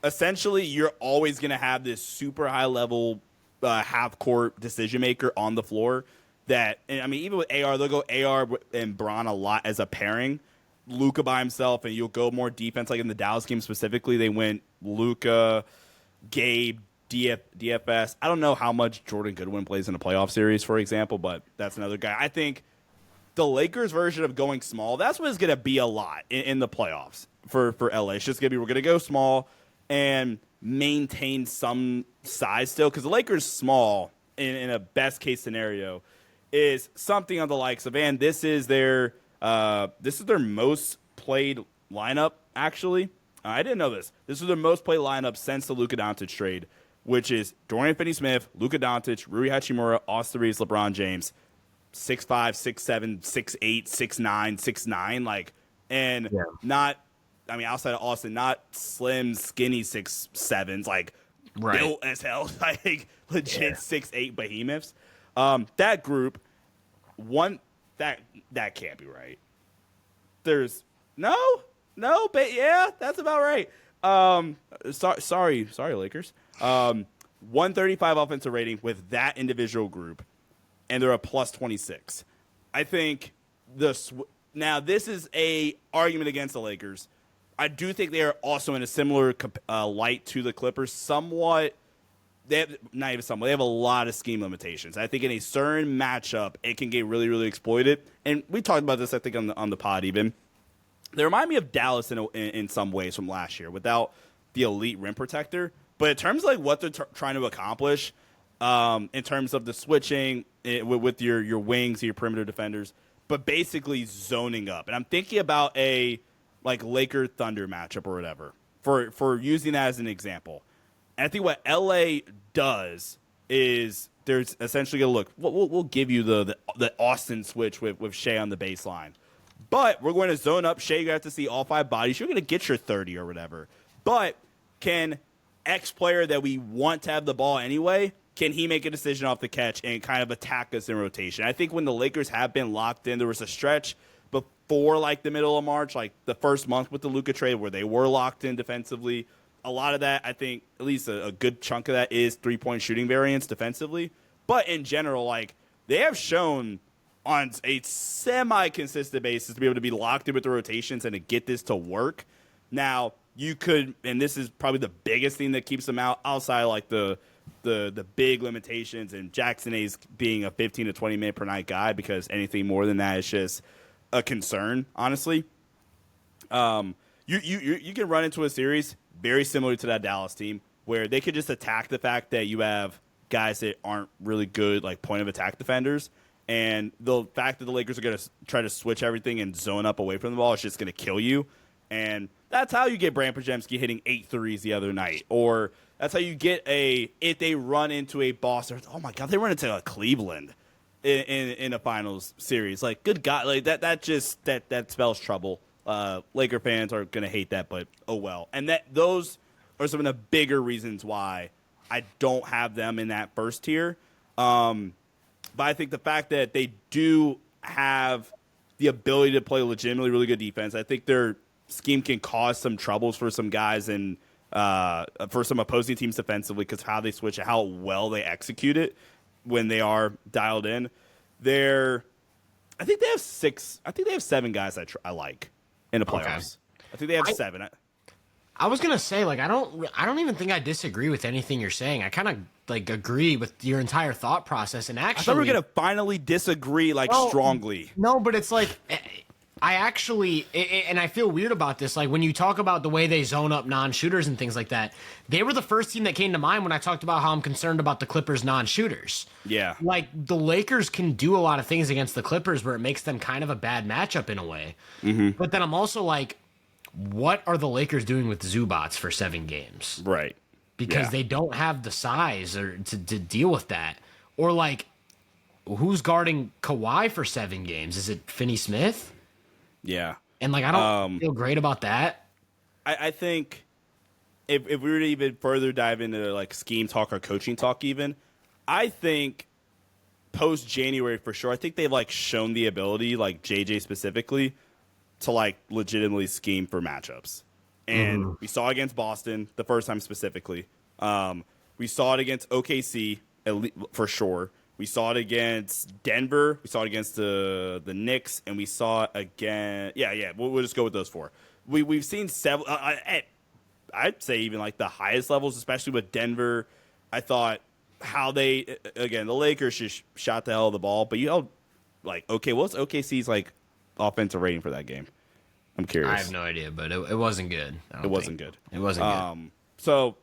[SPEAKER 2] essentially you're always going to have this super high-level half-court decision-maker on the floor that, and I mean, even with AR, they'll go AR and Bron a lot as a pairing. Luka by himself, and you'll go more defense. Like in the Dallas game specifically, they went Luka, Gabe, DFS. I don't know how much Jordan Goodwin plays in a playoff series, for example, but that's another guy. I think the Lakers version of going small, that's what it's going to be a lot in the playoffs for LA. It's just going to be, we're going to go small and maintain some size still, because the Lakers small in a best case scenario is something on the likes of, and this is their most played lineup, actually. I didn't know this. This is their most played lineup since the Luka Doncic trade, which is Dorian Finney-Smith, Luka Doncic, Rui Hachimura, Austin Reeves, LeBron James, 6'5", 6'7", 6'8", 6'9", 6'9", like, and not, I mean, outside of Austin, not slim, skinny 6'7s, like, built as hell, like, legit 6'8" behemoths. That group, that can't be right. There's, but yeah, that's about right. Sorry, Lakers. 135 offensive rating with that individual group, and they're a plus 26. I think now this is a argument against the Lakers. I do think they are also in a similar light to the Clippers. Somewhat, they have a lot of scheme limitations. I think in a certain matchup, it can get really, really exploited. And we talked about this, I think, on the pod even. They remind me of Dallas in some ways from last year without the elite rim protector. But in terms of like what they're trying to accomplish, in terms of the switching with your wings, your perimeter defenders, but basically zoning up. And I'm thinking about a like Laker Thunder matchup or whatever for using that as an example. And I think what LA does is there's essentially going to look. We'll give you the Austin switch with Shea on the baseline. But we're going to zone up. Shea, you have to see all 5 bodies. You're going to get your 30 or whatever. But can X player that we want to have the ball anyway, can he make a decision off the catch and kind of attack us in rotation? I think when the Lakers have been locked in, there was a stretch before like the middle of March, like the first month with the Luka trade where they were locked in defensively. A lot of that, I think, at least a good chunk of that is three-point shooting variance defensively. But in general, like they have shown on a semi-consistent basis to be able to be locked in with the rotations and to get this to work. Now, you could, and this is probably the biggest thing that keeps them outside of like the big limitations and Jackson A's being a 15 to 20 minute per night guy, because anything more than that is just a concern, honestly. You can run into a series very similar to that Dallas team where they could just attack the fact that you have guys that aren't really good like point of attack defenders. And the fact that the Lakers are going to try to switch everything and zone up away from the ball is just going to kill you. And that's how you get Brand Pajemski hitting 8 threes the other night. Or that's how you get if they run into a Boston. Oh, my God, they run into a Cleveland in a finals series. Like, good God, like that spells trouble. Laker fans are going to hate that, but oh well. And those are some of the bigger reasons why I don't have them in that first tier. But I think the fact that they do have the ability to play legitimately really good defense, I think their scheme can cause some troubles for some guys and for some opposing teams defensively because how they switch it, how well they execute it when they are dialed in. I think they have 7 guys I like in the playoffs. Okay. I think they have 7.
[SPEAKER 1] I was gonna say, like, I don't even think I disagree with anything you're saying. I kind of like agree with your entire thought process. And actually,
[SPEAKER 2] I thought we were gonna finally disagree strongly.
[SPEAKER 1] No, but it's like I actually, and I feel weird about this. Like when you talk about the way they zone up non-shooters and things like that, they were the first team that came to mind when I talked about how I'm concerned about the Clippers non-shooters.
[SPEAKER 2] Yeah,
[SPEAKER 1] like the Lakers can do a lot of things against the Clippers where it makes them kind of a bad matchup in a way. Mm-hmm. But then I'm also like, what are the Lakers doing with Zubats for 7 games?
[SPEAKER 2] Right.
[SPEAKER 1] Because they don't have the size to deal with that. Or, like, who's guarding Kawhi for 7 games? Is it Finney-Smith?
[SPEAKER 2] Yeah.
[SPEAKER 1] And, like, I don't feel great about that.
[SPEAKER 2] I think if we were to even further dive into, like, scheme talk or coaching talk even, I think post-January for sure, I think they've, like, shown the ability, like JJ specifically, to like legitimately scheme for matchups. And we saw against Boston the first time specifically. We saw it against OKC for sure. We saw it against Denver. We saw it against the Knicks, and we saw it again. Yeah. We'll just go with those 4. We've seen several. I'd say even like the highest levels, especially with Denver. I thought the Lakers just shot the hell of the ball, but what's OKC's like offensive rating for that game? I'm curious.
[SPEAKER 1] I have no idea, but it wasn't good.
[SPEAKER 2] It wasn't good.
[SPEAKER 1] It wasn't good.
[SPEAKER 2] So,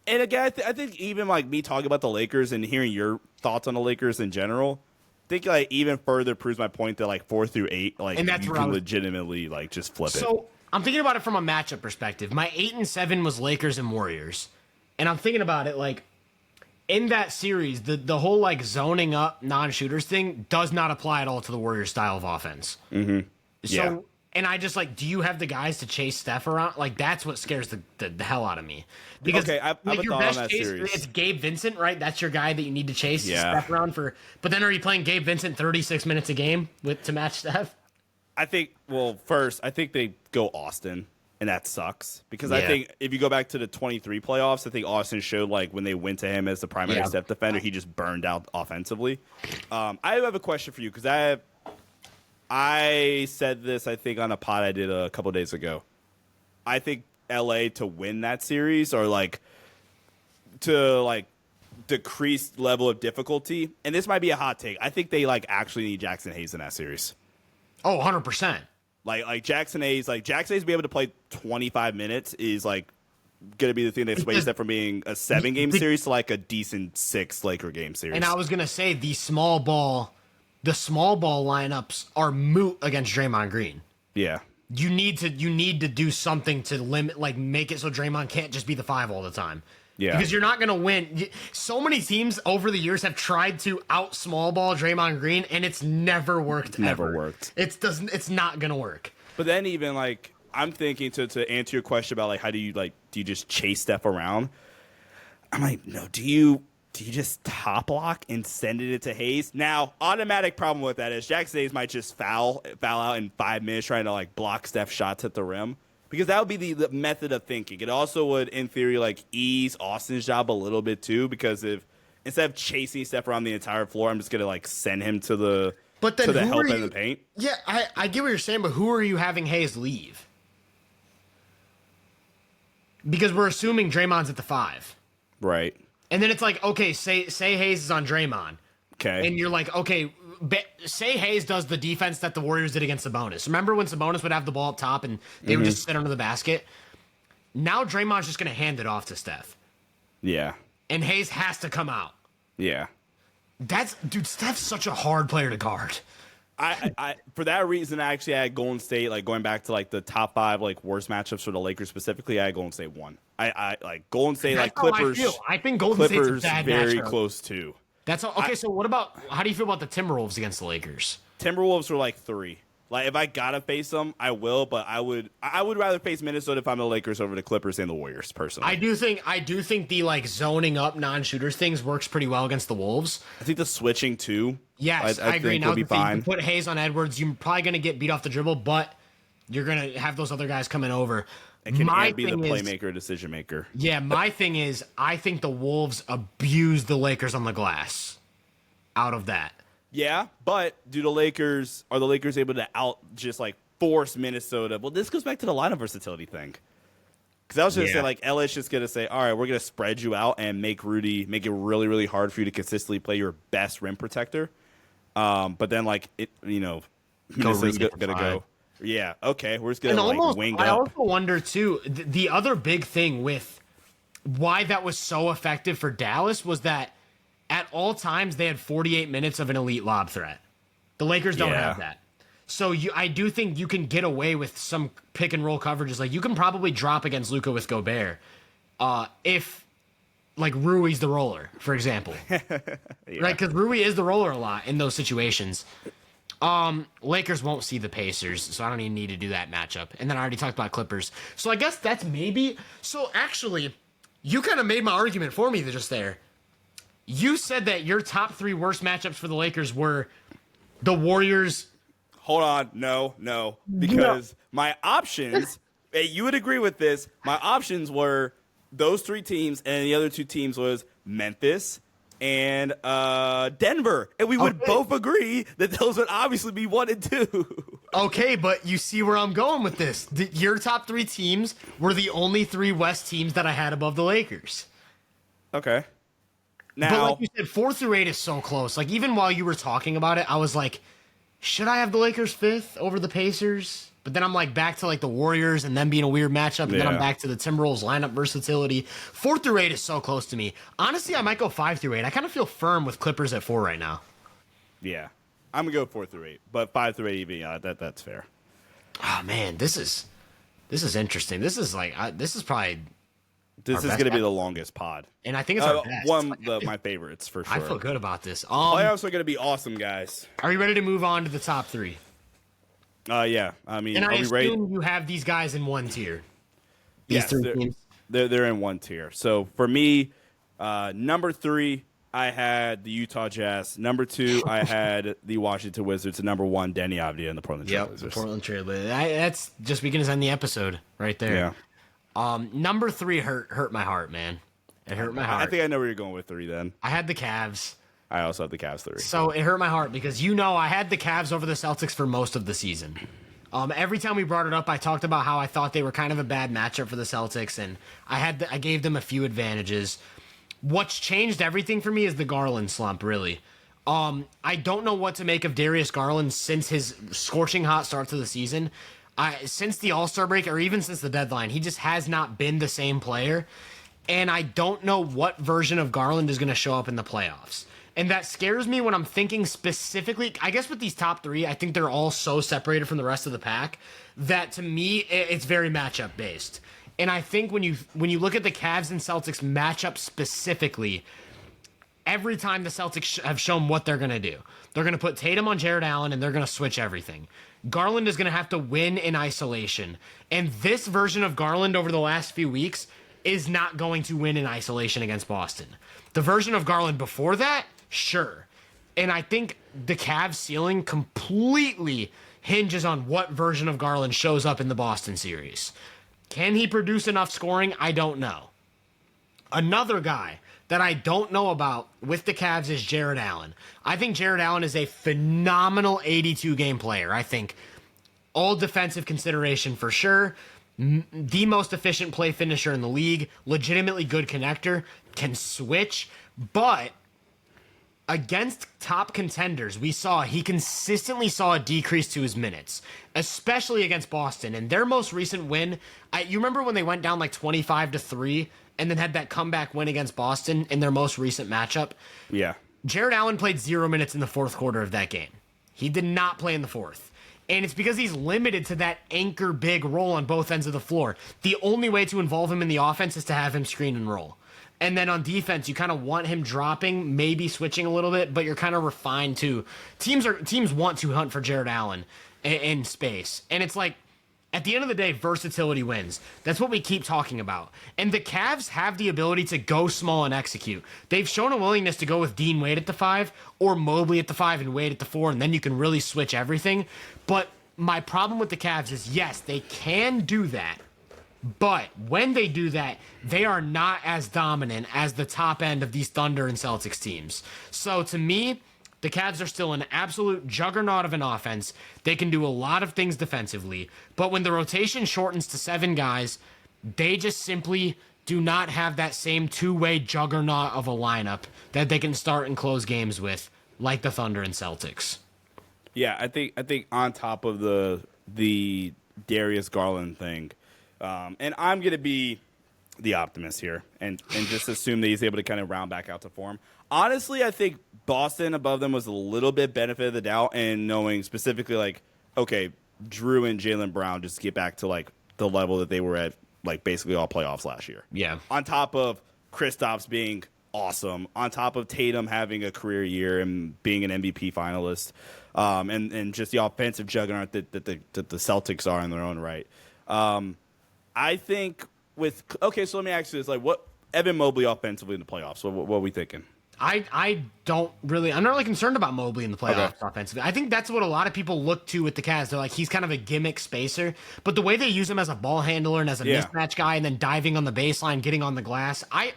[SPEAKER 2] and again, I think even like me talking about the Lakers and hearing your thoughts on the Lakers in general, I think like even further proves my point that like 4 through 8, like
[SPEAKER 1] and that's
[SPEAKER 2] you can legitimately like just flip it.
[SPEAKER 1] So I'm thinking about it from a matchup perspective. My 8 and 7 was Lakers and Warriors, and I'm thinking about it like in that series, the whole like zoning up non-shooters thing does not apply at all to the Warriors style of offense.
[SPEAKER 2] Mm-hmm.
[SPEAKER 1] So, and I just like, do you have the guys to chase Steph around? Like that's what scares the hell out of me. Because
[SPEAKER 2] I have a thought on that
[SPEAKER 1] chase,
[SPEAKER 2] series.
[SPEAKER 1] it's Gabe Vincent, right? That's your guy that you need to chase
[SPEAKER 2] Steph
[SPEAKER 1] around for. But then are you playing Gabe Vincent 36 minutes a game to match Steph?
[SPEAKER 2] I think they go Austin, and that sucks because I think if you go back to the 23 playoffs, I think Austin showed like when they went to him as the primary Steph defender, he just burned out offensively. I have a question for you because I said this I think on a pod I did a couple days ago. I think LA to win that series or like to like decrease level of difficulty, and this might be a hot take. I think they like actually need Jackson Hayes in that series.
[SPEAKER 1] Oh, 100%.
[SPEAKER 2] Like Jackson Hayes be able to play 25 minutes is like going to be the thing that sways that from being a 7-game series to like a decent 6 Laker game series.
[SPEAKER 1] And I was going to say the small ball lineups are moot against Draymond Green.
[SPEAKER 2] Yeah.
[SPEAKER 1] You need to do something to limit, like make it so Draymond can't just be the 5 all the time.
[SPEAKER 2] Yeah.
[SPEAKER 1] Because you're not going to win. So many teams over the years have tried to out small ball Draymond Green, and it's never worked.
[SPEAKER 2] Worked.
[SPEAKER 1] It's not going to work.
[SPEAKER 2] But then even like I'm thinking to answer your question about like how do you just chase Steph around? I'm like, no, do you just top lock and send it to Hayes? Now, automatic problem with that is Jackson Hayes might just foul out in 5 minutes trying to like block Steph's shots at the rim. Because that would be the method of thinking. It also would, in theory, like ease Austin's job a little bit too. Because if instead of chasing Steph around the entire floor, I'm just gonna like send him to the help in the paint.
[SPEAKER 1] Yeah, I get what you're saying, but who are you having Hayes leave? Because we're assuming Draymond's at the 5,
[SPEAKER 2] right?
[SPEAKER 1] And then it's like, okay, say Hayes is on Draymond,
[SPEAKER 2] okay,
[SPEAKER 1] and you're like, okay. Say Hayes does the defense that the Warriors did against Sabonis. Remember when Sabonis would have the ball up top and they would just sit under the basket? Now Draymond's just going to hand it off to Steph.
[SPEAKER 2] Yeah.
[SPEAKER 1] And Hayes has to come out.
[SPEAKER 2] Yeah.
[SPEAKER 1] Steph's such a hard player to guard.
[SPEAKER 2] I for that reason, I actually had Golden State, like going back to like the top 5 like worst matchups for the Lakers specifically. I had Golden State 1. I like Golden State,
[SPEAKER 1] That's
[SPEAKER 2] like Clippers.
[SPEAKER 1] I think Golden
[SPEAKER 2] Clippers
[SPEAKER 1] State's a bad
[SPEAKER 2] very
[SPEAKER 1] matchup.
[SPEAKER 2] close too.
[SPEAKER 1] That's all. Okay, so how do you feel about the Timberwolves against the Lakers?
[SPEAKER 2] Timberwolves were like 3. Like if I gotta face them, I will. But I would rather face Minnesota if I'm the Lakers over the Clippers and the Warriors personally.
[SPEAKER 1] I do think the like zoning up non-shooters things works pretty well against the Wolves.
[SPEAKER 2] I think the switching too.
[SPEAKER 1] Yes, I agree.
[SPEAKER 2] Think
[SPEAKER 1] Now
[SPEAKER 2] will be fine.
[SPEAKER 1] You put Hayes on Edwards, you're probably gonna get beat off the dribble, but you're gonna have those other guys coming over.
[SPEAKER 2] And can Ant be the playmaker, decision maker?
[SPEAKER 1] Yeah, my thing is, I think the Wolves abuse the Lakers on the glass. Out of that.
[SPEAKER 2] Yeah, but are the Lakers able to just like force Minnesota? Well, this goes back to the line of versatility thing. Because I was just saying, like, LA's just going to say, all right, we're going to spread you out and make it really, really hard for you to consistently play your best rim protector. But then, like, Minnesota's going to go. Yeah, okay, we're just going to, like, wing up.
[SPEAKER 1] I also wonder, too, the other big thing with why that was so effective for Dallas was that at all times, they had 48 minutes of an elite lob threat. The Lakers don't have that. So I do think you can get away with some pick and roll coverages. Like you can probably drop against Luka with Gobert if like Rui's the roller, for example. Right? Because Rui is the roller a lot in those situations. Lakers won't see the Pacers, so I don't even need to do that matchup. And then I already talked about Clippers. So I guess that's maybe... So actually, you kind of made my argument for me just there. You said that your top 3 worst matchups for the Lakers were the Warriors.
[SPEAKER 2] Hold on. No. Because my options, you would agree with this, my options were those 3 teams, and the other 2 teams was Memphis and Denver. And we would both agree that those would obviously be 1 and 2.
[SPEAKER 1] Okay, but you see where I'm going with this. Your top 3 teams were the only 3 West teams that I had above the Lakers.
[SPEAKER 2] Okay.
[SPEAKER 1] But
[SPEAKER 2] Now,
[SPEAKER 1] like you said, 4 through 8 is so close. Like, even while you were talking about it, I was like, should I have the Lakers 5th over the Pacers? But then I'm like back to like the Warriors and them being a weird matchup. And then I'm back to the Timberwolves lineup versatility. 4 through 8 is so close to me. Honestly, I might go 5 through 8. I kind of feel firm with Clippers at 4 right now.
[SPEAKER 2] yeah, I'm going to go 4 through 8, but 5 through 8, that's fair.
[SPEAKER 1] Oh, man, this is interesting. This is like, this is probably...
[SPEAKER 2] This is going to be the longest pod.
[SPEAKER 1] And I think it's our best.
[SPEAKER 2] One of my favorites, for sure.
[SPEAKER 1] I feel good about this.
[SPEAKER 2] Playoffs are going to be awesome, guys.
[SPEAKER 1] Are you ready to move on to the top 3?
[SPEAKER 2] Yeah. I mean,
[SPEAKER 1] And I
[SPEAKER 2] are we ready?
[SPEAKER 1] assume you have these guys in one tier. These
[SPEAKER 2] Yes,
[SPEAKER 1] 3 teams.
[SPEAKER 2] they're in one tier. So for me, number 3, I had the Utah Jazz. Number 2, I had the Washington Wizards. And number 1, Danny Avdija and the Portland Trail Blazers.
[SPEAKER 1] Portland Trail Blazers. That's just beginning to end the episode right there.
[SPEAKER 2] Yeah.
[SPEAKER 1] Number 3 hurt my heart, man. It hurt my heart.
[SPEAKER 2] I think I know where you're going with 3 then.
[SPEAKER 1] I had the Cavs.
[SPEAKER 2] I also have the Cavs 3.
[SPEAKER 1] So it hurt my heart because I had the Cavs over the Celtics for most of the season. Every time we brought it up, I talked about how I thought they were kind of a bad matchup for the Celtics, and I gave them a few advantages. What's changed everything for me is the Garland slump, really. I don't know what to make of Darius Garland since his scorching hot start to the season. Since the All-Star break, or even since the deadline, he just has not been the same player. And I don't know what version of Garland is going to show up in the playoffs. And that scares me when I'm thinking specifically, I guess with these top 3, I think they're all so separated from the rest of the pack that to me, it's very matchup based. And I think when you look at the Cavs and Celtics matchup specifically, every time the Celtics have shown what they're going to do. They're going to put Tatum on Jared Allen, and they're going to switch everything. Garland is going to have to win in isolation. And this version of Garland over the last few weeks is not going to win in isolation against Boston. The version of Garland before that, sure. And I think the Cavs ceiling completely hinges on what version of Garland shows up in the Boston series. Can he produce enough scoring? I don't know. Another guy that I don't know about with the Cavs is Jared Allen. I think Jared Allen is a phenomenal 82-game player. I think all defensive consideration for sure. The most efficient play finisher in the league. Legitimately good connector. Can switch. But against top contenders, he consistently saw a decrease to his minutes, especially against Boston. And their most recent win, you remember when they went down like 25-3 and then had that comeback win against Boston in their most recent matchup?
[SPEAKER 2] Yeah.
[SPEAKER 1] Jared Allen played 0 minutes in the fourth quarter of that game. He did not play in the fourth. And it's because he's limited to that anchor big role on both ends of the floor. The only way to involve him in the offense is to have him screen and roll. And then on defense, you kind of want him dropping, maybe switching a little bit, but you're kind of refined too. Teams want to hunt for Jared Allen in space. And it's like, at the end of the day, versatility wins. That's what we keep talking about. And the Cavs have the ability to go small and execute. They've shown a willingness to go with Dean Wade at the 5 or Mobley at the 5 and Wade at the 4, and then you can really switch everything. But my problem with the Cavs is, yes, they can do that. But when they do that, they are not as dominant as the top end of these Thunder and Celtics teams. So to me, the Cavs are still an absolute juggernaut of an offense. They can do a lot of things defensively. But when the rotation shortens to 7 guys, they just simply do not have that same two-way juggernaut of a lineup that they can start and close games with, like the Thunder and Celtics.
[SPEAKER 2] Yeah, I think on top of the Darius Garland thing, and I'm going to be the optimist here and just assume that he's able to kind of round back out to form. Honestly, I think Boston above them was a little bit benefit of the doubt and knowing specifically, like, okay, Drew and Jaylen Brown just get back to, like, the level that they were at, like, basically all playoffs last year.
[SPEAKER 1] Yeah.
[SPEAKER 2] On top of Kristaps being awesome, on top of Tatum having a career year and being an MVP finalist, and just the offensive juggernaut that the Celtics are in their own right. I think so let me ask you this, like, what Evan Mobley offensively in the playoffs, what are we thinking?
[SPEAKER 1] I'm not really concerned about Mobley in the playoffs offensively. I think that's what a lot of people look to with the Cavs. They're like, he's kind of a gimmick spacer, but the way they use him as a ball handler and as a mismatch guy and then diving on the baseline, getting on the glass, I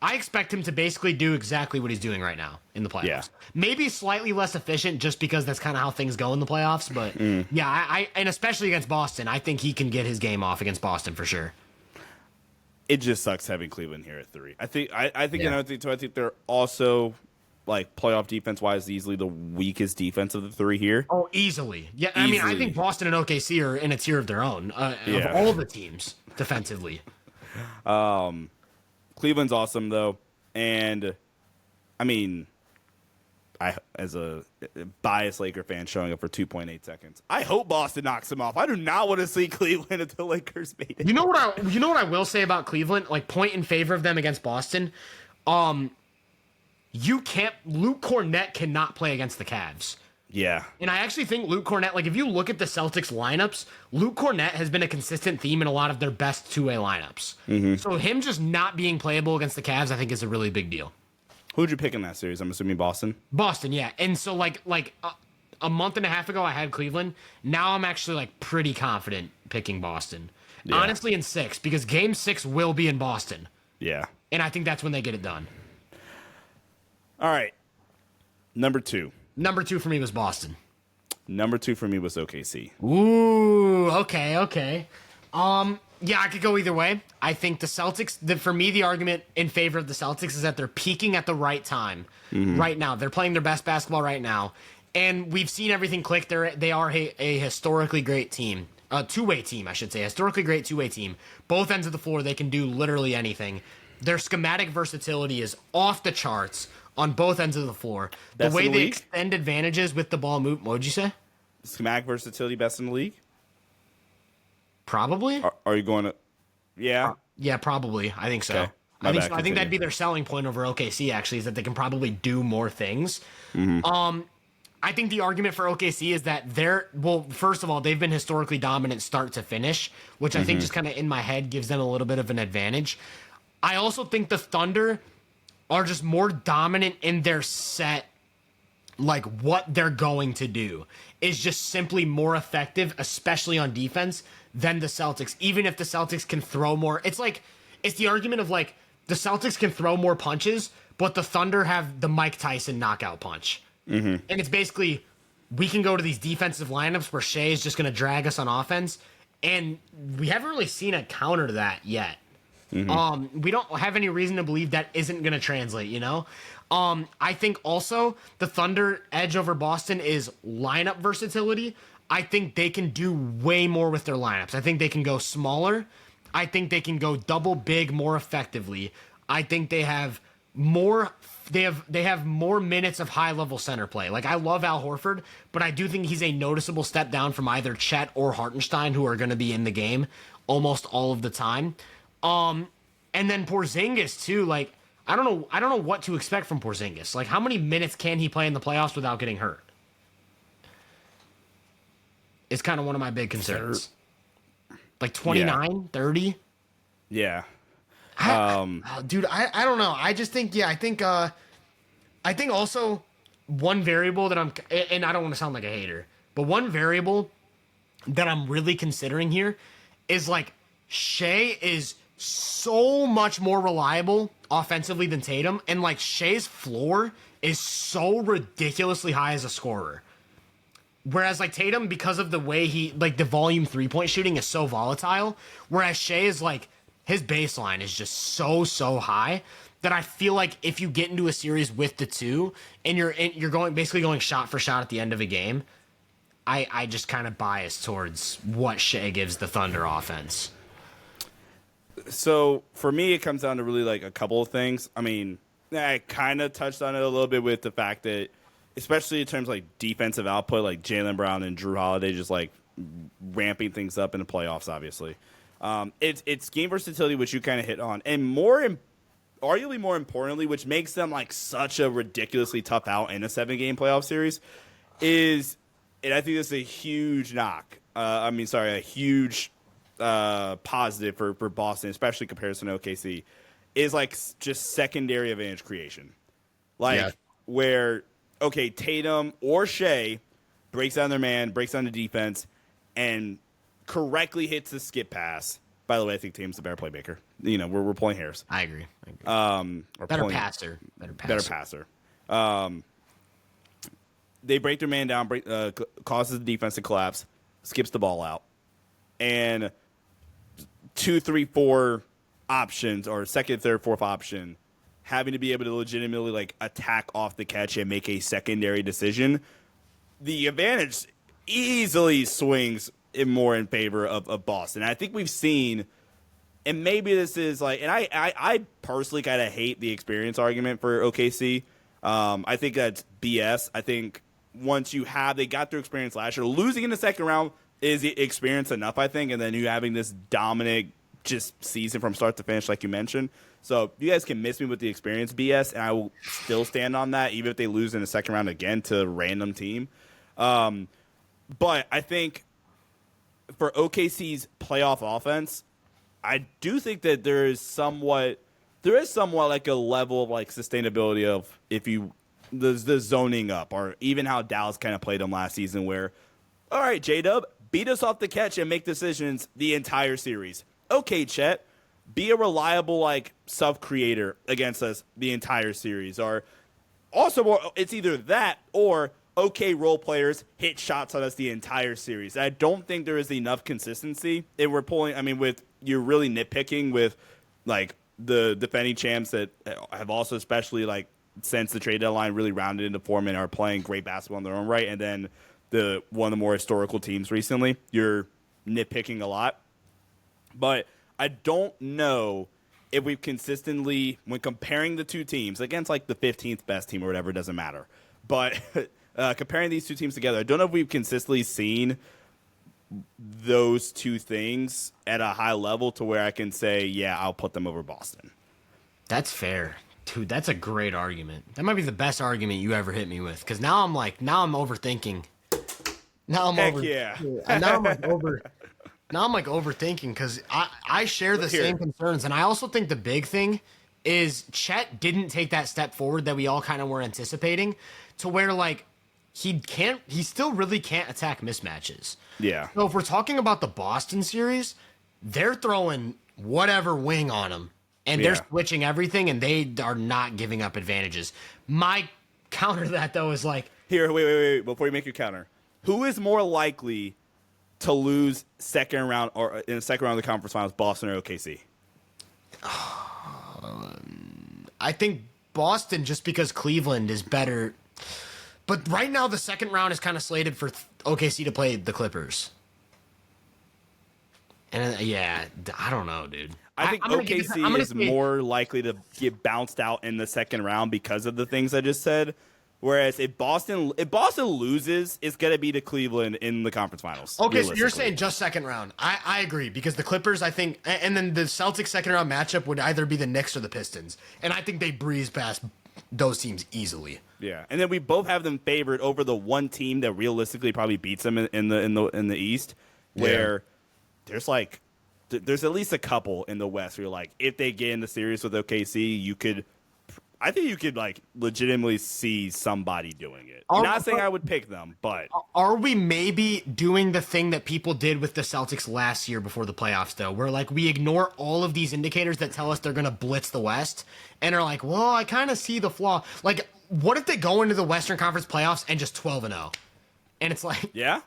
[SPEAKER 1] I expect him to basically do exactly what he's doing right now in the playoffs.
[SPEAKER 2] Yeah.
[SPEAKER 1] Maybe slightly less efficient just because that's kind of how things go in the playoffs. But yeah, I and especially against Boston, I think he can get his game off against Boston for sure.
[SPEAKER 2] It just sucks having Cleveland here at 3. I think
[SPEAKER 1] Yeah.
[SPEAKER 2] another thing too. I think they're also like playoff defense wise easily the weakest defense of the 3 here.
[SPEAKER 1] Oh, easily. Yeah, I mean, I
[SPEAKER 2] Easily.
[SPEAKER 1] think Boston and OKC are in a tier of their own
[SPEAKER 2] Yeah.
[SPEAKER 1] of all the teams defensively.
[SPEAKER 2] Cleveland's awesome though, and I mean, I as a biased Laker fan showing up for 2.8 seconds. I hope Boston knocks him off. I do not want to see Cleveland if the Lakers made it.
[SPEAKER 1] You know what I will say about Cleveland? Like point in favor of them against Boston. Luke Cornett cannot play against the Cavs.
[SPEAKER 2] Yeah,
[SPEAKER 1] And I actually think Luke Cornett, like if you look at the Celtics lineups, Luke Cornett has been a consistent theme in a lot of their best two-way lineups. So him just not being playable against the Cavs, I think is a really big deal.
[SPEAKER 2] who'd you pick in that series? I'm assuming Boston.
[SPEAKER 1] Boston, yeah. And so like a month and a half ago, I had Cleveland. Now I'm actually like pretty confident picking Boston.
[SPEAKER 2] Yeah.
[SPEAKER 1] Honestly, in 6 because Game 6 will be in Boston,
[SPEAKER 2] Yeah.
[SPEAKER 1] and I think that's when they get it done.
[SPEAKER 2] All right. Number 2.
[SPEAKER 1] Number 2 for me was Boston.
[SPEAKER 2] Number 2 for me was OKC.
[SPEAKER 1] Ooh, okay. Yeah, I could go either way. I think the Celtics, for me, the argument in favor of the Celtics is that they're peaking at the right time right now. They're playing their best basketball right now. And we've seen everything click. They are a historically great team. A two-way team, I should say. A historically great two-way team. Both ends of the floor, they can do literally anything. Their schematic versatility is off the charts on both ends of the floor.
[SPEAKER 2] Best
[SPEAKER 1] the way
[SPEAKER 2] in the
[SPEAKER 1] they
[SPEAKER 2] league?
[SPEAKER 1] extend advantages with the ball move. What would you say?
[SPEAKER 2] Schematic versatility best in the league?
[SPEAKER 1] Probably.
[SPEAKER 2] Are you going to? Yeah.
[SPEAKER 1] Yeah, probably. I think so.
[SPEAKER 2] Okay. My bad,
[SPEAKER 1] I think
[SPEAKER 2] continue.
[SPEAKER 1] that'd be their selling point over OKC. Actually, is that they can probably do more things. I think the argument for OKC is that first of all, they've been historically dominant start to finish, which I think just kind of in my head gives them a little bit of an advantage. I also think the Thunder are just more dominant in their set. Like what they're going to do is just simply more effective, especially on defense, than the Celtics. Even if the Celtics can throw more, it's the argument of like the Celtics can throw more punches, but the Thunder have the Mike Tyson knockout punch. And it's basically we can go to these defensive lineups where Shea is just going to drag us on offense, and we haven't really seen a counter to that yet. We don't have any reason to believe that isn't going to translate, you know? I think also the Thunder edge over Boston is lineup versatility. I think they can do way more with their lineups. I think they can go smaller. I think they can go double big more effectively. I think they have more minutes of high level center play. Like I love Al Horford, but I do think he's a noticeable step down from either Chet or Hartenstein, who are going to be in the game almost all of the time. And then Porzingis too. Like I don't know what to expect from Porzingis. Like how many minutes can he play in the playoffs without getting hurt? It's kind of one of my big concerns. Like 29, 30?
[SPEAKER 2] Yeah.
[SPEAKER 1] Dude, I don't know. I just think, I think also one variable that and I don't want to sound like a hater, but one variable that I'm really considering here is like Shea is so much more reliable offensively than Tatum, and like Shea's floor is so ridiculously high as a scorer. Whereas like Tatum, because of the way the volume 3-point shooting is so volatile, whereas Shea is like his baseline is just so high that I feel like if you get into a series with the two and you're basically going shot for shot at the end of a game, I just kind of bias towards what Shea gives the Thunder offense.
[SPEAKER 2] So for me, it comes down to really like a couple of things. I mean, I kind of touched on it a little bit with the fact that, especially in terms of like defensive output, like Jaylen Brown and Drew Holiday just like ramping things up in the playoffs, obviously. It's game versatility, which you kind of hit on, and arguably more importantly, which makes them like such a ridiculously tough out in a 7-game playoff series, is, and I think this is a huge knock. A huge positive for Boston, especially in comparison to OKC, is like just secondary advantage creation. Where, okay, Tatum or Shea breaks down their man, breaks down the defense, and correctly hits the skip pass By the way, I think Tatum's the better playmaker. You know, we're pulling hairs.
[SPEAKER 1] I agree.
[SPEAKER 2] Better
[SPEAKER 1] passer.
[SPEAKER 2] Better passer. They break their man down, causes the defense to collapse, skips the ball out, and 2, 3, 4 options or second, third, fourth option having to be able to legitimately like attack off the catch and make a secondary decision. The advantage easily swings more in favor of Boston. I think we've seen, and maybe this is like, and I personally kind of hate the experience argument for OKC. I think that's BS. I think once they got their experience last year, losing in the second round is experience enough, I think, and then you having this dominant just season from start to finish, like you mentioned. So you guys can miss me with the experience BS, and I will still stand on that, even if they lose in the second round again to a random team. But I think for OKC's playoff offense, I do think that there is somewhat like a level of like sustainability of the zoning up, or even how Dallas kind of played them last season, where, all right, J-Dub, beat us off the catch and make decisions the entire series. Okay, Chet, be a reliable like sub-creator against us the entire series. Or also, it's either that or okay, role players hit shots on us the entire series. I don't think there is enough consistency. And we're pulling, I mean, you're really nitpicking with like the defending champs that have also, especially like since the trade deadline, really rounded into form and are playing great basketball in their own right. And then one of the more historical teams recently, you're nitpicking a lot. But I don't know if we've consistently, when comparing the two teams against like the 15th best team or whatever, it doesn't matter. But comparing these two teams together, I don't know if we've consistently seen those two things at a high level to where I can say, yeah, I'll put them over Boston.
[SPEAKER 1] That's fair. Dude, that's a great argument. That might be the best argument you ever hit me with. Because now I'm overthinking. Now I'm overthinking because I share the same concerns. And I also think the big thing is Chet didn't take that step forward that we all kind of were anticipating, to where like he still really can't attack mismatches.
[SPEAKER 2] Yeah.
[SPEAKER 1] So if we're talking about the Boston series, they're throwing whatever wing on him, and they're switching everything, and they are not giving up advantages. My counter to that, though, is like...
[SPEAKER 2] Here, wait. Before you make your counter. Who is more likely to lose second round or in the second round of the conference finals, Boston or OKC?
[SPEAKER 1] I think Boston, just because Cleveland is better. But right now, the second round is kind of slated for OKC to play the Clippers. And I don't know, dude.
[SPEAKER 2] I think OKC is more likely to get bounced out in the second round because of the things I just said. Whereas if Boston loses, it's going to be to Cleveland in the conference finals.
[SPEAKER 1] Okay, so you're saying just second round. I agree, because the Clippers, I think, and then the Celtics second round matchup would either be the Knicks or the Pistons. And I think they breeze past those teams easily.
[SPEAKER 2] Yeah, and then we both have them favored over the one team that realistically probably beats them in the East, where there's at least a couple in the West where you're like, if they get in the series with OKC, I think you could like legitimately see somebody doing it. I'm not saying I would pick them, but
[SPEAKER 1] are we maybe doing the thing that people did with the Celtics last year before the playoffs, though, where like we ignore all of these indicators that tell us they're going to blitz the West and are like, well, I kind of see the flaw. Like, what if they go into the Western Conference playoffs and just 12-0? And it's like,
[SPEAKER 2] yeah.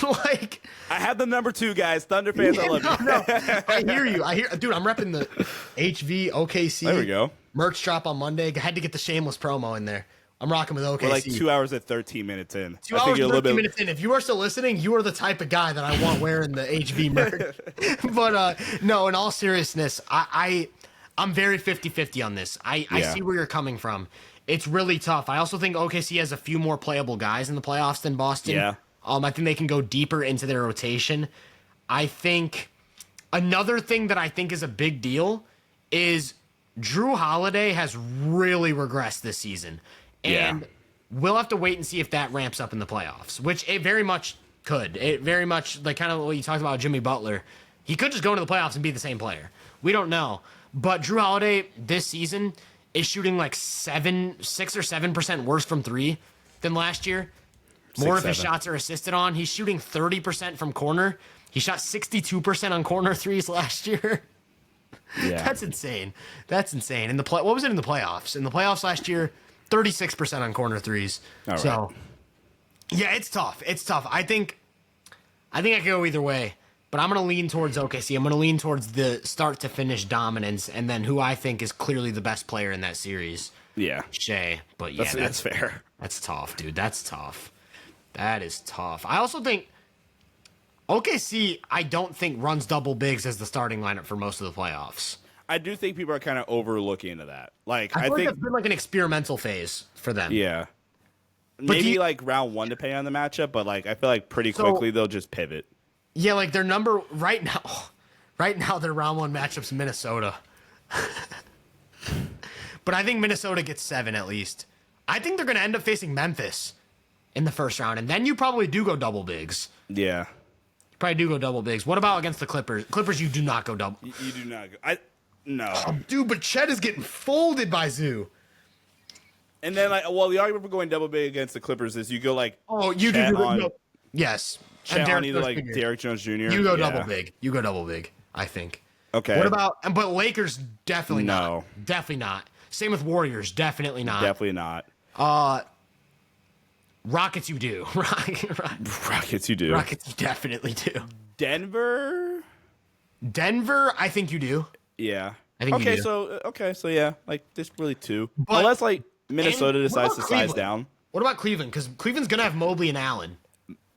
[SPEAKER 1] Like,
[SPEAKER 2] I have the number 2, guys. Thunder fans, I love you.
[SPEAKER 1] No, I hear you. Dude, I'm repping the HV OKC.
[SPEAKER 2] There we go.
[SPEAKER 1] Merch drop on Monday. I had to get the shameless promo in there. I'm rocking with OKC.
[SPEAKER 2] We're like 2 hours and 13 minutes in.
[SPEAKER 1] 2 hours and 13 minutes in. If you are still listening, you are the type of guy that I want wearing the HV merch. But no, in all seriousness, I'm very 50-50 on this. I see where you're coming from. It's really tough. I also think OKC has a few more playable guys in the playoffs than Boston.
[SPEAKER 2] Yeah.
[SPEAKER 1] I think they can go deeper into their rotation. I think another thing that I think is a big deal is Drew Holiday has really regressed this season. And we'll have to wait and see if that ramps up in the playoffs, which it very much could. It very much, like kind of what you talked about Jimmy Butler. He could just go into the playoffs and be the same player. We don't know. But Drew Holiday this season is shooting like 6 or 7% worse from three than last year. More if his
[SPEAKER 2] 6'7".
[SPEAKER 1] shots are assisted on. He's shooting 30% from corner. He shot 62% on corner threes last year.
[SPEAKER 2] Yeah.
[SPEAKER 1] That's insane. That's insane. What was it in the playoffs? In the playoffs last year, 36% on corner threes.
[SPEAKER 2] All right.
[SPEAKER 1] So, yeah, it's tough. It's tough. I think I could go either way, but I'm going to lean towards OKC. I'm going to lean towards the start to finish dominance, and then who I think is clearly the best player in that series.
[SPEAKER 2] Yeah.
[SPEAKER 1] Shea. But yeah,
[SPEAKER 2] That's fair.
[SPEAKER 1] That's tough, dude. That's tough. That is tough. I also think OKC, I don't think runs double bigs as the starting lineup for most of the playoffs.
[SPEAKER 2] I do think people are kind of overlooking into that. Like,
[SPEAKER 1] I
[SPEAKER 2] I
[SPEAKER 1] feel
[SPEAKER 2] think
[SPEAKER 1] like that's been like an experimental phase for them.
[SPEAKER 2] yeah.
[SPEAKER 1] But
[SPEAKER 2] Maybe like round 1 depending on the matchup, but like I feel like pretty quickly they'll just pivot.
[SPEAKER 1] Yeah, like their number right now their round 1 matchup's Minnesota. But I think Minnesota gets 7 at least. I think they're going to end up facing Memphis in the first round, and then you probably do go double bigs.
[SPEAKER 2] Yeah.
[SPEAKER 1] You probably do go double bigs. What about against the Clippers? Clippers, you do not go double.
[SPEAKER 2] You do not go. No.
[SPEAKER 1] Oh, dude, but Chet is getting folded by Zoo.
[SPEAKER 2] And then like, well, the argument for going double big against the Clippers is you go like,
[SPEAKER 1] Oh, you
[SPEAKER 2] Chet
[SPEAKER 1] do.
[SPEAKER 2] on,
[SPEAKER 1] No. Yes.
[SPEAKER 2] Chet
[SPEAKER 1] Derek
[SPEAKER 2] on either
[SPEAKER 1] Jones
[SPEAKER 2] like
[SPEAKER 1] Jr.
[SPEAKER 2] Derek Jones Jr.
[SPEAKER 1] You go
[SPEAKER 2] Yeah.
[SPEAKER 1] double big. You go double big, I think.
[SPEAKER 2] Okay.
[SPEAKER 1] What about, but Lakers, definitely
[SPEAKER 2] No.
[SPEAKER 1] not. Definitely not. Same with Warriors, definitely not.
[SPEAKER 2] Definitely not.
[SPEAKER 1] Rockets, you do.
[SPEAKER 2] Rockets, you do.
[SPEAKER 1] Rockets, you definitely do.
[SPEAKER 2] Denver.
[SPEAKER 1] Denver, I think you do.
[SPEAKER 2] Yeah.
[SPEAKER 1] I think you
[SPEAKER 2] okay, so yeah, like there's really 2.
[SPEAKER 1] But-
[SPEAKER 2] Unless like Minnesota
[SPEAKER 1] And what
[SPEAKER 2] decides
[SPEAKER 1] about
[SPEAKER 2] to size
[SPEAKER 1] Cleveland?
[SPEAKER 2] down.
[SPEAKER 1] What about Cleveland? Because Cleveland's going to have Mobley and Allen.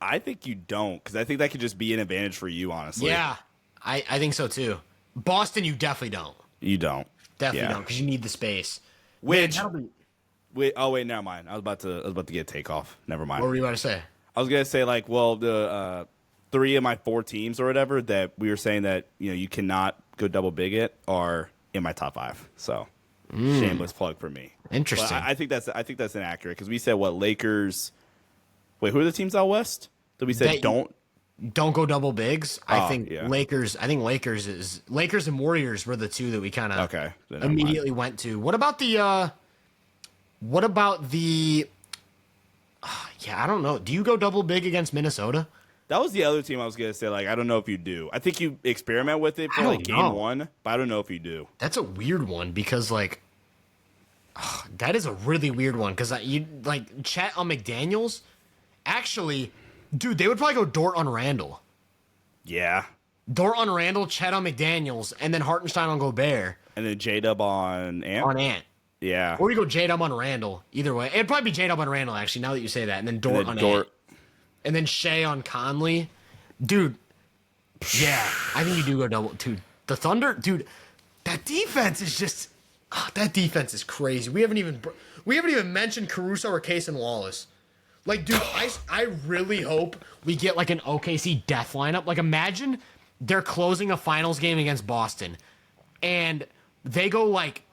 [SPEAKER 2] I think you don't, because I think that could just be an advantage for you, honestly.
[SPEAKER 1] Yeah, I think so too. Boston, you definitely don't.
[SPEAKER 2] You don't.
[SPEAKER 1] Definitely
[SPEAKER 2] Yeah.
[SPEAKER 1] don't, because you need the space.
[SPEAKER 2] Which
[SPEAKER 1] Man, that'll be-
[SPEAKER 2] wait, never mind. I was about to get a takeoff. Never mind.
[SPEAKER 1] what were you about to say?
[SPEAKER 2] I was gonna say like, well, the 3 of my 4 teams or whatever that we were saying that you cannot go double big it are in my top 5. So shameless plug for me.
[SPEAKER 1] Interesting.
[SPEAKER 2] But I think that's inaccurate because we said what Lakers. Wait, who are the teams out west that we said
[SPEAKER 1] That-
[SPEAKER 2] don't?
[SPEAKER 1] Don't go double bigs. I think
[SPEAKER 2] yeah.
[SPEAKER 1] Lakers and Warriors were the 2 that we kind of
[SPEAKER 2] Okay, then never
[SPEAKER 1] immediately went to. What about the yeah, I don't know. Do you go double big against Minnesota?
[SPEAKER 2] That was the other team I was gonna say. Like, I don't know if you do. I think you experiment with it
[SPEAKER 1] I
[SPEAKER 2] for
[SPEAKER 1] don't
[SPEAKER 2] like game
[SPEAKER 1] know.
[SPEAKER 2] 1, but I don't know if you do.
[SPEAKER 1] That's a weird one because like that is a really weird one because you like Chet on McDaniels. Actually, dude, they would probably go Dort on Randall.
[SPEAKER 2] Yeah,
[SPEAKER 1] Dort on Randall, Chet on McDaniels, and then Hartenstein on Gobert
[SPEAKER 2] and then J-Dub on Ant.
[SPEAKER 1] on Ant.
[SPEAKER 2] Yeah,
[SPEAKER 1] Or you go J-Dub on Randall. Either way. It'd probably be J-Dub on Randall, actually, now that you say that. And then Dort
[SPEAKER 2] and then
[SPEAKER 1] on
[SPEAKER 2] Dort.
[SPEAKER 1] Ant. And then Shea on Conley. Dude. Yeah, I think you do go double. Dude, the Thunder, dude, that defense is just... that defense is crazy. We haven't even mentioned Caruso or Case and Wallace. Like, dude, I really hope we get, like, an OKC death lineup. Like, imagine they're closing a finals game against Boston. And they go, like...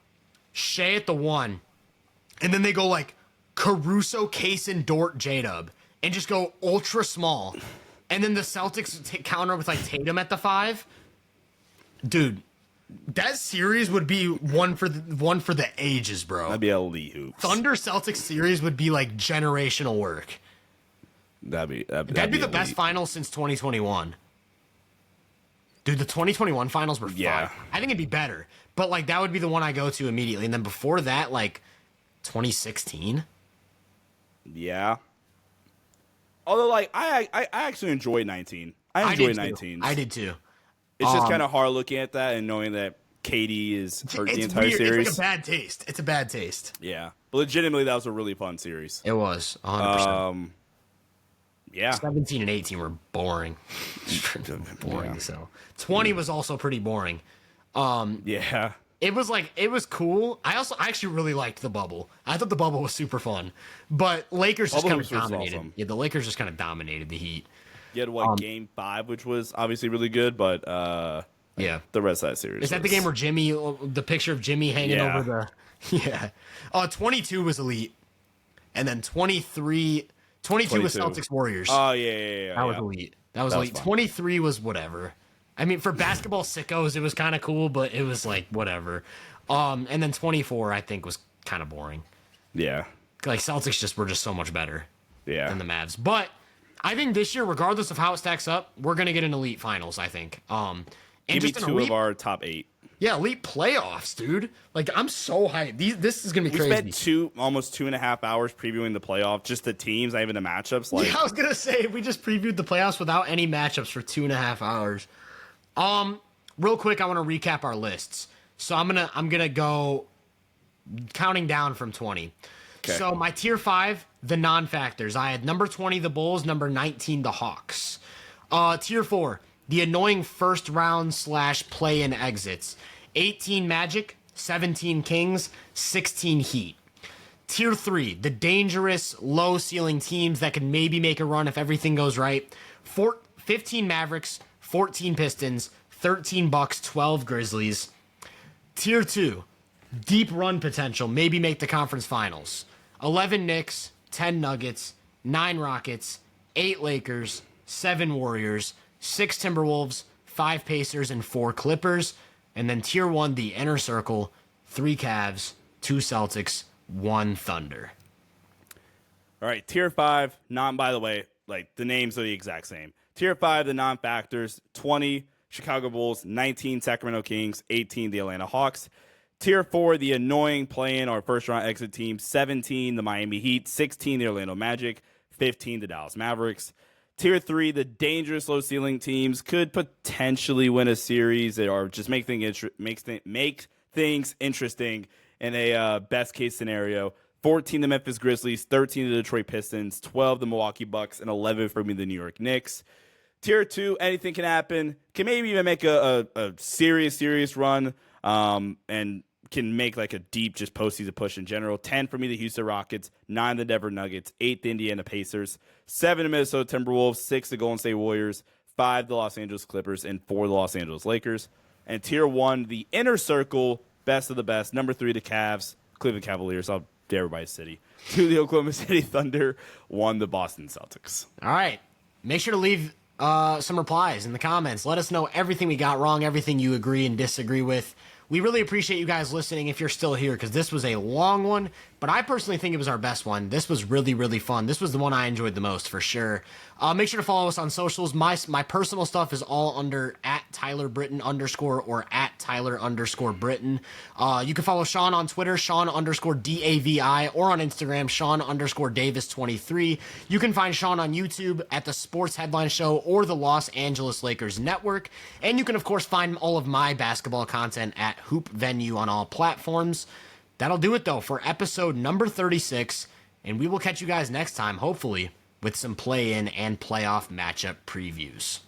[SPEAKER 1] Shea at the 1, and then they go like Caruso, Case, and Dort, J-Dub, and just go ultra small, and then the Celtics counter with like Tatum at the 5. Dude, that series would be one for the ages, bro.
[SPEAKER 2] That'd be elite hoops.
[SPEAKER 1] Thunder Celtics series would be like generational work.
[SPEAKER 2] That'd be
[SPEAKER 1] the best
[SPEAKER 2] elite.
[SPEAKER 1] finals since 2021. Dude, the 2021 finals were
[SPEAKER 2] Yeah.
[SPEAKER 1] fire. I think it'd be better. But, like, that would be the one I go to immediately. And then before that, like, 2016?
[SPEAKER 2] Yeah. Although, like, I actually enjoyed 19. I enjoyed
[SPEAKER 1] did too.
[SPEAKER 2] 19.
[SPEAKER 1] I did too.
[SPEAKER 2] It's just kind of hard looking at that and knowing that KD is hurt the
[SPEAKER 1] It's
[SPEAKER 2] entire
[SPEAKER 1] weird.
[SPEAKER 2] series.
[SPEAKER 1] It's like a bad taste. It's a bad taste.
[SPEAKER 2] Yeah. But legitimately, that was a really fun series.
[SPEAKER 1] It was, 100%.
[SPEAKER 2] Yeah.
[SPEAKER 1] 17 and 18 were boring. boring, so. 20 was also pretty boring.
[SPEAKER 2] Yeah.
[SPEAKER 1] It was cool. I actually really liked the bubble. I thought the bubble was super fun. But Lakers just
[SPEAKER 2] Bubble
[SPEAKER 1] kind of
[SPEAKER 2] was
[SPEAKER 1] dominated.
[SPEAKER 2] awesome.
[SPEAKER 1] Yeah, the Lakers just kind of dominated the Heat.
[SPEAKER 2] You had, Game 5, which was obviously really good, but
[SPEAKER 1] Yeah.
[SPEAKER 2] the rest of that series
[SPEAKER 1] Is that the game where the picture of Jimmy hanging
[SPEAKER 2] Yeah.
[SPEAKER 1] over the... Yeah. 22 was elite. And then 22 was
[SPEAKER 2] 22.
[SPEAKER 1] Celtics Warriors.
[SPEAKER 2] Oh, yeah.
[SPEAKER 1] That was elite. That was elite.
[SPEAKER 2] fun.
[SPEAKER 1] 23 was whatever. I mean, for basketball sickos, it was kind of cool, but it was like whatever. And then 24, I think, was kind of boring.
[SPEAKER 2] Yeah.
[SPEAKER 1] Like Celtics were just so much better.
[SPEAKER 2] Yeah.
[SPEAKER 1] than the Mavs. But I think this year, regardless of how it stacks up, we're gonna get an elite finals. I think. And
[SPEAKER 2] Give me
[SPEAKER 1] just
[SPEAKER 2] two of our top 8.
[SPEAKER 1] Yeah, elite playoffs, dude. Like, I'm so hyped. This is gonna be
[SPEAKER 2] We
[SPEAKER 1] crazy.
[SPEAKER 2] spent almost 2.5 hours previewing the playoff, just the teams, not even the matchups. Like,
[SPEAKER 1] Yeah, I was gonna say we just previewed the playoffs without any matchups for 2.5 hours. Real quick, I want to recap our lists. So I'm gonna go counting down from 20.
[SPEAKER 2] Okay.
[SPEAKER 1] So my tier 5, the non-factors. I had number 20, the Bulls, number 19, the Hawks. Tier 4, the annoying first round / play-in exits. 18 Magic, 17 Kings, 16 Heat. Tier 3, the dangerous, low-ceiling teams that can maybe make a run if everything goes right. 15 Mavericks, 14 Pistons, 13 Bucks, 12 Grizzlies. Tier 2, deep run potential, maybe make the conference finals. 11 Knicks, 10 Nuggets, 9 Rockets, 8 Lakers, 7 Warriors, 6 Timberwolves, 5 Pacers, and 4 Clippers. And then tier 1, the inner circle, 3 Cavs, 2 Celtics, 1 Thunder.
[SPEAKER 2] all right, tier 5, by the way, like the names are the exact same. Tier 5, the non-factors, 20 Chicago Bulls, 19 Sacramento Kings, 18 the Atlanta Hawks. Tier 4, the annoying play-in or first-round exit team, 17 the Miami Heat, 16 the Orlando Magic, 15 the Dallas Mavericks. Tier 3, the dangerous low-ceiling teams could potentially win a series or just make things interesting in a best-case scenario. 14 the Memphis Grizzlies, 13 the Detroit Pistons, 12 the Milwaukee Bucks, and 11 for me the New York Knicks. Tier 2, anything can happen. Can maybe even make a serious run and can make like a deep just postseason push in general. 10 for me, the Houston Rockets. 9 the Denver Nuggets. 8 the Indiana Pacers. 7 the Minnesota Timberwolves. 6 the Golden State Warriors. 5 the Los Angeles Clippers. And 4 the Los Angeles Lakers. And tier 1, the inner circle, best of the best. Number 3, the Cavs. Cleveland Cavaliers. I'll dare everybody's city. 2, the Oklahoma City Thunder. 1, the Boston Celtics.
[SPEAKER 1] All right. Make sure to leave some replies in the comments. Let us know everything we got wrong, everything you agree and disagree with. We really appreciate you guys listening if you're still here, because this was a long one, but I personally think it was our best one. This was really, really fun. This was the one I enjoyed the most, for sure. Make sure to follow us on socials. My personal stuff is all under @TylerBritton_ or @Tyler_Britton. You can follow Sean on Twitter, Sean_DAVI, or on Instagram, Sean_Davis23. You can find Sean on YouTube at the Sports Headline Show or the Los Angeles Lakers Network. And you can, of course, find all of my basketball content at Hoop Venue on all platforms. That'll do it, though, for episode number 36. And we will catch you guys next time, hopefully, with some play-in and playoff matchup previews.